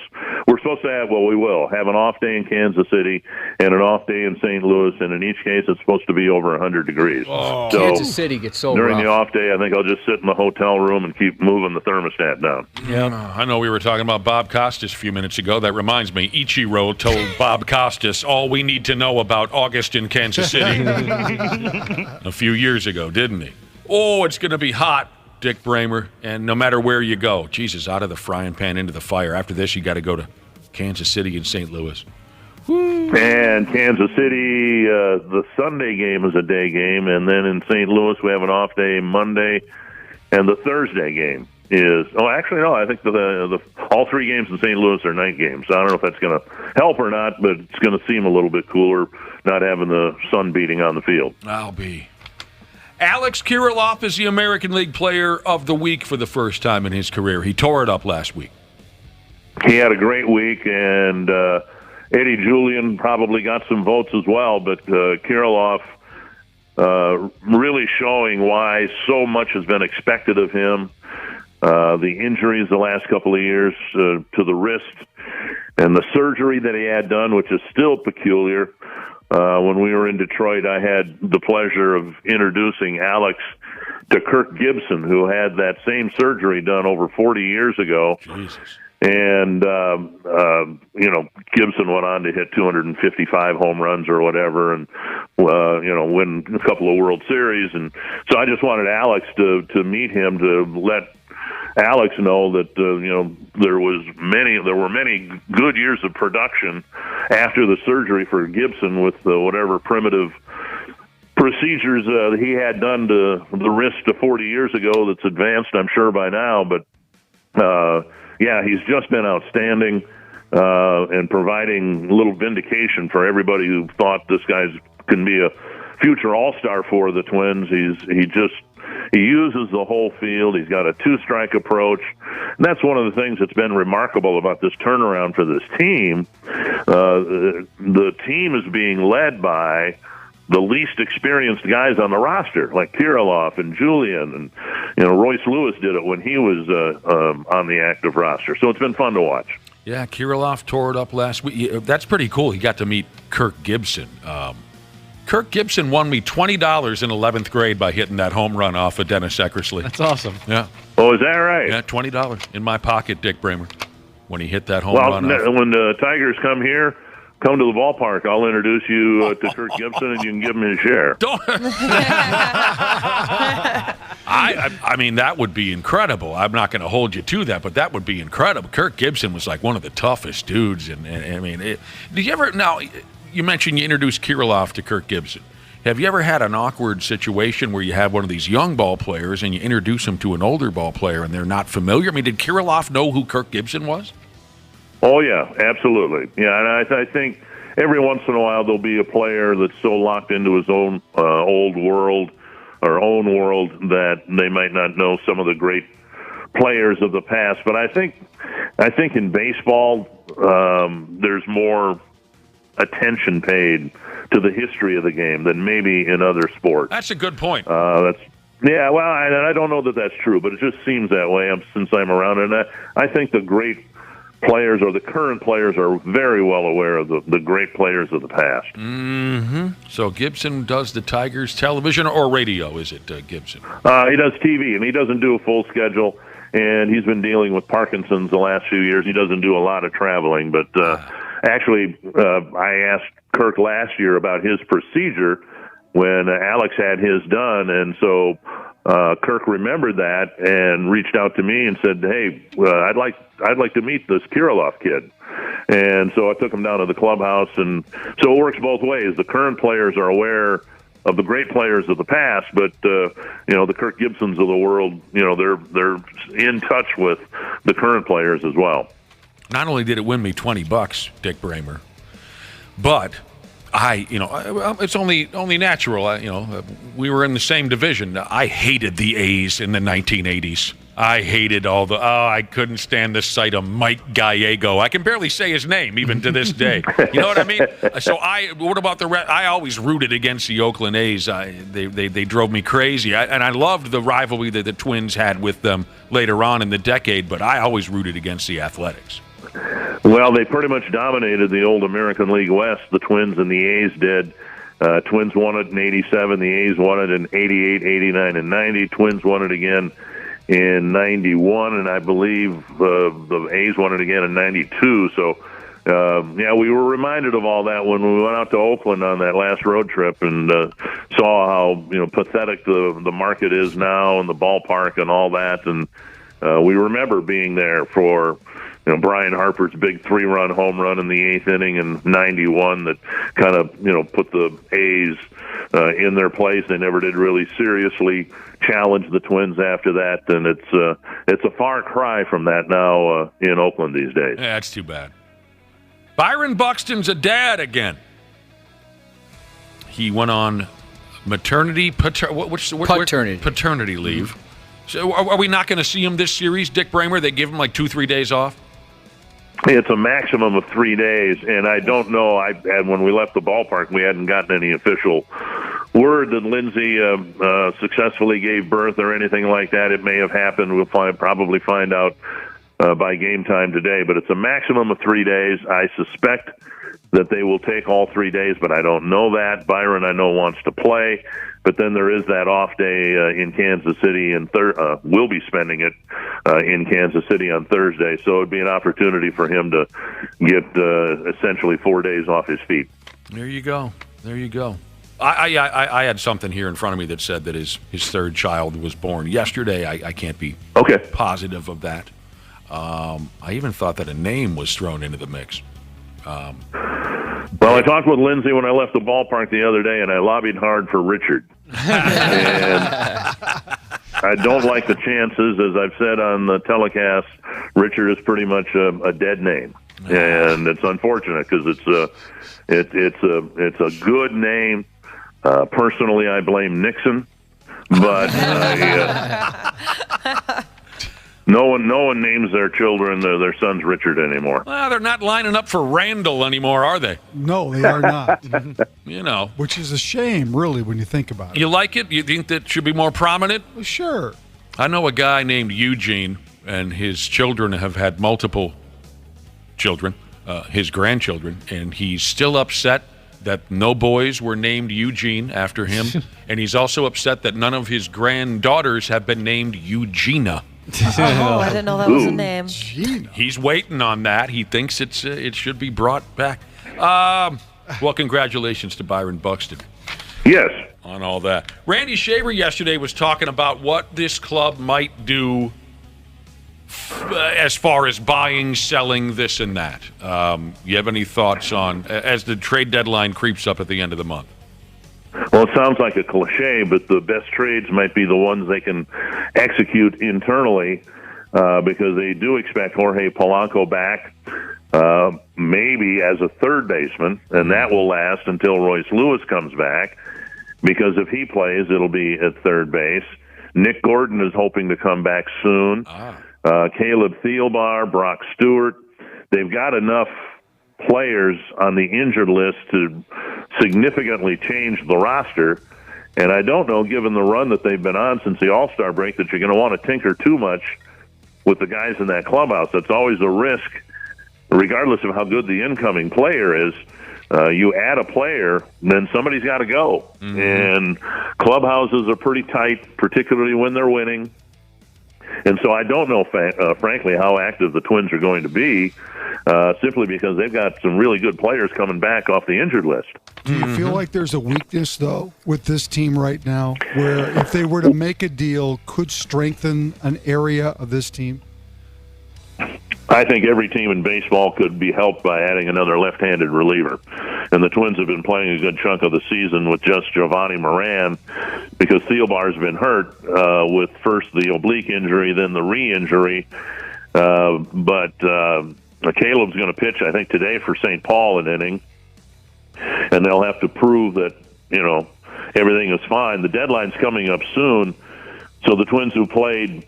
Speaker 2: We're we're supposed to have, well, we will have an off day in Kansas City and an off day in St. Louis, and in each case it's supposed to be over 100 degrees.
Speaker 14: Oh.
Speaker 2: So
Speaker 14: Kansas City gets so
Speaker 2: during
Speaker 14: rough.
Speaker 2: the off day, I think I'll just sit in the hotel room and keep moving the thermostat down.
Speaker 13: Yeah, I know we were talking about Bob Costas a few minutes ago. That reminds me, Ichiro told Bob Costas all we need to know about August in Kansas City a few years ago, didn't he? Oh, it's going to be hot, Dick Bremer, and no matter where you go, Jesus, out of the frying pan into the fire. After this, you got to go to Kansas City and St. Louis. Woo.
Speaker 2: And Kansas City, the Sunday game is a day game, and then in St. Louis we have an off day Monday, and the Thursday game is, actually no, I think the all three games in St. Louis are night games. I don't know if that's going to help or not, but it's going to seem a little bit cooler not having the sun beating on the field.
Speaker 13: I'll be. Alex Kirilloff is the American League Player of the Week for the first time in his career. He tore it up last week.
Speaker 2: He had a great week, and Eddie Julian probably got some votes as well, but Kirilloff really showing why so much has been expected of him. The injuries the last couple of years to the wrist and the surgery that he had done, which is still peculiar. When we were in Detroit, I had the pleasure of introducing Alex to Kirk Gibson, who had that same surgery done over 40 years ago.
Speaker 13: Jesus.
Speaker 2: And, Gibson went on to hit 255 home runs or whatever and, win a couple of World Series. And so I just wanted Alex to meet him, to let Alex know that, there were many good years of production after the surgery for Gibson with whatever primitive procedures he had done to the wrist 40 years ago that's advanced, I'm sure, by now. But, he's just been outstanding and providing a little vindication for everybody who thought this guy's can be a future all-star for the Twins. He uses the whole field. He's got a two-strike approach. And that's one of the things that's been remarkable about this turnaround for this team. The team is being led by the least experienced guys on the roster, like Kirilloff and Julian, and Royce Lewis did it when he was on the active roster. So it's been fun to watch.
Speaker 13: Yeah, Kirilloff tore it up last week. That's pretty cool. He got to meet Kirk Gibson. Kirk Gibson won me $20 in 11th grade by hitting that home run off of Dennis Eckersley.
Speaker 1: That's awesome.
Speaker 13: Yeah.
Speaker 2: Oh, is that right?
Speaker 13: Yeah, $20 in my pocket, Dick Bremer, when he hit that home run.
Speaker 2: When the Tigers come here, come to the ballpark. I'll introduce you to Kirk Gibson, and you can give him his share.
Speaker 13: I mean, that would be incredible. I'm not going to hold you to that, but that would be incredible. Kirk Gibson was like one of the toughest dudes. And I mean, did you ever, now, you mentioned you introduced Kirilloff to Kirk Gibson. Have you ever had an awkward situation where you have one of these young ball players and you introduce them to an older ball player and they're not familiar? I mean, did Kirilloff know who Kirk Gibson was?
Speaker 2: Oh, yeah, absolutely. Yeah, and I think every once in a while there'll be a player that's so locked into his own old world or own world that they might not know some of the great players of the past. But I think in baseball there's more attention paid to the history of the game than maybe in other sports.
Speaker 13: That's a good point.
Speaker 2: I don't know that that's true, but it just seems that way since I'm around. And I think the great players or the current players are very well aware of the great players of the past.
Speaker 13: Mm-hmm. So Gibson does the Tigers television or radio, is it, Gibson?
Speaker 2: He does TV, and he doesn't do a full schedule, and he's been dealing with Parkinson's the last few years. He doesn't do a lot of traveling, but actually I asked Kirk last year about his procedure when Alex had his done, and so Kirk remembered that and reached out to me and said, "Hey, I'd like to meet this Kirilloff kid." And so I took him down to the clubhouse, and so it works both ways. The current players are aware of the great players of the past, but the Kirk Gibsons of the world, they're in touch with the current players as well.
Speaker 13: Not only did it win me $20, Dick Bremer, but it's only natural. We were in the same division. I hated the A's in the 1980s. I hated I couldn't stand the sight of Mike Gallego. I can barely say his name even to this day. You know what I mean? So what about the rest? I always rooted against the Oakland A's. They drove me crazy. And I loved the rivalry that the Twins had with them later on in the decade, but I always rooted against the Athletics.
Speaker 2: Well, they pretty much dominated the old American League West. The Twins and the A's did. Twins won it in 87. The A's won it in 88, 89, and 90. Twins won it again in 91, and I believe the A's won it again in 92. So, we were reminded of all that when we went out to Oakland on that last road trip and saw how pathetic the market is now and the ballpark and all that. And we remember being there for Brian Harper's big 3-run home run in the 8th inning in 91 that kind of put the A's in their place. They never did really seriously challenge the Twins after that, and it's a far cry from that now in Oakland these days.
Speaker 13: Yeah, that's too bad. Byron Buxton's a dad again. He went on paternity leave. So are we not going to see him this series, Dick Bremer? They give him like 2-3 days off?
Speaker 2: It's a maximum of 3 days, and I don't know. When we left the ballpark, we hadn't gotten any official word that Lindsay successfully gave birth or anything like that. It may have happened. We'll probably find out by game time today, but it's a maximum of 3 days. I suspect that they will take all 3 days, but I don't know that. Byron, I know, wants to play, but then there is that off day in Kansas City, and we'll be spending it in Kansas City on Thursday, so it would be an opportunity for him to get essentially 4 days off his feet.
Speaker 13: There you go. I had something here in front of me that said that his third child was born yesterday. I can't be positive of that. I even thought that a name was thrown into the mix.
Speaker 2: Well, I talked with Lindsay when I left the ballpark the other day, and I lobbied hard for Richard. And I don't like the chances. As I've said on the telecast, Richard is pretty much a dead name, and it's unfortunate because it's a good name. Personally, I blame Nixon, but no one names their children their sons Richard anymore.
Speaker 13: Well, they're not lining up for Randall anymore, are they?
Speaker 29: No, they are not.
Speaker 13: Which
Speaker 29: is a shame, really, when you think about it.
Speaker 13: You like it? You think that should be more prominent?
Speaker 29: Well, sure.
Speaker 13: I know a guy named Eugene, and his children have had multiple children, his grandchildren, and he's still upset that no boys were named Eugene after him, and he's also upset that none of his granddaughters have been named Eugenia.
Speaker 10: Oh, I didn't know that was a name.
Speaker 13: He's waiting on that. He thinks it should be brought back. Well, congratulations to Byron Buxton.
Speaker 2: Yes.
Speaker 13: On all that. Randy Shaver yesterday was talking about what this club might do as far as buying, selling, this and that. You have any thoughts on, as the trade deadline creeps up at the end of the month?
Speaker 2: Well, it sounds like a cliche, but the best trades might be the ones they can execute internally because they do expect Jorge Polanco back, maybe as a third baseman, and that will last until Royce Lewis comes back because if he plays, it'll be at third base. Nick Gordon is hoping to come back soon. Caleb Thielbar, Brock Stewart. They've got enough players on the injured list to significantly change the roster, and I don't know, given the run that they've been on since the All-Star break, that you're going to want to tinker too much with the guys in that clubhouse. That's always a risk, regardless of how good the incoming player is. You add a player, then somebody's got to go, and clubhouses are pretty tight, particularly when they're winning. And so I don't know, frankly, how active the Twins are going to be, simply because they've got some really good players coming back off the injured list.
Speaker 29: Do you feel like there's a weakness, though, with this team right now, where if they were to make a deal, could strengthen an area of this team?
Speaker 2: I think every team in baseball could be helped by adding another left-handed reliever. And the Twins have been playing a good chunk of the season with just Giovanni Moran because Thielbar's been hurt with first the oblique injury, then the re-injury. But Caleb's going to pitch, I think, today for St. Paul an inning. And they'll have to prove that, everything is fine. The deadline's coming up soon. So the Twins, who played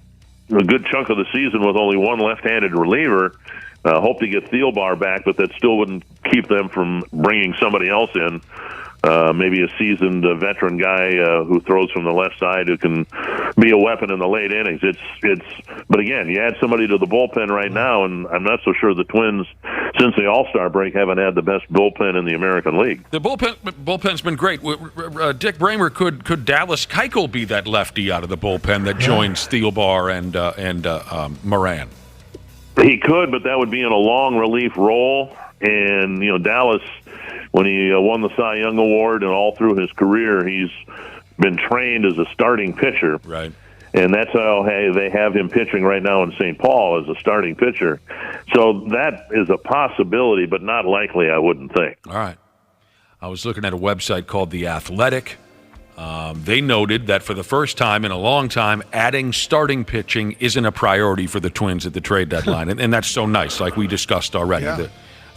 Speaker 2: a good chunk of the season with only one left-handed reliever, hope to get Thielbar back, but that still wouldn't keep them from bringing somebody else in maybe a seasoned veteran guy who throws from the left side who can be a weapon in the late innings. But again, you add somebody to the bullpen right now, and I'm not so sure the Twins, since the All-Star break, haven't had the best bullpen in the American League.
Speaker 13: The bullpen's been great. Dick Bremer, could Dallas Keuchel be that lefty out of the bullpen that joins Thielbar and Moran?
Speaker 2: He could, but that would be in a long relief role. And, Dallas, when he won the Cy Young Award and all through his career, he's been trained as a starting pitcher.
Speaker 13: Right.
Speaker 2: And that's how they have him pitching right now in St. Paul as a starting pitcher. So that is a possibility, but not likely, I wouldn't think.
Speaker 13: All right. I was looking at a website called The Athletic. They noted that for the first time in a long time, adding starting pitching isn't a priority for the Twins at the trade deadline. and that's so nice, like we discussed already.
Speaker 2: Yeah.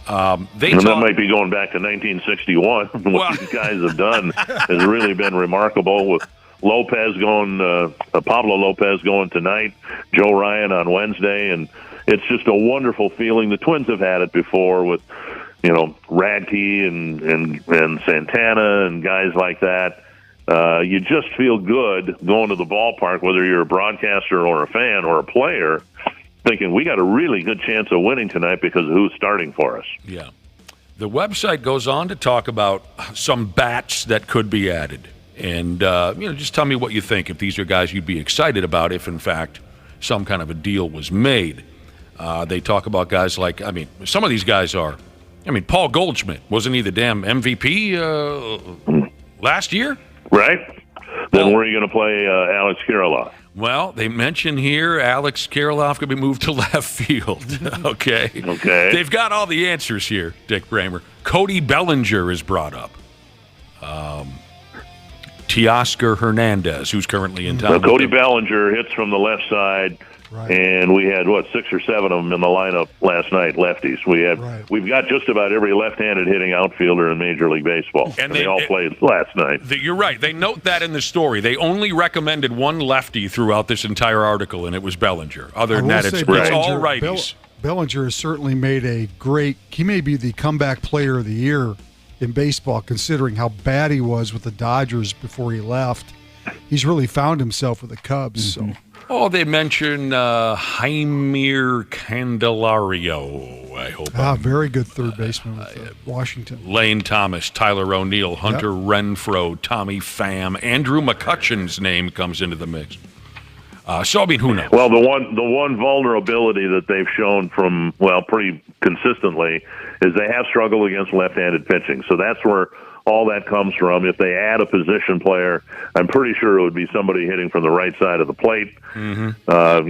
Speaker 13: That
Speaker 2: might be going back to 1961. What these guys have done has really been remarkable, with Lopez going, Pablo Lopez going tonight, Joe Ryan on Wednesday, and it's just a wonderful feeling. The Twins have had it before with, Radke and Santana and guys like that. You just feel good going to the ballpark, whether you're a broadcaster or a fan or a player, thinking we got a really good chance of winning tonight because of who's starting for us.
Speaker 13: Yeah. The website goes on to talk about some bats that could be added. And, just tell me what you think, if these are guys you'd be excited about if, in fact, some kind of a deal was made. They talk about guys like, some of these guys are, Paul Goldschmidt, wasn't he the damn MVP last year?
Speaker 2: Right. Then where are you going to play Alex Kirilloff?
Speaker 13: Well, they mention here Alex Kirilloff could be moved to left field. Okay. They've got all the answers here, Dick Bremer. Cody Bellinger is brought up. Teoscar Hernandez, who's currently in town.
Speaker 2: Cody Bellinger hits from the left side, and we had, 6 or 7 of them in the lineup last night, lefties. We've got just about every left-handed hitting outfielder in Major League Baseball, and they all played last night.
Speaker 13: You're right. They note that in the story. They only recommended one lefty throughout this entire article, and it was Bellinger. Other than that, it's all righties.
Speaker 29: Bellinger has certainly made he may be the comeback player of the year in baseball, considering how bad he was with the Dodgers before he left. He's really found himself with the Cubs.
Speaker 13: Mm-hmm. Oh, they mention Jaime Candelario, I hope.
Speaker 29: Very good third baseman with Washington.
Speaker 13: Lane Thomas, Tyler O'Neill, Hunter Renfroe, Tommy Pham. Andrew McCutcheon's name comes into the mix. Who knows?
Speaker 2: Well, the one vulnerability that they've shown from, pretty consistently is they have struggled against left-handed pitching. So that's where all that comes from. If they add a position player, I'm pretty sure it would be somebody hitting from the right side of the plate.
Speaker 13: Mm-hmm.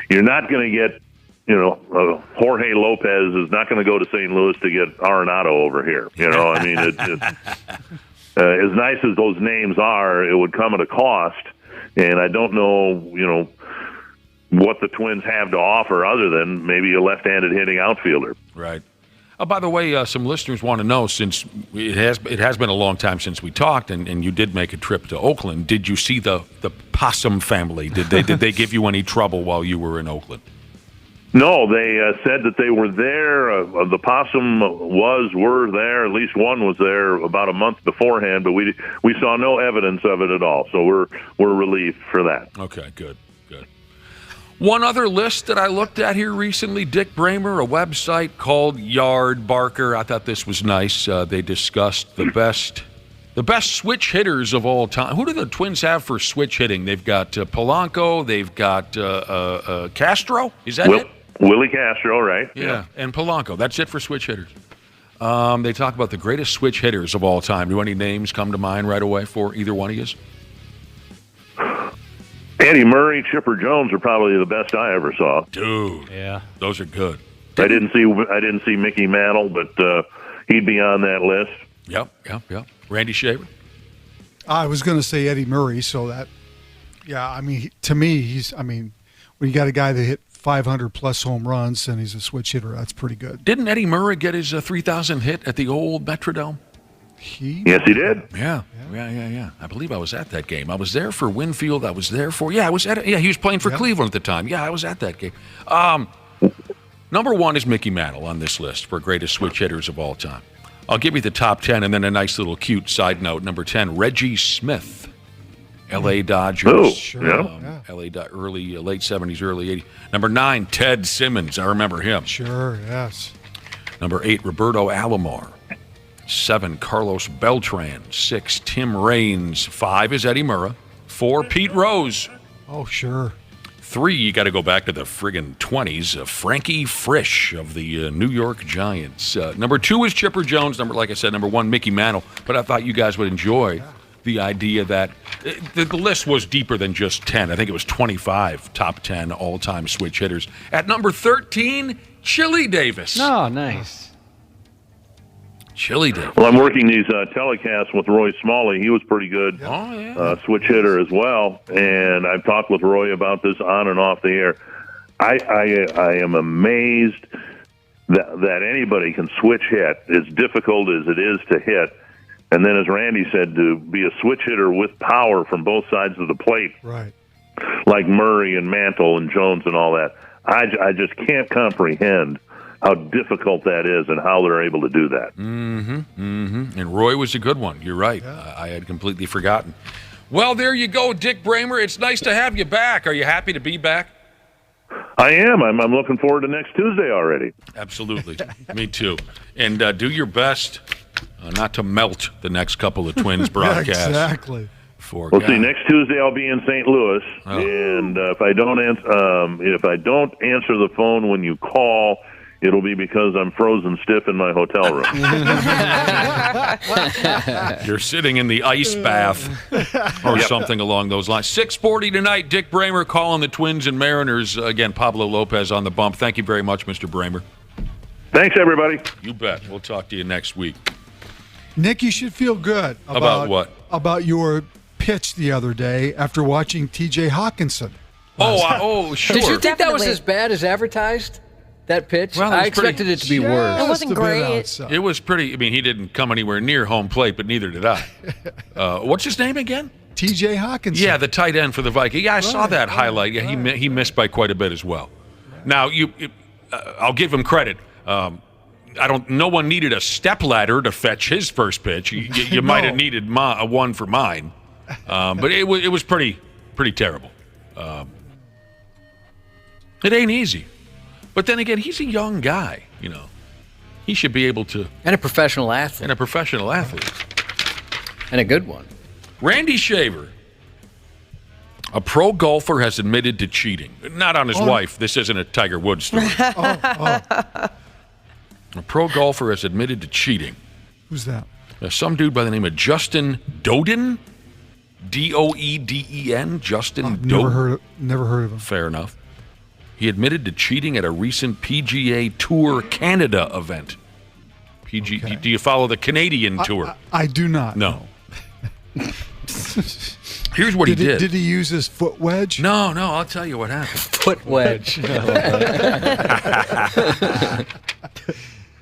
Speaker 2: You're not going to get, Jorge Lopez is not going to go to St. Louis to get Arenado over here. As nice as those names are, it would come at a cost. And I don't know, what the Twins have to offer other than maybe a left-handed hitting outfielder.
Speaker 13: Right. By the way, some listeners want to know, since it has been a long time since we talked, and you did make a trip to Oakland. Did you see the Possum family? Did they give you any trouble while you were in Oakland?
Speaker 2: No, they said that they were there. The Possum were there. At least one was there about a month beforehand, but we saw no evidence of it at all. So we're relieved for that.
Speaker 13: Okay, good. One other list that I looked at here recently, Dick Bremer, a website called Yard Barker. I thought this was nice. They discussed the best switch hitters of all time. Who do the Twins have for switch hitting? They've got Polanco. They've got Castro. Is that it?
Speaker 2: Willie Castro, right?
Speaker 13: Yeah, and Polanco. That's it for switch hitters. They talk about the greatest switch hitters of all time. Do any names come to mind right away for either one of you?
Speaker 2: Eddie Murray, Chipper Jones are probably the best I ever saw.
Speaker 13: Dude, yeah, those are good.
Speaker 2: I didn't see Mickey Mantle, but he'd be on that list.
Speaker 13: Yep. Randy Shaver.
Speaker 29: I was going to say Eddie Murray, so that, to me, when you got a guy that hit 500 plus home runs and he's a switch hitter, that's pretty good.
Speaker 13: Didn't Eddie Murray get his 3,000 hit at the old Metrodome?
Speaker 2: Yes, he did.
Speaker 13: Yeah. I believe I was at that game. I was there for Winfield. I was there for, he was playing for Cleveland at the time. Yeah, I was at that game. Number one is Mickey Mantle on this list for greatest switch hitters of all time. I'll give you the top 10 and then a nice little cute side note. Number 10, Reggie Smith, L.A. Dodgers.
Speaker 2: Oh, sure.
Speaker 13: L.A. Late 70s, early 80s. Number 9, Ted Simmons. I remember him.
Speaker 29: Sure, yes.
Speaker 13: Number 8, Roberto Alomar. 7, Carlos Beltran. 6, Tim Raines. 5 is Eddie Murrah. 4, Pete Rose.
Speaker 29: Oh, sure.
Speaker 13: 3, you got to go back to the friggin' 20s. Frankie Frisch of the New York Giants. Number 2 is Chipper Jones. Like I said, number 1, Mickey Mantle. But I thought you guys would enjoy the idea that the list was deeper than just 10. I think it was 25 top 10 all-time switch hitters. At number 13, Chili Davis.
Speaker 1: Oh, nice.
Speaker 13: Chili Davis.
Speaker 2: Well, I'm working these telecasts with Roy Smalley. He was pretty good switch hitter as well. And I've talked with Roy about this on and off the air. I am amazed that anybody can switch hit, as difficult as it is to hit. And then, as Randy said, to be a switch hitter with power from both sides of the plate,
Speaker 29: right?
Speaker 2: Like Murray and Mantle and Jones and all that. I just can't comprehend how difficult that is and how they're able to do that.
Speaker 13: And Roy was a good one. You're right. Yeah. I had completely forgotten. Well, there you go, Dick Bremer. It's nice to have you back. Are you happy to be back?
Speaker 2: I am. I'm looking forward to next Tuesday already.
Speaker 13: Absolutely. Me too. And do your best not to melt the next couple of Twins broadcasts.
Speaker 29: Exactly.
Speaker 2: Well, see, next Tuesday I'll be in St. Louis, and if I don't answer the phone when you call, it'll be because I'm frozen stiff in my hotel room.
Speaker 13: You're sitting in the ice bath or something along those lines. 6:40 tonight, Dick Bremer calling the Twins and Mariners. Again, Pablo Lopez on the bump. Thank you very much, Mr. Bremer.
Speaker 2: Thanks, everybody.
Speaker 13: You bet. We'll talk to you next week.
Speaker 29: Nick, you should feel good.
Speaker 13: About what?
Speaker 29: About your pitch the other day after watching T.J. Hawkinson.
Speaker 13: Sure.
Speaker 14: Did you think that was as bad as advertised? That pitch?
Speaker 13: Well,
Speaker 14: I expected it to be worse.
Speaker 10: It wasn't great.
Speaker 13: It was pretty. I mean, he didn't come anywhere near home plate, but neither did I. What's his name again?
Speaker 29: T.J. Hawkinson.
Speaker 13: Yeah, the tight end for the Vikings. Yeah, I saw that highlight. Yeah, he missed by quite a bit as well. Now, I'll give him credit. No one needed a stepladder to fetch his first pitch. You might have needed one for mine, but it was pretty terrible. It ain't easy. But then again, he's a young guy, you know. He should be able to...
Speaker 14: And a professional athlete. And a good one.
Speaker 13: Randy Shaver, a pro golfer, has admitted to cheating. Not on his wife. This isn't a Tiger Woods story. A pro golfer has admitted to cheating.
Speaker 29: Who's that?
Speaker 13: Some dude by the name of Justin Doeden. Doeden. Justin Doeden.
Speaker 29: Never heard of him.
Speaker 13: Fair enough. He admitted to cheating at a recent PGA Tour Canada event. Okay. Do you follow the Canadian Tour?
Speaker 29: I do not.
Speaker 13: No. Here's what he did.
Speaker 29: Did he use his foot wedge?
Speaker 13: No, I'll tell you what happened.
Speaker 14: Foot wedge.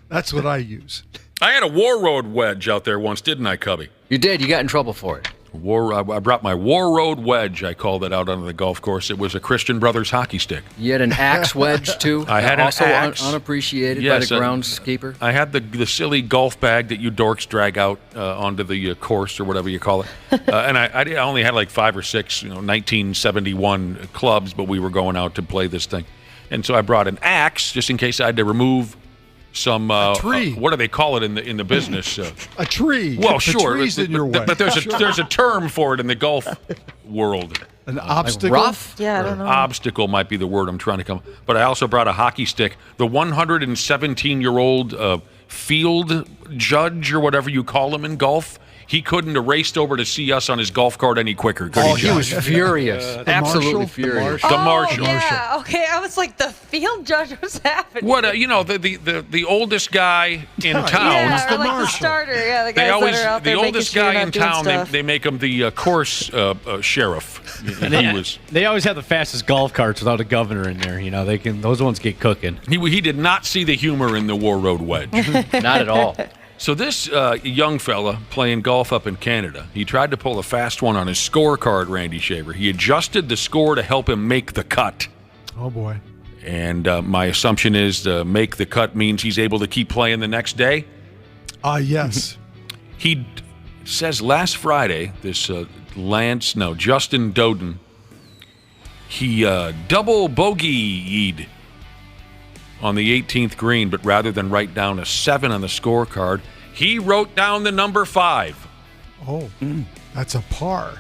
Speaker 29: That's what I use.
Speaker 13: I had a War Road wedge out there once, didn't I, Cubby?
Speaker 14: You did. You got in trouble for it.
Speaker 13: I brought my War Road wedge. I called it out on the golf course. It was a Christian Brothers hockey stick.
Speaker 14: You had an axe wedge, too?
Speaker 13: I had
Speaker 14: also
Speaker 13: an axe.
Speaker 14: Unappreciated by the groundskeeper?
Speaker 13: I had the silly golf bag that you dorks drag out onto the course or whatever you call it. And I only had like 5 or 6, 1971 clubs, but we were going out to play this thing. And so I brought an axe just in case I had to remove some
Speaker 29: tree.
Speaker 13: What do they call it in the business?
Speaker 29: A tree.
Speaker 13: Well,
Speaker 29: the
Speaker 13: sure,
Speaker 29: tree's in your way.
Speaker 13: but there's a term for it in the golf world.
Speaker 29: An obstacle.
Speaker 14: Like rough?
Speaker 10: Yeah, I don't know.
Speaker 13: Obstacle might be the word I'm trying to come. But I also brought a hockey stick. The 117-year-old field judge or whatever you call him in golf. He couldn't have raced over to see us on his golf cart any quicker.
Speaker 14: He was furious. Absolutely furious.
Speaker 13: The marshal.
Speaker 10: Yeah. Okay, I was like, the field judge was happening.
Speaker 13: What the oldest guy in town.
Speaker 10: Yeah, or like the starter. Yeah, the guys that are out there
Speaker 13: the oldest guy in town. They make him the course sheriff.
Speaker 1: They always have the fastest golf carts without a governor in there. Those ones get cooking.
Speaker 13: He did not see the humor in the War Road wedge.
Speaker 14: Not at all.
Speaker 13: So this young fella playing golf up in Canada, he tried to pull a fast one on his scorecard, Randy Shaver. He adjusted the score to help him make the cut.
Speaker 29: Oh, boy.
Speaker 13: And my assumption is make the cut means he's able to keep playing the next day?
Speaker 29: Yes.
Speaker 13: He says last Friday, this Justin Doden, he double bogeyed on the 18th green, but rather than write down a 7 on the scorecard, he wrote down the number 5.
Speaker 29: Oh, that's a par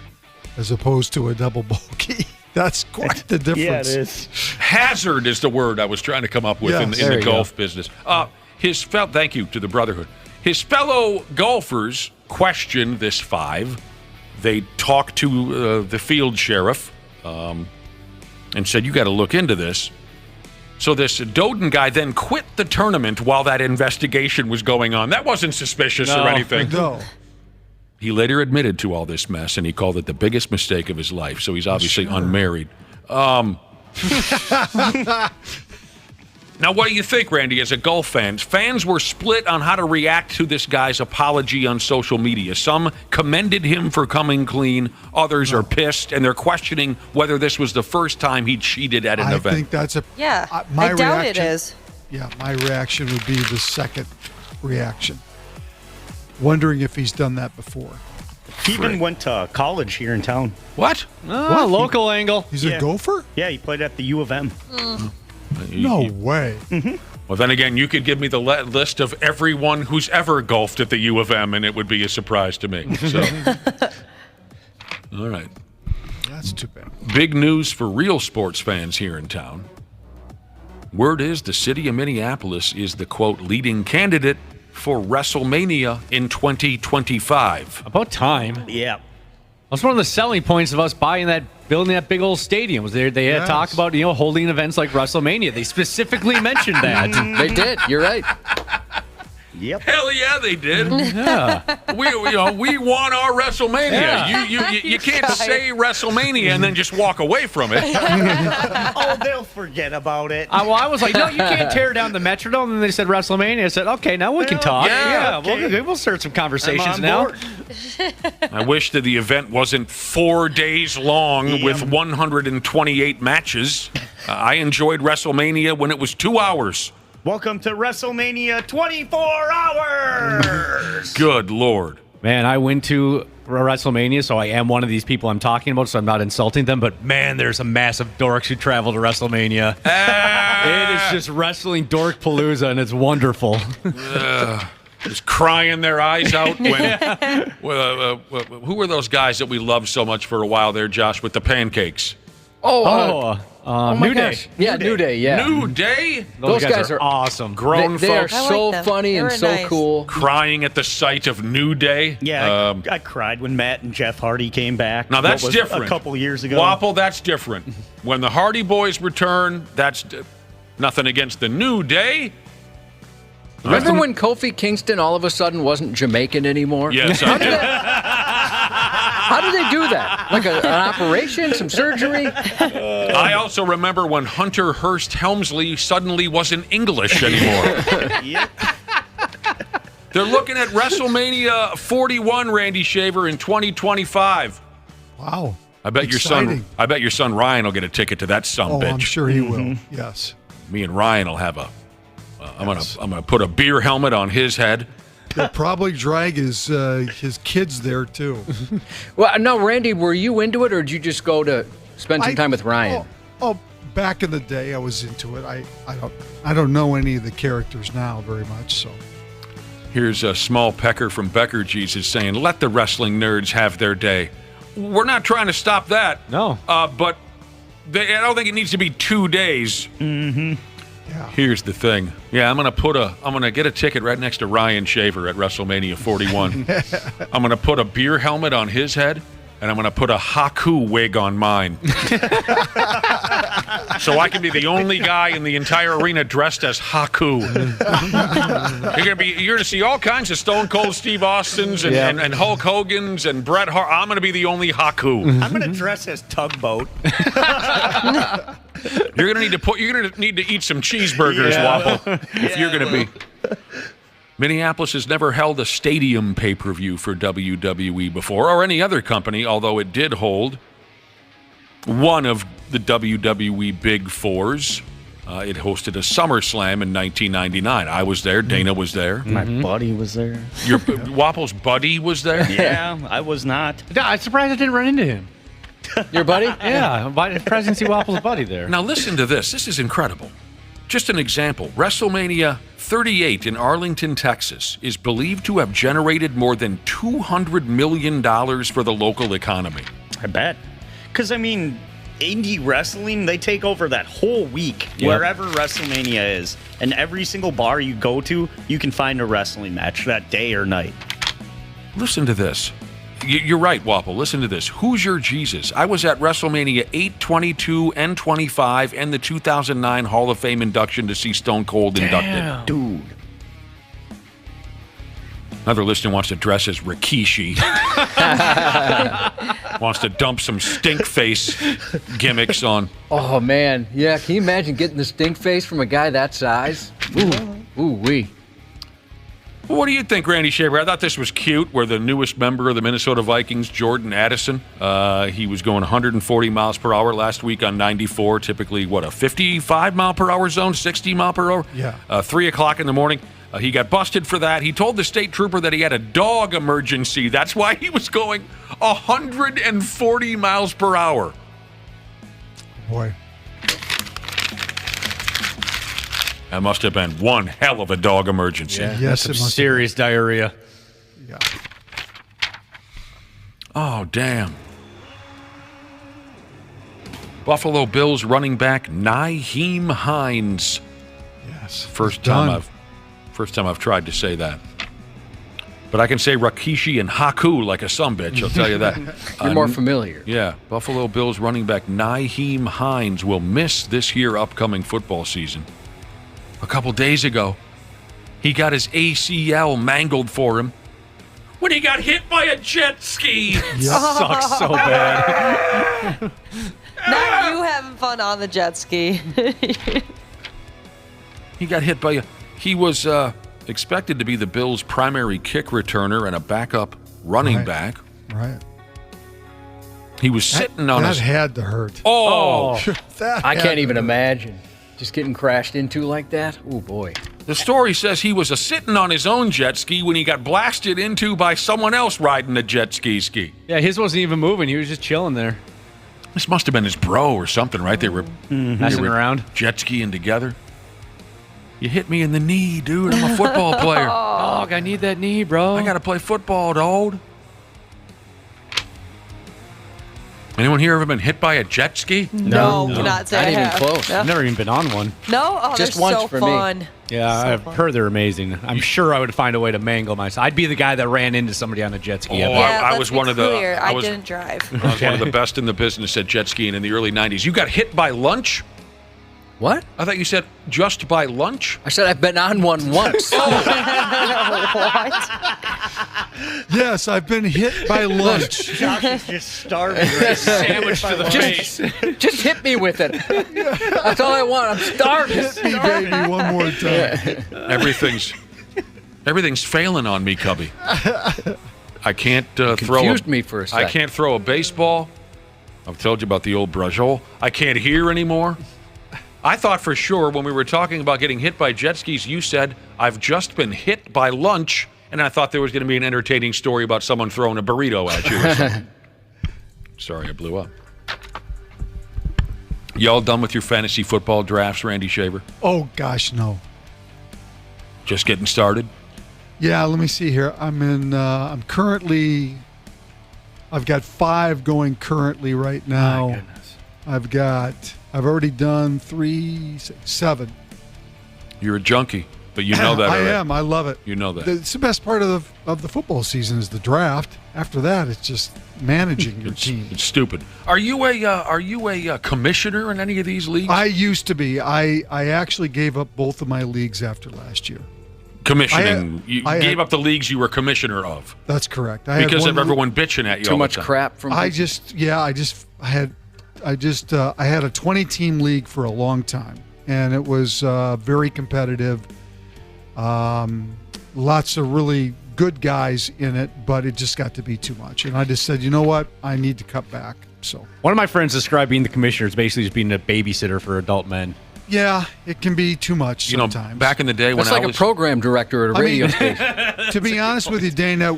Speaker 29: as opposed to a double bogey. That's quite the difference.
Speaker 4: Yeah, it is.
Speaker 13: Hazard is the word I was trying to come up with in the golf business. Thank you to the Brotherhood. His fellow golfers questioned this 5. They talked to the field sheriff and said, you got to look into this. So this Doden guy then quit the tournament while that investigation was going on. That wasn't suspicious or anything.
Speaker 29: No.
Speaker 13: He later admitted to all this mess, and he called it the biggest mistake of his life. So he's obviously unmarried. Now, what do you think, Randy, as a golf fan? Fans were split on how to react to this guy's apology on social media. Some commended him for coming clean. Others are pissed, and they're questioning whether this was the first time he cheated at an event.
Speaker 29: I think that's
Speaker 10: I doubt it is.
Speaker 29: Yeah, my reaction would be the second reaction. Wondering if he's done that before.
Speaker 4: He even went to college here in town.
Speaker 13: What?
Speaker 1: Oh, local angle.
Speaker 29: He's a gopher?
Speaker 4: Yeah, he played at the U of M.
Speaker 29: No way.
Speaker 13: Well, then again, you could give me the list of everyone who's ever golfed at the U of M, and it would be a surprise to me. So, all right.
Speaker 29: That's too bad.
Speaker 13: Big news for real sports fans here in town. Word is the city of Minneapolis is the, quote, leading candidate for WrestleMania in 2025.
Speaker 1: About time.
Speaker 4: Yeah.
Speaker 1: That's one of the selling points of us building that big old stadium. Was there? They had talk about holding events like WrestleMania. They specifically mentioned that.
Speaker 14: They did. You're right.
Speaker 4: Yep.
Speaker 13: Hell yeah, they did.
Speaker 1: Yeah.
Speaker 13: We want our WrestleMania. Yeah. You can't say WrestleMania and then just walk away from it.
Speaker 4: Oh, they'll forget about it.
Speaker 1: I was like, no, you can't tear down the Metrodome. And then they said WrestleMania. I said, okay, now we can talk.
Speaker 13: Yeah,
Speaker 1: okay. We'll start some conversations now.
Speaker 13: I wish that the event wasn't 4 days long with 128 matches. I enjoyed WrestleMania when it was 2 hours.
Speaker 4: Welcome to WrestleMania 24 hours.
Speaker 13: Good Lord.
Speaker 1: Man, I went to WrestleMania, so I am one of these people I'm talking about, so I'm not insulting them, but man, there's some massive dorks who travel to WrestleMania. It is just wrestling dork palooza, and it's wonderful.
Speaker 13: Just crying their eyes out. Who were those guys that we loved so much for a while there, Josh, with the pancakes?
Speaker 1: New Day.
Speaker 14: Yeah, New Day, yeah.
Speaker 13: New Day?
Speaker 14: Those guys are
Speaker 1: awesome.
Speaker 13: Grown
Speaker 14: they
Speaker 13: folks.
Speaker 14: They are so funny and so
Speaker 10: nice.
Speaker 14: cool.
Speaker 13: Crying at the sight of New Day.
Speaker 4: Yeah, I cried when Matt and Jeff Hardy came back.
Speaker 13: Now, that's different.
Speaker 4: A couple years ago.
Speaker 13: Wapple, that's different. When the Hardy Boys return, that's nothing against the New Day.
Speaker 14: Remember when Kofi Kingston all of a sudden wasn't Jamaican anymore?
Speaker 13: Yes, I do.
Speaker 14: How did they do that? Like an operation, some surgery?
Speaker 13: I also remember when Hunter Hearst Helmsley suddenly wasn't English anymore.
Speaker 4: Yep.
Speaker 13: They're looking at WrestleMania 41, Randy Shaver, in 2025.
Speaker 29: Wow.
Speaker 13: I bet your son Ryan will get a ticket to that bitch.
Speaker 29: I'm sure he will. Yes.
Speaker 13: Me and Ryan will have I'm gonna put a beer helmet on his head.
Speaker 29: They'll probably drag his kids there too.
Speaker 14: Well, no, Randy, were you into it, or did you just go to spend some time with Ryan?
Speaker 29: Oh, back in the day, I was into it. I don't know any of the characters now very much. So
Speaker 13: here's a small pecker from Becker Jesus saying, "Let the wrestling nerds have their day." We're not trying to stop that.
Speaker 1: No,
Speaker 13: but I don't think it needs to be 2 days.
Speaker 4: Mm-hmm.
Speaker 29: Yeah.
Speaker 13: Here's the thing. Yeah, I'm gonna get a ticket right next to Ryan Shaver at WrestleMania 41. I'm gonna put a beer helmet on his head, and I'm gonna put a Haku wig on mine. So I can be the only guy in the entire arena dressed as Haku. You're gonna see all kinds of Stone Cold Steve Austins and Hulk Hogan's and Bret Hart. I'm gonna be the only Haku.
Speaker 4: I'm gonna dress as Tugboat.
Speaker 13: You're gonna need to eat some cheeseburgers, Wapple, if you're gonna be. Minneapolis has never held a stadium pay-per-view for WWE before, or any other company, although it did hold one of the WWE Big Fours. It hosted a SummerSlam in 1999. I was there. Dana was there.
Speaker 4: My buddy was there.
Speaker 13: Your Wapple's buddy was there?
Speaker 4: Yeah, I was not.
Speaker 1: I'm surprised I didn't run into him.
Speaker 14: Your buddy?
Speaker 1: Yeah, Presidency Wapple's buddy there.
Speaker 13: Now listen to this. This is incredible. Just an example. WrestleMania 38 in Arlington, Texas is believed to have generated more than $200 million for the local economy.
Speaker 4: I bet. Because, I mean, indie wrestling, they take over that whole week, wherever WrestleMania is. And every single bar you go to, you can find a wrestling match that day or night.
Speaker 13: Listen to this. You're right, Wapple. Listen to this. Hoosier Jesus. I was at WrestleMania 8, 22, and 25, and the 2009 Hall of Fame induction to see Stone Cold inducted.
Speaker 4: Dude.
Speaker 13: Another listener wants to dress as Rikishi. Wants to dump some stink face gimmicks on.
Speaker 14: Oh, man. Yeah, can you imagine getting the stink face from a guy that size? Ooh-wee.
Speaker 13: Well, what do you think, Randy Shaver? I thought this was cute, where the newest member of the Minnesota Vikings, Jordan Addison, he was going 140 miles per hour last week on 94, typically, a 55-mile-per-hour zone, 60-mile-per-hour?
Speaker 29: Yeah.
Speaker 13: 3 o'clock in the morning. He got busted for that. He told the state trooper that he had a dog emergency. That's why he was going 140 miles per hour.
Speaker 29: Boy.
Speaker 13: That must have been one hell of a dog emergency.
Speaker 1: Yeah,
Speaker 29: Yes,
Speaker 1: some
Speaker 29: it must
Speaker 1: serious diarrhea.
Speaker 29: Yeah.
Speaker 13: Oh, damn. Buffalo Bills running back Nyheim Hines.
Speaker 29: Yes.
Speaker 13: First time I've tried to say that. But I can say Rikishi and Haku like a sumbitch, I'll tell you that.
Speaker 14: You're more familiar.
Speaker 13: Yeah. Buffalo Bills running back Nyheim Hines will miss this here upcoming football season. A couple days ago, he got his ACL mangled for him when he got hit by a jet ski.
Speaker 1: Sucks so bad.
Speaker 10: Not you having fun on the jet ski.
Speaker 13: He got hit by a... He was expected to be the Bills' primary kick returner and a backup running back.
Speaker 29: Right.
Speaker 13: He was sitting on his...
Speaker 29: That had to hurt.
Speaker 13: Oh!
Speaker 14: I can't even imagine. Just getting crashed into like that? Oh, boy.
Speaker 13: The story says he was sitting on his own jet ski when he got blasted into by someone else riding a jet ski.
Speaker 1: Yeah, his wasn't even moving. He was just chilling there.
Speaker 13: This must have been his bro or something, right? They were
Speaker 1: messing around.
Speaker 13: Jet skiing together. You hit me in the knee, dude. I'm a football player.
Speaker 1: Dog, I need that knee, bro.
Speaker 13: I got to play football, dog. Anyone here ever been hit by a jet ski?
Speaker 10: No. Cannot say
Speaker 14: Not
Speaker 10: I
Speaker 14: even
Speaker 10: have.
Speaker 14: close.
Speaker 10: No.
Speaker 1: I've never even been on one.
Speaker 10: No? Oh,
Speaker 14: Just
Speaker 10: they're
Speaker 14: once
Speaker 10: so
Speaker 14: for me.
Speaker 10: fun.
Speaker 1: Yeah,
Speaker 10: So
Speaker 1: I've
Speaker 10: fun.
Speaker 1: heard they're amazing. I'm sure I would find a way to mangle myself. I'd be the guy that ran into somebody on a jet ski.
Speaker 13: Oh,
Speaker 10: Yeah,
Speaker 13: I
Speaker 10: let's
Speaker 13: was
Speaker 10: be
Speaker 13: one of the...
Speaker 10: clear, I
Speaker 13: was
Speaker 10: didn't drive.
Speaker 13: I was one of the best in the business at jet skiing in the early 90s. You got hit by lunch?
Speaker 14: What?
Speaker 13: I thought you said just by lunch?
Speaker 14: I said I've been on one once.
Speaker 10: What?
Speaker 29: Yes, I've been hit by lunch.
Speaker 4: Josh is just starving. Right
Speaker 1: Sandwich to the face.
Speaker 14: Just hit me with it. That's all I want. I'm starving.
Speaker 29: Hit me, baby, one more time.
Speaker 13: Everything's failing on me, Cubby. I can't
Speaker 14: Confused me for a
Speaker 13: I
Speaker 14: second.
Speaker 13: can't throw a baseball. I've told you about the old brajol. I can't hear anymore. I thought for sure when we were talking about getting hit by jet skis, you said, I've just been hit by lunch, and I thought there was going to be an entertaining story about someone throwing a burrito at you or something. Sorry, I blew up. Y'all done with your fantasy football drafts, Randy Shaver?
Speaker 29: Oh, gosh, no.
Speaker 13: Just getting started?
Speaker 29: Yeah, let me see here. I'm currently, I've got 5 going currently right now.
Speaker 1: My goodness.
Speaker 29: I've already done 3, 6, 7.
Speaker 13: You're a junkie, but you know that
Speaker 29: I
Speaker 13: already.
Speaker 29: am. I love it.
Speaker 13: You know that.
Speaker 29: It's the best part of the football season is the draft. After that, it's just managing your team.
Speaker 13: It's stupid. Are you a commissioner in any of these leagues?
Speaker 29: I used to be. I actually gave up both of my leagues after last year.
Speaker 13: Commissioning. You
Speaker 29: I
Speaker 13: gave
Speaker 29: had-
Speaker 13: up the leagues you were commissioner of.
Speaker 29: That's correct.
Speaker 13: Because of everyone bitching at you
Speaker 14: Too
Speaker 13: all the
Speaker 14: much
Speaker 13: time.
Speaker 14: crap from
Speaker 29: I had a 20-team league for a long time, and it was very competitive. Lots of really good guys in it, but it just got to be too much. And I just said, you know what? I need to cut back. So
Speaker 1: One of my friends described being the commissioner as basically just being a babysitter for adult men.
Speaker 29: Yeah, it can be too much sometimes.
Speaker 13: Back in the day when
Speaker 14: That's like a program director at a radio station.
Speaker 29: To be honest with you, Dana,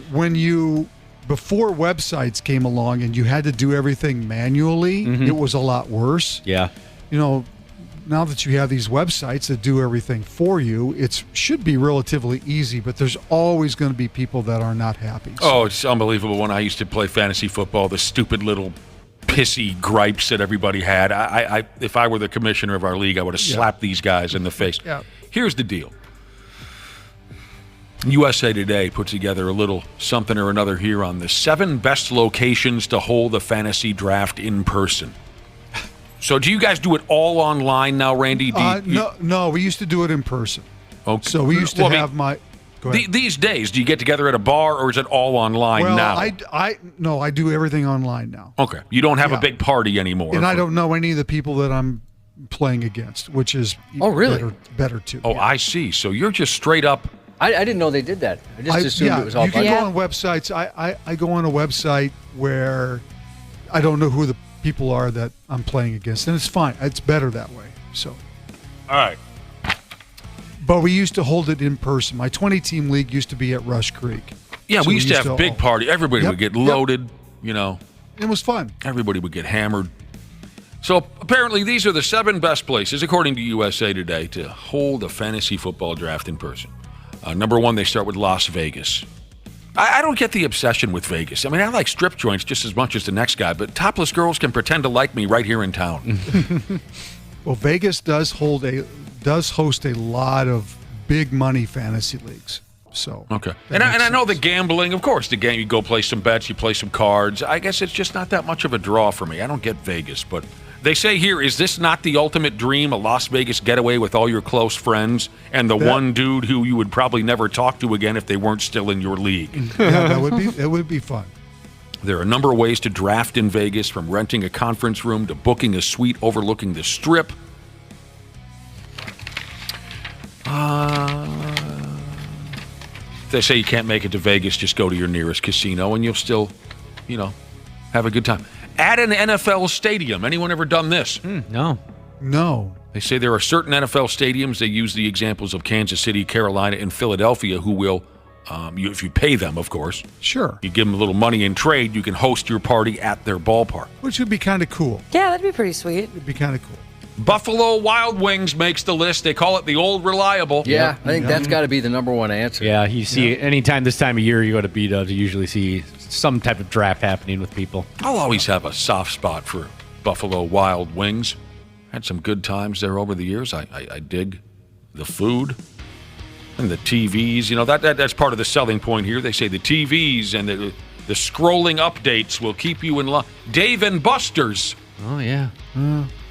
Speaker 29: before websites came along and you had to do everything manually, it was a lot worse.
Speaker 1: Yeah.
Speaker 29: Now that you have these websites that do everything for you, it should be relatively easy, but there's always going to be people that are not happy.
Speaker 13: Oh, it's unbelievable. When I used to play fantasy football, the stupid little pissy gripes that everybody had. If I were the commissioner of our league, I would have slapped these guys in the face.
Speaker 29: Yeah.
Speaker 13: Here's the deal. USA Today put together a little something or another here on the 7 best locations to hold a fantasy draft in person. So do you guys do it all online now, Randy?
Speaker 29: No, we used to do it in person.
Speaker 13: Okay.
Speaker 29: So we used to have my... Go ahead.
Speaker 13: These days, do you get together at a bar, or is it all online now?
Speaker 29: I do everything online now.
Speaker 13: Okay. You don't have a big party anymore.
Speaker 29: And I don't know any of the people that I'm playing against, which is better too.
Speaker 13: Oh, yeah. I see. So you're just straight up...
Speaker 14: I didn't know they did that. I just assumed it was all
Speaker 29: you can go on websites. I go on a website where I don't know who the people are that I'm playing against, and it's fine. It's better that way. So,
Speaker 13: all right.
Speaker 29: But we used to hold it in person. My 20-team league used to be at Rush Creek.
Speaker 13: Yeah, we used to have big party. Everybody would get loaded. It
Speaker 29: was fun.
Speaker 13: Everybody would get hammered. So apparently, these are the 7 best places, according to USA Today, to hold a fantasy football draft in person. Number 1, they start with Las Vegas. I don't get the obsession with Vegas. I mean, I like strip joints just as much as the next guy, but topless girls can pretend to like me right here in town.
Speaker 29: Well, Vegas does host a lot of big money fantasy leagues. So
Speaker 13: okay, and I know the gambling. Of course, the game. You go play some bets, you play some cards. I guess it's just not that much of a draw for me. I don't get Vegas, but they say here, is this not the ultimate dream? A Las Vegas getaway with all your close friends and the one dude who you would probably never talk to again if they weren't still in your league.
Speaker 29: Yeah, that would be fun.
Speaker 13: There are a number of ways to draft in Vegas, from renting a conference room to booking a suite overlooking the Strip. They say you can't make it to Vegas, just go to your nearest casino and you'll still, have a good time. At an NFL stadium. Anyone ever done this?
Speaker 1: No.
Speaker 13: They say there are certain NFL stadiums, they use the examples of Kansas City, Carolina, and Philadelphia, who will, if you pay them, of course.
Speaker 29: Sure.
Speaker 13: You give them a little money in trade, you can host your party at their ballpark.
Speaker 29: Which would be kind of cool.
Speaker 10: Yeah, that'd be pretty sweet.
Speaker 29: It'd be kind of cool.
Speaker 13: Buffalo Wild Wings makes the list. They call it the old reliable.
Speaker 14: Yeah, I think that's got to be the number 1 answer.
Speaker 1: Yeah, you see anytime this time of year you go to B-Dubs, you usually see some type of draft happening with people.
Speaker 13: I'll always have a soft spot for Buffalo Wild Wings. Had some good times there over the years. I dig the food and the TVs. That's part of the selling point here. They say the TVs and the scrolling updates will keep you in line. Dave & Buster's.
Speaker 1: Oh, yeah.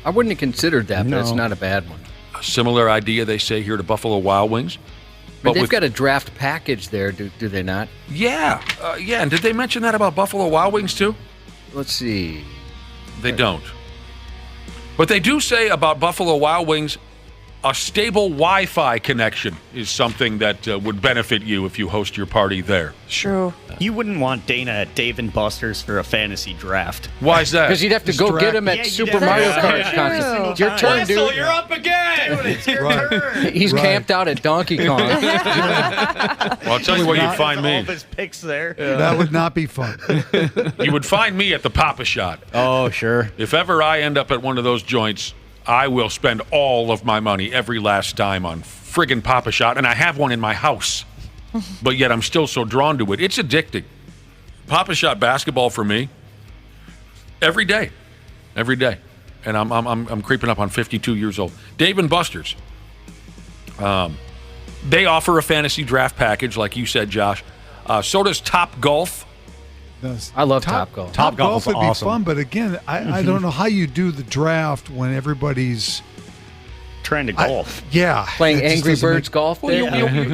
Speaker 14: I wouldn't have considered that, but it's not a bad one.
Speaker 13: A similar idea, they say, here to Buffalo Wild Wings.
Speaker 14: But they've got a draft package there, do they not?
Speaker 13: Yeah. And did they mention that about Buffalo Wild Wings, too?
Speaker 14: Let's see.
Speaker 13: They don't. But they do say about Buffalo Wild Wings, a stable Wi-Fi connection is something that would benefit you if you host your party there.
Speaker 10: True.
Speaker 4: You wouldn't want Dana at Dave & Buster's for a fantasy draft.
Speaker 13: Why is that?
Speaker 14: Because you'd have to go get him at Super Mario Kart contest. Your turn, dude.
Speaker 4: You're up again. Dude, it's your turn.
Speaker 14: He's camped out at Donkey Kong.
Speaker 13: Well, I'll tell you where you'd find me.
Speaker 4: All of his picks there.
Speaker 29: That would not be fun.
Speaker 13: You would find me at the Pop-A-Shot.
Speaker 1: Oh, sure.
Speaker 13: If ever I end up at one of those joints, I will spend all of my money every last dime on friggin' Pop-A-Shot, and I have one in my house. But yet I'm still so drawn to it. It's addicting. Pop-A-Shot basketball for me, every day. And I'm creeping up on 52 years old. Dave & Buster's. They offer a fantasy draft package, like you said, Josh. So does Top Golf.
Speaker 14: I love Top Golf.
Speaker 29: Top Golf would be fun, but again, I don't know how you do the draft when everybody's
Speaker 4: trying to golf.
Speaker 14: Playing Angry Birds golf.
Speaker 13: Well,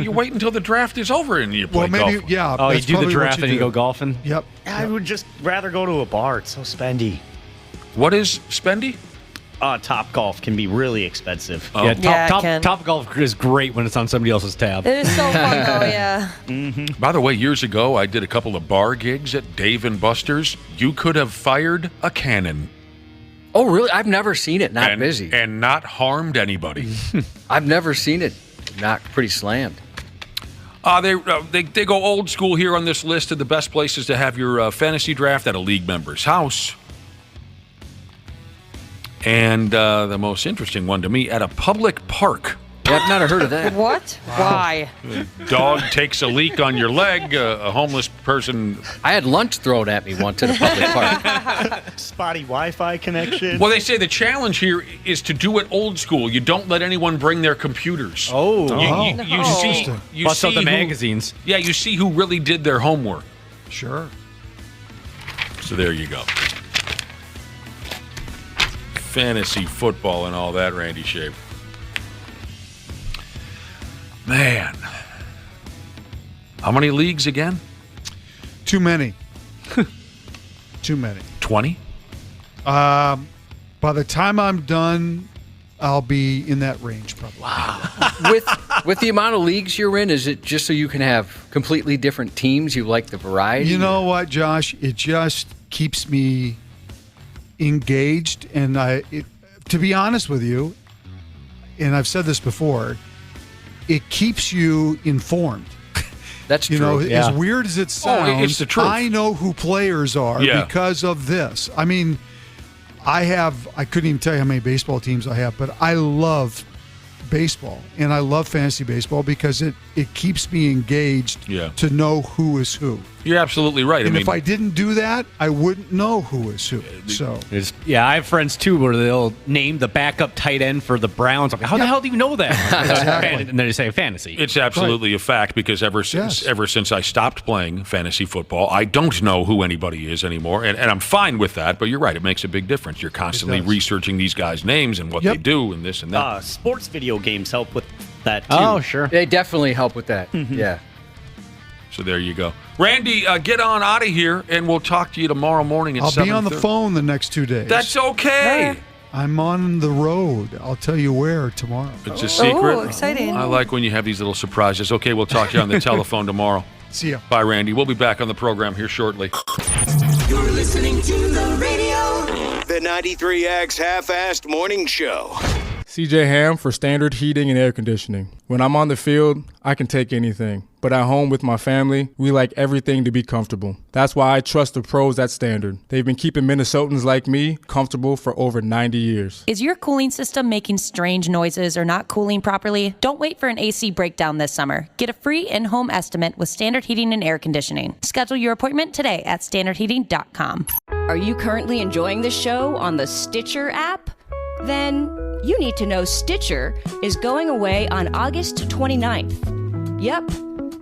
Speaker 13: you wait until the draft is over and you play golf.
Speaker 29: Yeah.
Speaker 1: Oh, you do the draft and you go golfing?
Speaker 29: Yep.
Speaker 4: I would just rather go to a bar. It's so spendy.
Speaker 13: What is spendy?
Speaker 4: Top Golf can be really expensive.
Speaker 13: Oh.
Speaker 1: Yeah, Top Golf is great when it's on somebody else's tab.
Speaker 10: It is so fun, though, yeah.
Speaker 13: Mm-hmm. By the way, years ago, I did a couple of bar gigs at Dave & Buster's. You could have fired a cannon.
Speaker 14: Oh, really? I've never seen it not busy.
Speaker 13: And not harmed anybody.
Speaker 14: I've never seen it not pretty slammed.
Speaker 13: They go old school here on this list of the best places to have your fantasy draft at a league member's house. And the most interesting one to me, at a public park.
Speaker 14: Yeah, I've never heard of that.
Speaker 10: What? Why?
Speaker 13: A dog takes a leak on your leg. A homeless person.
Speaker 14: I had lunch thrown at me once at a public park.
Speaker 4: Spotty Wi-Fi connection.
Speaker 13: Well, they say the challenge here is to do it old school. You don't let anyone bring their computers. You see,
Speaker 1: Bust out the magazines.
Speaker 13: Yeah, you see who really did their homework.
Speaker 29: Sure.
Speaker 13: So there you go. Fantasy football and all that, Randy Shape. Man. How many leagues again?
Speaker 29: Too many. Too many.
Speaker 13: 20?
Speaker 29: By the time I'm done, I'll be in that range probably.
Speaker 14: Wow. With the amount of leagues you're in, is it just so you can have completely different teams? You like the variety?
Speaker 29: You know what, Josh? It just keeps me engaged, and to be honest with you, and I've said this before, it keeps you informed.
Speaker 14: That's true.
Speaker 29: You know, as weird as it sounds,
Speaker 13: it's the truth.
Speaker 29: I know who players are because of this. I mean, I couldn't even tell you how many baseball teams I have, but I love baseball, and I love fantasy baseball because it keeps me engaged to know who is who.
Speaker 13: You're absolutely right.
Speaker 29: And if I didn't do that, I wouldn't know who is who. So
Speaker 1: I have friends too where they'll name the backup tight end for the Browns. I'm like, how the hell do you know that?
Speaker 29: Exactly.
Speaker 1: And then they say fantasy.
Speaker 13: It's absolutely a fact because ever since I stopped playing fantasy football, I don't know who anybody is anymore, and I'm fine with that. But you're right; it makes a big difference. You're constantly researching these guys' names and what they do, and this and that.
Speaker 4: Sports video games help with that too.
Speaker 1: Oh, sure.
Speaker 14: They definitely help with that. Yeah.
Speaker 13: So there you go. Randy, get on out of here, and we'll talk to you tomorrow morning at 7:30.
Speaker 29: I'll be on the phone the next 2 days.
Speaker 13: That's okay.
Speaker 29: I'm on the road. I'll tell you where tomorrow.
Speaker 13: It's a secret.
Speaker 10: Oh, exciting.
Speaker 13: I like when you have these little surprises. Okay, we'll talk to you on the telephone tomorrow.
Speaker 29: See ya.
Speaker 13: Bye, Randy. We'll be back on the program here shortly.
Speaker 3: You're listening to the radio. The 93X Half-Assed Morning Show.
Speaker 26: CJ Ham for Standard Heating and Air Conditioning. When I'm on the field, I can take anything. But at home with my family, we like everything to be comfortable. That's why I trust the pros at Standard. They've been keeping Minnesotans like me comfortable for over 90 years.
Speaker 12: Is your cooling system making strange noises or not cooling properly? Don't wait for an AC breakdown this summer. Get a free in-home estimate with Standard Heating and Air Conditioning. Schedule your appointment today at standardheating.com.
Speaker 15: Are you currently enjoying the show on the Stitcher app? Then you need to know Stitcher is going away on August 29th. Yep,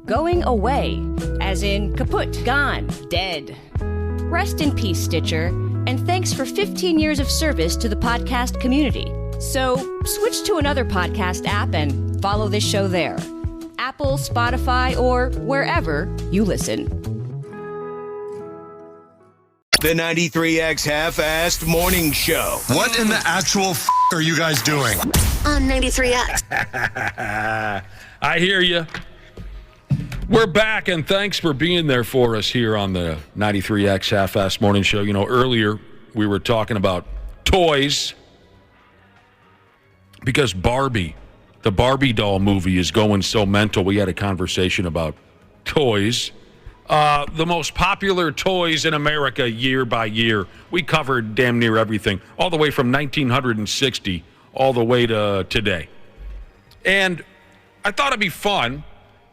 Speaker 15: going away, as in kaput, gone, dead. Rest in peace, Stitcher, and thanks for 15 years of service to the podcast community. So switch to another podcast app and follow this show there. Apple, Spotify, or wherever you listen.
Speaker 3: The 93X Half-Assed Morning Show.
Speaker 16: What in the actual are you guys doing?
Speaker 17: On 93X.
Speaker 13: I hear you. We're back, and thanks for being there for us here on the 93X Half-Assed Morning Show. You know, earlier we were talking about toys because Barbie, the Barbie doll movie, is going so mental. We had a conversation about toys. The most popular toys in America year by year. We covered damn near everything, all the way from 1960 all the way to today. And I thought it'd be fun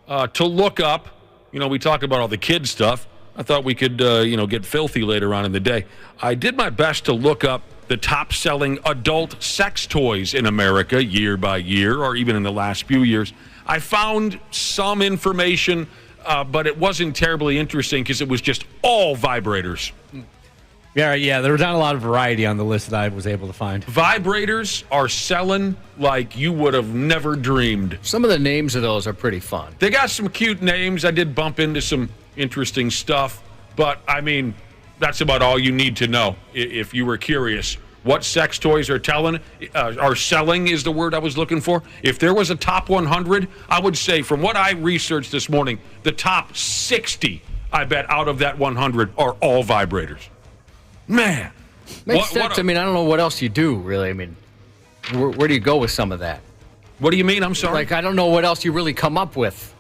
Speaker 13: to look up, you know, we talked about all the kid stuff. I thought we could, get filthy later on in the day. I did my best to look up the top-selling adult sex toys in America year by year, or even in the last few years. I found some information, but it wasn't terribly interesting because it was just all vibrators.
Speaker 1: Yeah, there was not a lot of variety on the list that I was able to find.
Speaker 13: Vibrators are selling like you would have never dreamed.
Speaker 14: Some of the names of those are pretty fun.
Speaker 13: They got some cute names. I did bump into some interesting stuff, but I mean, that's about all you need to know if you were curious. What sex toys are selling is the word I was looking for. If there was a top 100, I would say from what I researched this morning, the top 60, I bet, out of that 100 are all vibrators. Man,
Speaker 14: Makes sense. I mean, I don't know what else you do, really. I mean, where do you go with some of that?
Speaker 13: What do you mean? I'm sorry?
Speaker 14: Like, I don't know what else you really come up with.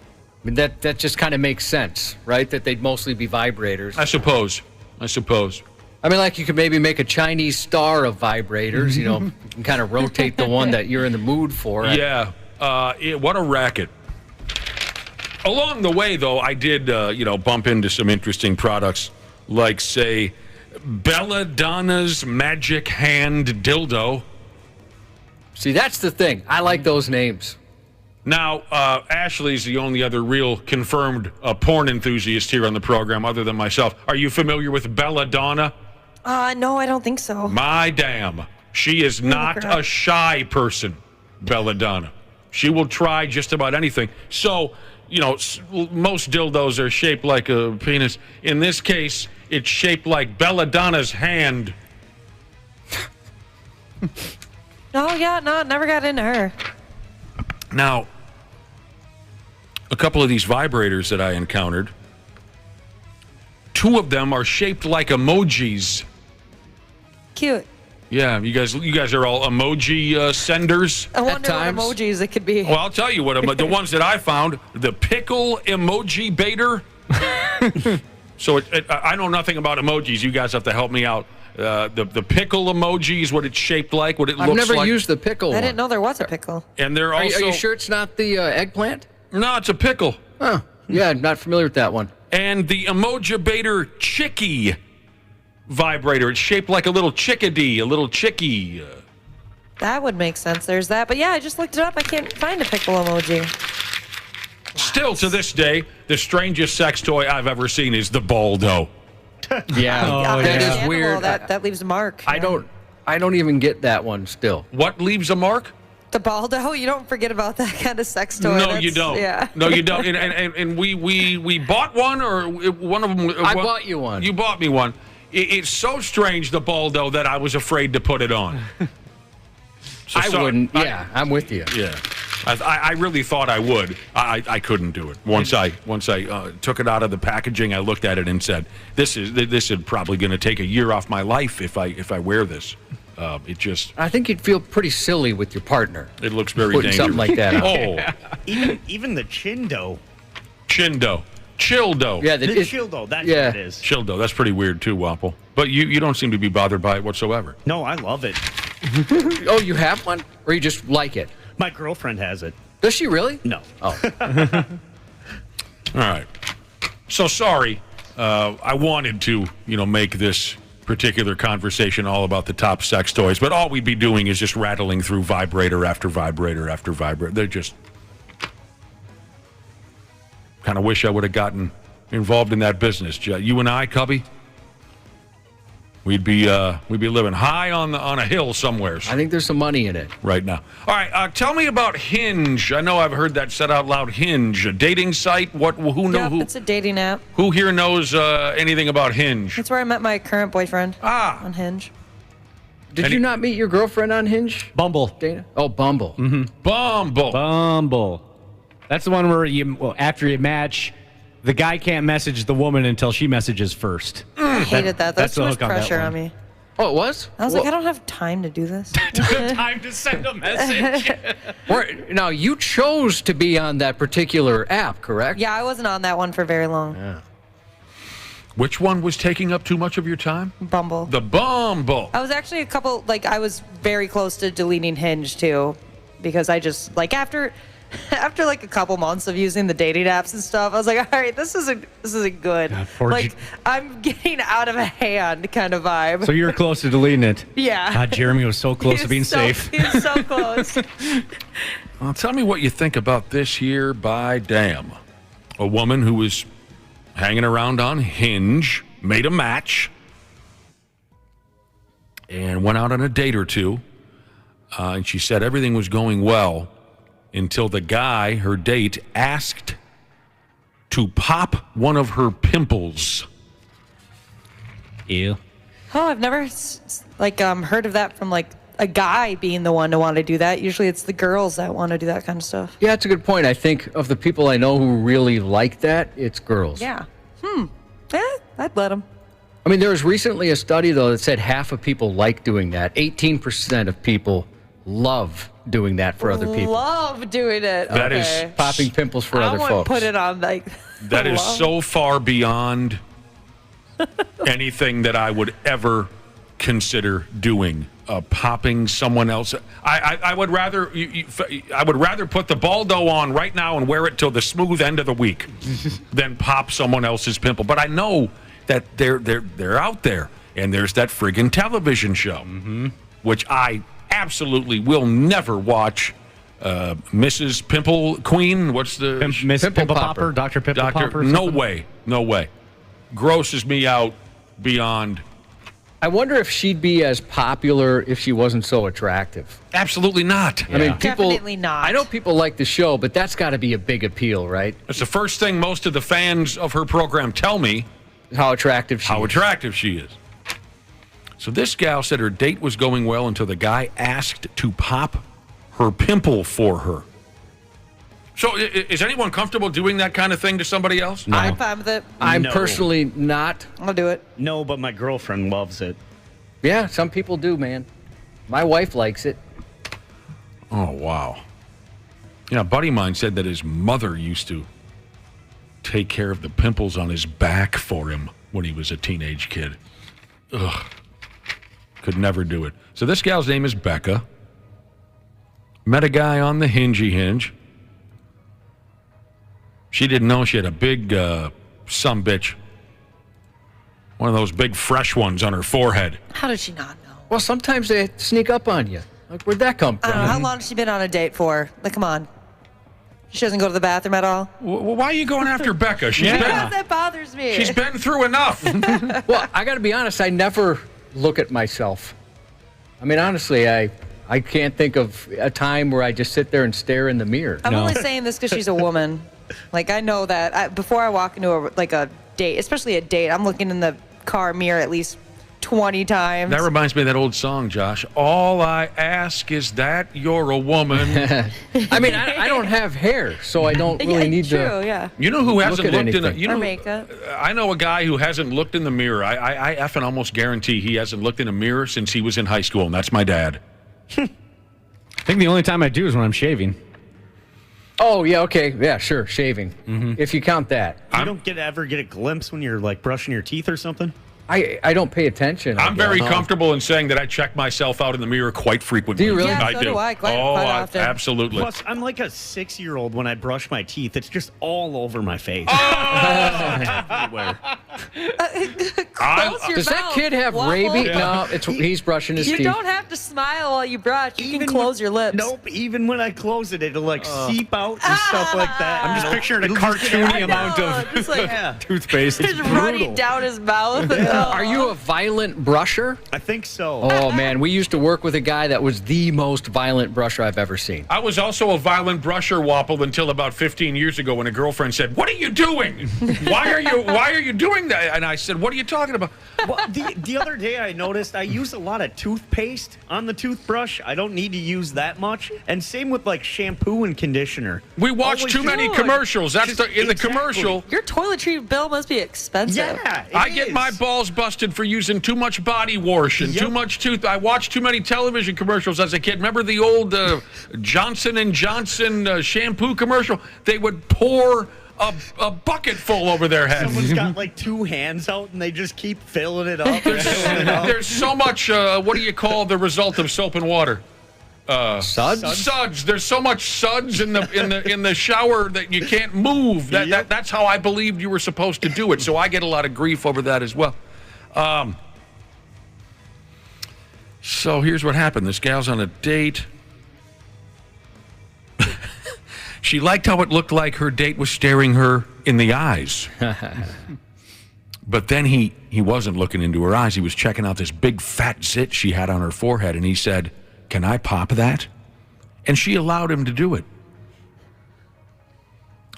Speaker 14: I mean, that just kind of makes sense, right? That they'd mostly be vibrators.
Speaker 13: I suppose.
Speaker 14: I mean, like, you could maybe make a Chinese star of vibrators, you know, you can kind of rotate the one that you're in the mood for.
Speaker 13: Yeah. What a racket. Along the way, though, I did, bump into some interesting products, like, say, Belladonna's Magic Hand Dildo.
Speaker 14: See, that's the thing. I like those names.
Speaker 13: Now, Ashley's the only other real confirmed porn enthusiast here on the program, other than myself. Are you familiar with Belladonna?
Speaker 10: No, I don't think so.
Speaker 13: My damn. She is not a shy person, Belladonna. She will try just about anything. So, most dildos are shaped like a penis. In this case, it's shaped like Belladonna's hand.
Speaker 10: Never got into her.
Speaker 13: Now, a couple of these vibrators that I encountered, 2 of them are shaped like emojis.
Speaker 10: Cute.
Speaker 13: Yeah, you guys are all emoji senders.
Speaker 10: I wonder what emojis it could be.
Speaker 13: Well, I'll tell you what. The ones that I found, the pickle emoji baiter. So I know nothing about emojis. You guys have to help me out. The pickle emoji is what it's shaped like, what it looks like.
Speaker 14: I've never used the pickle one.
Speaker 10: I didn't know there was a pickle.
Speaker 13: And they're also...
Speaker 14: Are you sure it's not the eggplant?
Speaker 13: No, it's a pickle.
Speaker 14: Oh, yeah, I'm not familiar with that one.
Speaker 13: And the emoji baiter chickie vibrator. It's shaped like a little chickadee, a little chickie.
Speaker 10: That would make sense. There's that. But yeah, I just looked it up. I can't find a pickle emoji.
Speaker 13: Still to this day, the strangest sex toy I've ever seen is the baldo.
Speaker 14: Yeah, that is weird.
Speaker 10: That leaves a mark.
Speaker 14: I don't even get that one still.
Speaker 13: What leaves a mark?
Speaker 10: The baldo. You don't forget about that kind of sex toy.
Speaker 13: No, you don't.
Speaker 10: Yeah.
Speaker 13: No, you don't. And we bought one, or one of them.
Speaker 14: I bought you one.
Speaker 13: You bought me one. It's so strange, the baldo, that I was afraid to put it on.
Speaker 14: I wouldn't. Yeah, I'm with you.
Speaker 13: Yeah. I really thought I would. I couldn't do it. Once I took it out of the packaging, I looked at it and said, "This is probably going to take a year off my life if I wear this." It just.
Speaker 14: I think you'd feel pretty silly with your partner.
Speaker 13: It looks very
Speaker 14: putting
Speaker 13: dangerous.
Speaker 14: Something like that on.
Speaker 13: Oh,
Speaker 4: even the chindo.
Speaker 13: Childo.
Speaker 4: Yeah, the childo. That's what it is.
Speaker 13: Childo. That's pretty weird too, Wapple. But you don't seem to be bothered by it whatsoever.
Speaker 4: No, I love it.
Speaker 14: Oh, you have one, or you just like it?
Speaker 4: My girlfriend has it.
Speaker 14: Does she really?
Speaker 4: No.
Speaker 14: Oh.
Speaker 13: All right. So sorry. I wanted to, make this particular conversation all about the top sex toys, but all we'd be doing is just rattling through vibrator after vibrator after vibrator. They're just kind of wish I would have gotten involved in that business. You and I, Cubby, we'd be living high on a hill somewhere.
Speaker 14: I think there's some money in it
Speaker 13: right now. All right, tell me about Hinge. I know I've heard that said out loud. Hinge, a dating site.
Speaker 10: It's a dating app.
Speaker 13: Who here knows anything about Hinge?
Speaker 10: That's where I met my current boyfriend. On Hinge.
Speaker 14: Did you not meet your girlfriend on Hinge?
Speaker 1: Bumble.
Speaker 14: Dana? Oh, Bumble.
Speaker 1: Mm-hmm. Bumble. That's the one where after you match, the guy can't message the woman until she messages first.
Speaker 10: I hated that. That's too much
Speaker 1: the hook on that
Speaker 10: pressure
Speaker 1: one.
Speaker 10: on me.
Speaker 14: Oh, it was?
Speaker 10: I was like, I don't have time to do this.
Speaker 1: Time to send a message.
Speaker 14: Now, you chose to be on that particular app, correct?
Speaker 10: Yeah, I wasn't on that one for very long.
Speaker 14: Yeah.
Speaker 13: Which one was taking up too much of your time?
Speaker 10: Bumble.
Speaker 13: The Bumble.
Speaker 10: I was actually I was very close to deleting Hinge too, because I just, after a couple months of using the dating apps and stuff, I was like, all right, this isn't good. God, I'm getting out of hand kind of vibe.
Speaker 1: So you're close to deleting it.
Speaker 10: Yeah.
Speaker 1: God, Jeremy was so close to being safe.
Speaker 10: He's so close.
Speaker 13: Well, tell me what you think about this here by damn. A woman who was hanging around on Hinge, made a match, and went out on a date or two. And she said everything was going well until the guy, her date, asked to pop one of her pimples.
Speaker 1: Ew.
Speaker 10: Oh, I've never heard of that from a guy being the one to want to do that. Usually it's the girls that want to do that kind of stuff.
Speaker 14: Yeah, that's a good point. I think of the people I know who really like that, it's girls.
Speaker 10: Yeah. Yeah, I'd let them.
Speaker 14: I mean, there was recently a study, though, that said half of people like doing that. 18% of people love doing that for other people.
Speaker 10: Love doing it.
Speaker 13: That
Speaker 10: okay.
Speaker 13: is
Speaker 14: popping pimples for other
Speaker 10: I
Speaker 14: folks.
Speaker 10: would put it on like.
Speaker 13: That is so far beyond anything that I would ever consider doing. Popping someone else. I would rather I would rather put the Baldo on right now and wear it till the smooth end of the week than pop someone else's pimple. But I know that they're out there, and there's that friggin' television show, which I absolutely will never watch. Mrs. Pimple Queen, what's the
Speaker 1: Miss Pimple Popper, Dr. Pimple Popper?
Speaker 13: No way. Grosses me out beyond.
Speaker 14: I wonder if she'd be as popular if she wasn't so attractive.
Speaker 13: Absolutely not.
Speaker 14: I mean, people.
Speaker 10: Definitely not.
Speaker 14: I know people like the show, but that's got to be a big appeal, right?
Speaker 13: It's the first thing most of the fans of her program tell me.
Speaker 14: How attractive she is. So this gal said her date was going well until the guy asked to pop her pimple for her. So is anyone comfortable doing that kind of thing to somebody else? No.
Speaker 10: I'm fine with it.
Speaker 14: I'm personally not.
Speaker 10: I'll do it.
Speaker 4: No, but my girlfriend loves it.
Speaker 14: Yeah, some people do, man. My wife likes it.
Speaker 13: Oh, wow. Yeah, a buddy of mine said that his mother used to take care of the pimples on his back for him when he was a teenage kid. Ugh. Could never do it. So this gal's name is Becca. Met a guy on the Hinge. She didn't know she had a big sumbitch. One of those big fresh ones on her forehead.
Speaker 10: How did she not know?
Speaker 14: Well, sometimes they sneak up on you. Like, where'd that come from?
Speaker 10: I don't know. How long has she been on a date for? Like, come on. She doesn't go to the bathroom at all?
Speaker 13: Well, why are you going after Becca?
Speaker 10: Because that bothers me.
Speaker 13: She's been through enough.
Speaker 14: Well, I got to be honest. I never look at myself. I mean, honestly, I can't think of a time where I just sit there and stare in the mirror.
Speaker 10: I'm only saying this because she's a woman. Like, I know that before I walk into a date, especially a date, I'm looking in the car mirror at least 20 times.
Speaker 13: That reminds me of that old song, Josh. All I ask is that you're a woman.
Speaker 14: I mean, I don't have hair, so I don't really need to.
Speaker 10: Yeah.
Speaker 13: You know who hasn't looked in a
Speaker 10: or makeup.
Speaker 13: I know a guy who hasn't looked in the mirror. I effing almost guarantee he hasn't looked in a mirror since he was in high school, and that's my dad.
Speaker 1: I think the only time I do is when I'm shaving.
Speaker 14: Oh, yeah, okay. Yeah, sure, shaving. If you count that.
Speaker 4: You don't ever get a glimpse when you're, like, brushing your teeth or something?
Speaker 14: I don't pay attention.
Speaker 13: I'm very comfortable in saying that I check myself out in the mirror quite frequently.
Speaker 14: Do you really?
Speaker 10: Yeah,
Speaker 13: I
Speaker 10: so
Speaker 13: do.
Speaker 10: do I, quite often.
Speaker 13: Absolutely.
Speaker 4: Plus, I'm like a 6-year-old when I brush my teeth. It's just all over my face. Everywhere.
Speaker 10: Close your
Speaker 14: Does that
Speaker 10: mouth,
Speaker 14: kid have
Speaker 10: Waffle.
Speaker 14: rabies? No, he's brushing his
Speaker 10: You
Speaker 14: teeth.
Speaker 10: don't have to smile while you brush. You can close your lips.
Speaker 4: Nope. Even when I close it, it'll like seep out and stuff like that.
Speaker 1: I'm just picturing a cartoony amount of
Speaker 10: just like,
Speaker 1: toothpaste.
Speaker 10: just running down his mouth.
Speaker 14: Are you a violent brusher?
Speaker 4: I think so.
Speaker 14: Oh, man. We used to work with a guy that was the most violent brusher I've ever seen.
Speaker 13: I was also a violent brusher, Wapple, until about 15 years ago when a girlfriend said, "What are you doing? Why are you doing that?" And I said, "What are you talking about?"
Speaker 4: Well, the other day I noticed I use a lot of toothpaste on the toothbrush. I don't need to use that much. And same with like shampoo and conditioner.
Speaker 13: We watch
Speaker 4: Always
Speaker 13: too many
Speaker 4: should.
Speaker 13: commercials. That's
Speaker 4: Just-
Speaker 13: in the commercial.
Speaker 10: Your toiletry bill must be expensive.
Speaker 4: Yeah,
Speaker 13: I get my balls busted for using too much body wash and too much tooth. I watched too many television commercials as a kid. Remember the old Johnson & Johnson shampoo commercial? They would pour a bucket full over their head.
Speaker 4: Someone's got like 2 hands out and they just keep filling it up.
Speaker 13: There's so much, what do you call the result of soap and water?
Speaker 14: Suds?
Speaker 13: Suds. There's so much suds in the shower that you can't move. That's how I believed you were supposed to do it. So I get a lot of grief over that as well. So here's what happened. This gal's on a date. She liked how it looked like her date was staring her in the eyes. But then he wasn't looking into her eyes. He was checking out this big fat zit she had on her forehead, and he said, "Can I pop that?" And she allowed him to do it.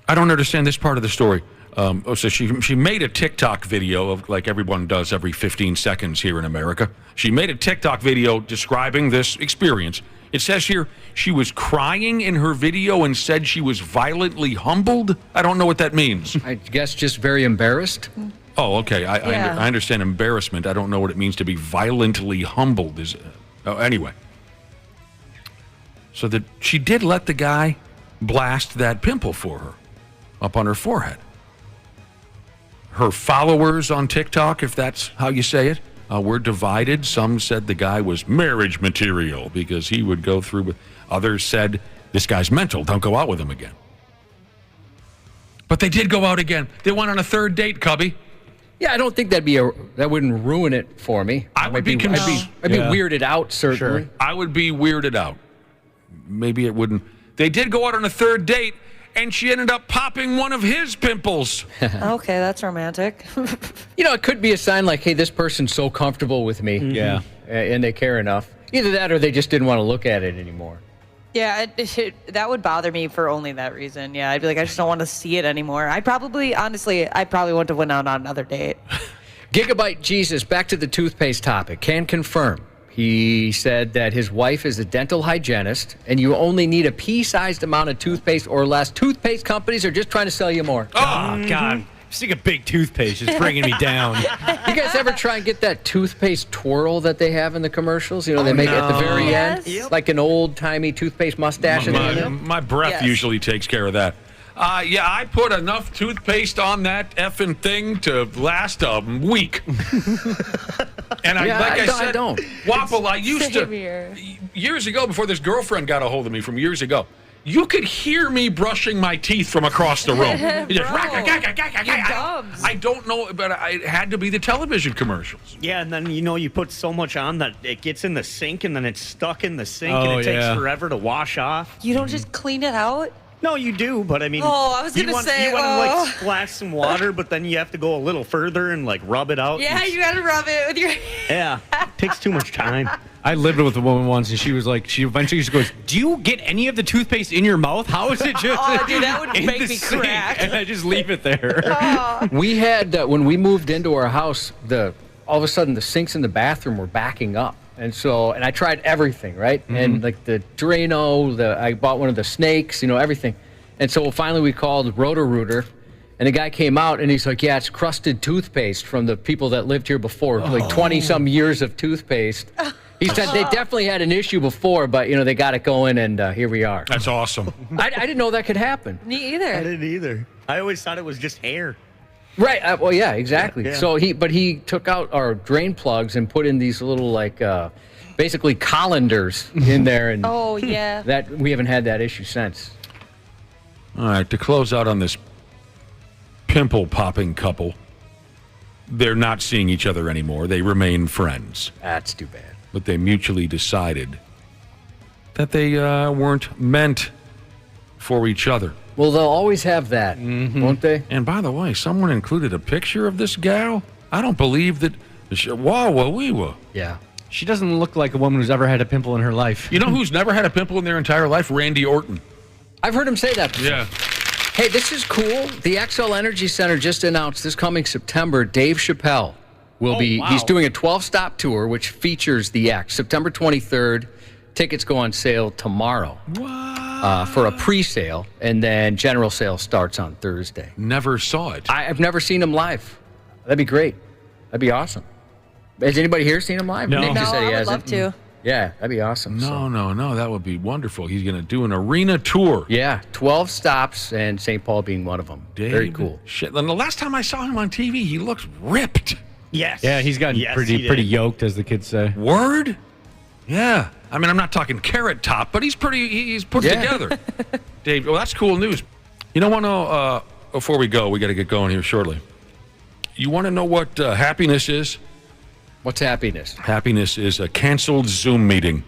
Speaker 13: I don't understand this part of the story. So she made a TikTok video of, like everyone does every 15 seconds here in America. She made a TikTok video describing this experience. It says here she was crying in her video and said she was violently humbled. I don't know what that means.
Speaker 14: I guess just very embarrassed.
Speaker 13: Oh, okay. I understand embarrassment. I don't know what it means to be violently humbled. Anyway. So that she did let the guy blast that pimple for her up on her forehead. Her followers on TikTok, if that's how you say it, were divided. Some said the guy was marriage material because he would go through with. Others said, this guy's mental. Don't go out with him again. But they did go out again. They went on a third date, Cubby.
Speaker 14: Yeah, I don't think that wouldn't ruin it for me.
Speaker 13: I'd be
Speaker 14: weirded out, certainly.
Speaker 13: Sure. I would be weirded out. Maybe it wouldn't. They did go out on a third date, and she ended up popping one of his pimples.
Speaker 10: Okay, that's romantic.
Speaker 14: It could be a sign like, hey, this person's so comfortable with me.
Speaker 1: Mm-hmm. Yeah.
Speaker 14: And they care enough. Either that or they just didn't want to look at it anymore.
Speaker 10: Yeah, that would bother me for only that reason. Yeah, I'd be like, I just don't want to see it anymore. I probably wouldn't have went out on another date.
Speaker 14: Gigabyte Jesus, back to the toothpaste topic, can confirm. He said that his wife is a dental hygienist, and you only need a pea-sized amount of toothpaste or less. Toothpaste companies are just trying to sell you more.
Speaker 1: Oh, God. Just like a big toothpaste. It's bringing me down.
Speaker 14: You guys ever try and get that toothpaste twirl that they have in the commercials? They make it at the very end?
Speaker 10: Yes.
Speaker 14: Like an old-timey toothpaste mustache.
Speaker 13: My breath usually takes care of that. I put enough toothpaste on that effing thing to last a week. And I
Speaker 14: don't.
Speaker 13: Wapple, I used to, years ago, before this girlfriend got a hold of me from years ago, you could hear me brushing my teeth from across the room. I don't know, but it had to be the television commercials.
Speaker 4: Yeah, and then, you put so much on that it gets in the sink, and then it's stuck in the sink, and it takes forever to wash off.
Speaker 10: You don't just clean it out?
Speaker 4: No, you do, but I mean...
Speaker 10: Oh, I was going to say...
Speaker 4: You want to, splash some water, but then you have to go a little further and, rub it out.
Speaker 10: Yeah, you got to rub it with your...
Speaker 4: Yeah, it takes too much time.
Speaker 1: I lived with a woman once, and she was like, she eventually just goes, do you get any of the toothpaste in your mouth? How is it just
Speaker 10: oh, dude, that would make me
Speaker 1: sink?
Speaker 10: crack.
Speaker 1: And I just leave it there.
Speaker 10: Oh.
Speaker 14: We had, when we moved into our house, all of a sudden the sinks in the bathroom were backing up. And I tried everything, right? Mm-hmm. And the Drano, I bought one of the snakes, everything. And so finally we called Roto-Rooter, and the guy came out, and he's like, yeah, it's crusted toothpaste from the people that lived here before, 20-some years of toothpaste. He said they definitely had an issue before, but, they got it going, and here we are.
Speaker 13: That's awesome.
Speaker 14: I didn't know that could happen.
Speaker 10: Me either.
Speaker 4: I didn't either. I always thought it was just hair.
Speaker 14: Right. Well, yeah, exactly.
Speaker 4: Yeah.
Speaker 14: So he took out our drain plugs and put in these little, basically colanders in there. And
Speaker 10: oh, yeah.
Speaker 14: That we haven't had that issue since.
Speaker 13: All right, to close out on this pimple-popping couple, they're not seeing each other anymore. They remain friends.
Speaker 14: That's too bad.
Speaker 13: But they mutually decided that they weren't meant for each other.
Speaker 14: Well, they'll always have that, won't they?
Speaker 13: And by the way, someone included a picture of this gal. I don't believe that.
Speaker 14: Yeah.
Speaker 1: She doesn't look like a woman who's ever had a pimple in her life.
Speaker 13: You know who's never had a pimple in their entire life? Randy Orton.
Speaker 14: I've heard him say that before.
Speaker 13: Yeah.
Speaker 14: Hey, this is cool. The XL Energy Center just announced this coming September, Dave Chappelle he's doing a 12-stop tour, which features the X. September 23rd. Tickets go on sale tomorrow. For a pre-sale, and then general sale starts on Thursday.
Speaker 13: Never saw it.
Speaker 14: I've never seen him live. That'd be great. That'd be awesome. Has anybody here seen him live?
Speaker 1: No.
Speaker 14: Nick just said he
Speaker 10: I would
Speaker 14: hasn't.
Speaker 10: love to.
Speaker 14: Yeah, that'd be awesome.
Speaker 13: No, that would be wonderful. He's going to do an arena tour.
Speaker 14: Yeah, 12 stops, and St. Paul being one of them. Very cool.
Speaker 13: Shit. And the last time I saw him on TV, he looked ripped.
Speaker 4: Yes.
Speaker 1: Yeah, he's gotten pretty yoked, as the kids say.
Speaker 13: Word? Yeah. I mean, I'm not talking carrot top, but he's put together. Dave, well, that's cool news. You don't want to, before we go, we got to get going here shortly. You want to know what happiness is?
Speaker 14: What's happiness?
Speaker 13: Happiness is a canceled Zoom meeting.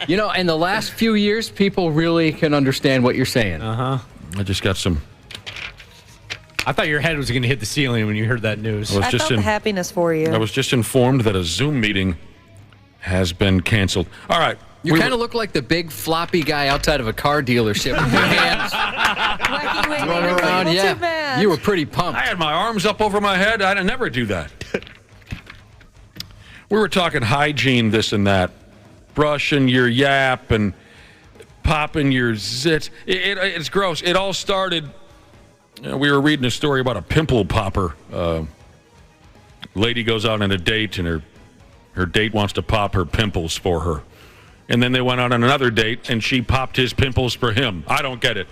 Speaker 14: In the last few years, people really can understand what you're saying.
Speaker 1: Uh-huh.
Speaker 13: I just got some...
Speaker 1: I thought your head was going to hit the ceiling when you heard that news.
Speaker 10: I felt the happiness for you.
Speaker 13: I was just informed that a Zoom meeting has been canceled. All right.
Speaker 14: You kind of look like the big floppy guy outside of a car dealership with your hands running around. Yeah, you were pretty pumped.
Speaker 13: I had my arms up over my head. I'd never do that. We were talking hygiene, this and that. Brushing your yap and popping your zits. It's gross. It all started We were reading a story about a pimple popper. Lady goes out on a date, and her date wants to pop her pimples for her. And then they went out on another date, and she popped his pimples for him. I don't get it.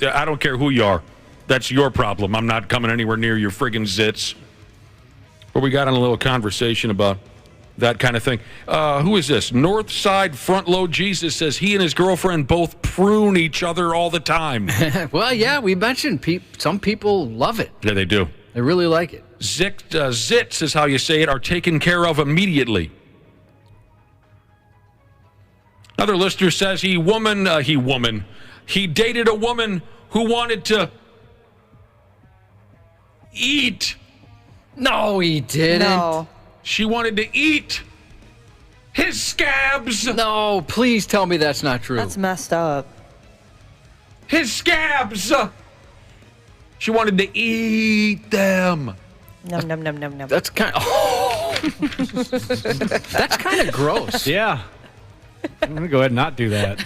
Speaker 13: I don't care who you are. That's your problem. I'm not coming anywhere near your friggin' zits. But we got on a little conversation about that kind of thing. Who is this? Northside Front Load Jesus says he and his girlfriend both prune each other all the time.
Speaker 14: Well, yeah, we mentioned some people love it.
Speaker 13: Yeah, they do.
Speaker 14: They really like it.
Speaker 13: Zits is how you say it, are taken care of immediately. Another listener says he dated a woman who wanted to eat.
Speaker 14: No, he didn't.
Speaker 10: No.
Speaker 13: She wanted to eat his scabs.
Speaker 14: No, please tell me that's not true.
Speaker 10: That's messed up.
Speaker 13: His scabs. She wanted to eat them.
Speaker 10: Num, num, num, num, num.
Speaker 14: That's kind of... That's kind of gross.
Speaker 1: Yeah. I'm going to go ahead and not do that.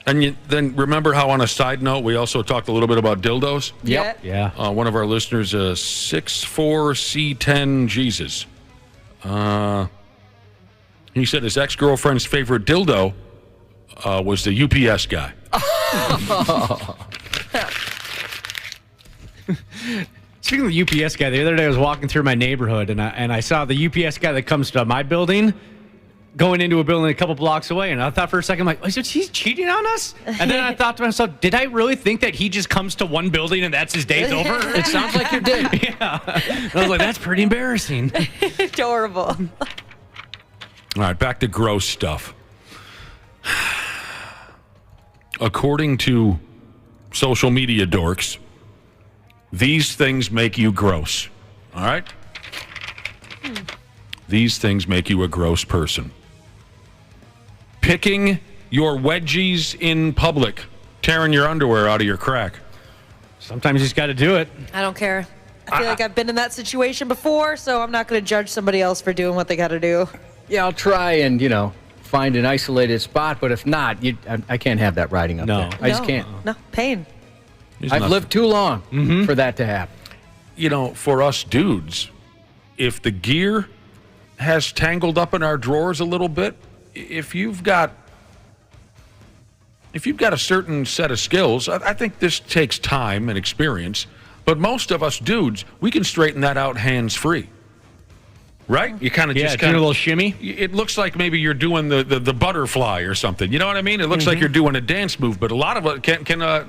Speaker 13: And then remember how, on a side note, we also talked a little bit about dildos?
Speaker 10: Yep.
Speaker 1: Yeah.
Speaker 13: One of our listeners, 64C10 Jesus. He said his ex-girlfriend's favorite dildo was the UPS guy.
Speaker 1: Speaking of the UPS guy, the other day I was walking through my neighborhood, and I saw the UPS guy that comes to my building going into a building a couple blocks away, and I thought for a second, I'm like, he's cheating on us? And then I thought to myself, did I really think that he just comes to one building and that's his day's over?
Speaker 14: It sounds like you did.
Speaker 1: Yeah. And I was like, that's pretty embarrassing.
Speaker 10: Adorable.
Speaker 13: All right, back to gross stuff. According to social media dorks, these things make you gross. All right? These things make you a gross person. Picking your wedgies in public, tearing your underwear out of your crack.
Speaker 1: Sometimes you just got to do it.
Speaker 10: I don't care. I feel like I've been in that situation before, so I'm not going to judge somebody else for doing what they got to do.
Speaker 14: Yeah, I'll try and, find an isolated spot, but if not, I can't have that riding up there. I just can't.
Speaker 10: No, pain.
Speaker 14: I've lived too long for that to happen.
Speaker 13: For us dudes, if the gear has tangled up in our drawers a little bit, if you've got a certain set of skills, I think this takes time and experience, but most of us dudes, we can straighten that out hands-free. Right? You kind of just
Speaker 1: do a little shimmy.
Speaker 13: It looks like maybe you're doing the butterfly or something. You know what I mean? It looks like you're doing a dance move, but a lot of it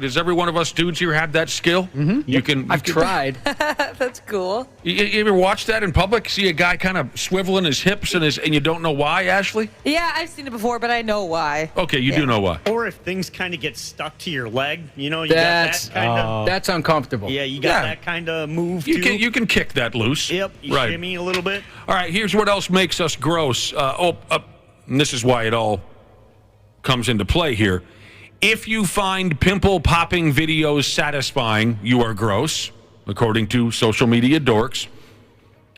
Speaker 13: does every one of us dudes here have that skill? Mm-hmm.
Speaker 14: I've tried.
Speaker 10: That's cool.
Speaker 13: You ever watch that in public? See a guy kind of swiveling his hips and you don't know why, Ashley?
Speaker 10: Yeah, I've seen it before, but I know why.
Speaker 13: Okay, you do know why.
Speaker 4: Or if things kind of get stuck to your leg, you got
Speaker 14: that's
Speaker 4: that kind of.
Speaker 14: That's uncomfortable.
Speaker 4: Yeah, you got that kind of move
Speaker 13: you too. You can kick that loose.
Speaker 4: Yep, you shimmy a little bit.
Speaker 13: All right, here's what else makes us gross. And this is why it all comes into play here. If you find pimple popping videos satisfying, you are gross, according to social media dorks.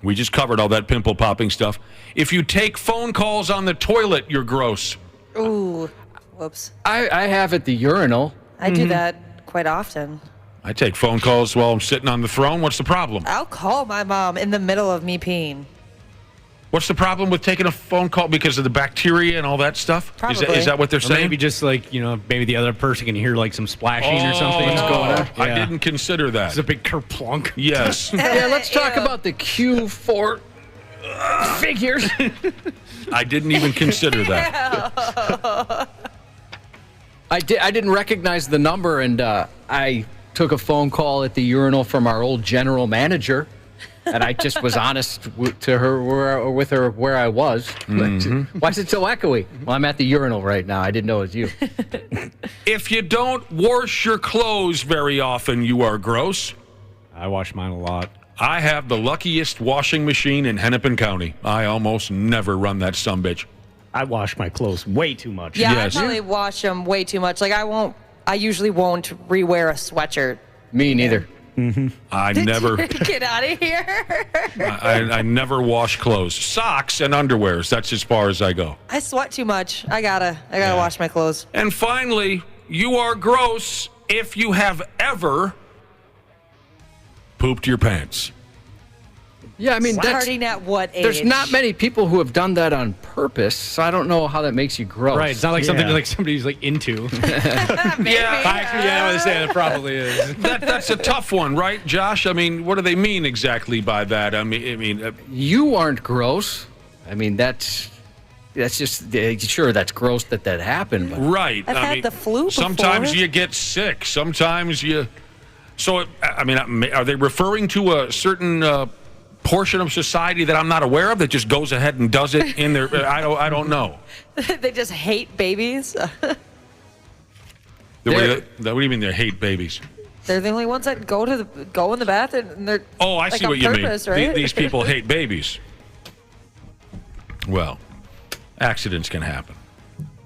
Speaker 13: We just covered all that pimple popping stuff. If you take phone calls on the toilet, you're gross.
Speaker 10: Ooh, whoops.
Speaker 14: I have at the urinal.
Speaker 10: I do that quite often.
Speaker 13: I take phone calls while I'm sitting on the throne. What's the problem?
Speaker 10: I'll call my mom in the middle of me peeing.
Speaker 13: What's the problem with taking a phone call because of the bacteria and all that stuff?
Speaker 10: Probably.
Speaker 13: Is that what they're saying?
Speaker 1: Maybe just maybe the other person can hear some splashing or something.
Speaker 13: What's going on?
Speaker 1: Yeah.
Speaker 13: I didn't consider that.
Speaker 1: It's a big kerplunk.
Speaker 13: Yes.
Speaker 14: Yeah, let's talk about the Q4 figures.
Speaker 13: I didn't even consider that.
Speaker 14: I didn't recognize the number, and I took a phone call at the urinal from our old general manager. And I just was honest with her where I was.
Speaker 13: Mm-hmm.
Speaker 14: Why is it so echoey? Well, I'm at the urinal right now. I didn't know it was you.
Speaker 13: If you don't wash your clothes very often, you are gross.
Speaker 1: I wash mine a lot.
Speaker 13: I have the luckiest washing machine in Hennepin County. I almost never run that sumbitch.
Speaker 4: I wash my clothes way too much.
Speaker 10: Yeah,
Speaker 13: Yes.
Speaker 10: I probably wash them way too much. I usually won't rewear a sweatshirt.
Speaker 14: Me neither.
Speaker 13: Mm-hmm. I never
Speaker 10: Get out of here.
Speaker 13: I never wash clothes. Socks and underwears. That's as far as I go.
Speaker 10: I sweat too much. I gotta wash my clothes.
Speaker 13: And finally, you are gross if you have ever pooped your pants.
Speaker 14: Yeah, I mean,
Speaker 10: Starting at what age?
Speaker 14: There's not many people who have done that on purpose, so I don't know how that makes you gross.
Speaker 1: Right, it's not like something like somebody's like into.
Speaker 10: Maybe.
Speaker 1: Actually, I would say it probably is.
Speaker 13: That's a tough one, right, Josh? I mean, what do they mean exactly by that? I mean,
Speaker 14: you aren't gross. I mean, that's just sure that's gross that happened. But.
Speaker 13: Right.
Speaker 10: I've had the flu before.
Speaker 13: Sometimes you get sick. Sometimes you. So, I mean, are they referring to a certain portion of society that I'm not aware of that just goes ahead and does it in their? I don't know.
Speaker 10: They just hate babies.
Speaker 13: What do you mean they hate babies?
Speaker 10: They're the only ones that go in the bathroom. And they're
Speaker 13: I see what you
Speaker 10: purpose,
Speaker 13: mean.
Speaker 10: Right?
Speaker 13: These people hate babies. Well, accidents can happen.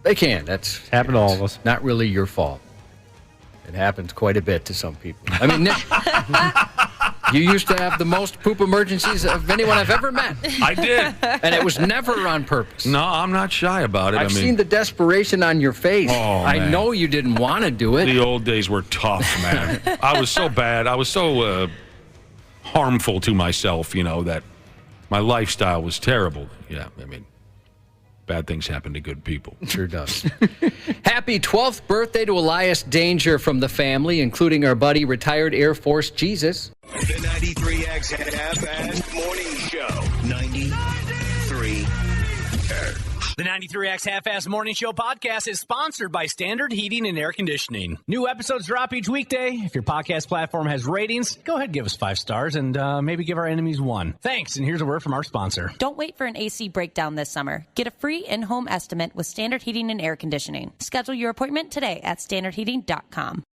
Speaker 14: They can. That's
Speaker 1: happened to all of us.
Speaker 14: Not really your fault. It happens quite a bit to some people. I mean, Nick, you used to have the most poop emergencies of anyone I've ever met.
Speaker 13: I did.
Speaker 14: And it was never on purpose.
Speaker 13: No, I'm not shy about it.
Speaker 14: I've seen the desperation on your face.
Speaker 13: Oh,
Speaker 14: I
Speaker 13: man.
Speaker 14: know you didn't want to do it.
Speaker 13: The old days were tough, man. I was so bad. I was so harmful to myself, that my lifestyle was terrible. Yeah, I mean, bad things happen to good people.
Speaker 14: Sure does. Happy 12th birthday to Elias Danger from the family, including our buddy, retired Air Force Jesus.
Speaker 3: The 93X Half-Assed Morning Show. 93.
Speaker 5: The 93X Half-Assed Morning Show podcast is sponsored by Standard Heating and Air Conditioning. New episodes drop each weekday. If your podcast platform has ratings, go ahead and give us 5 stars and maybe give our enemies 1. Thanks, and here's a word from our sponsor.
Speaker 12: Don't wait for an AC breakdown this summer. Get a free in-home estimate with Standard Heating and Air Conditioning. Schedule your appointment today at standardheating.com.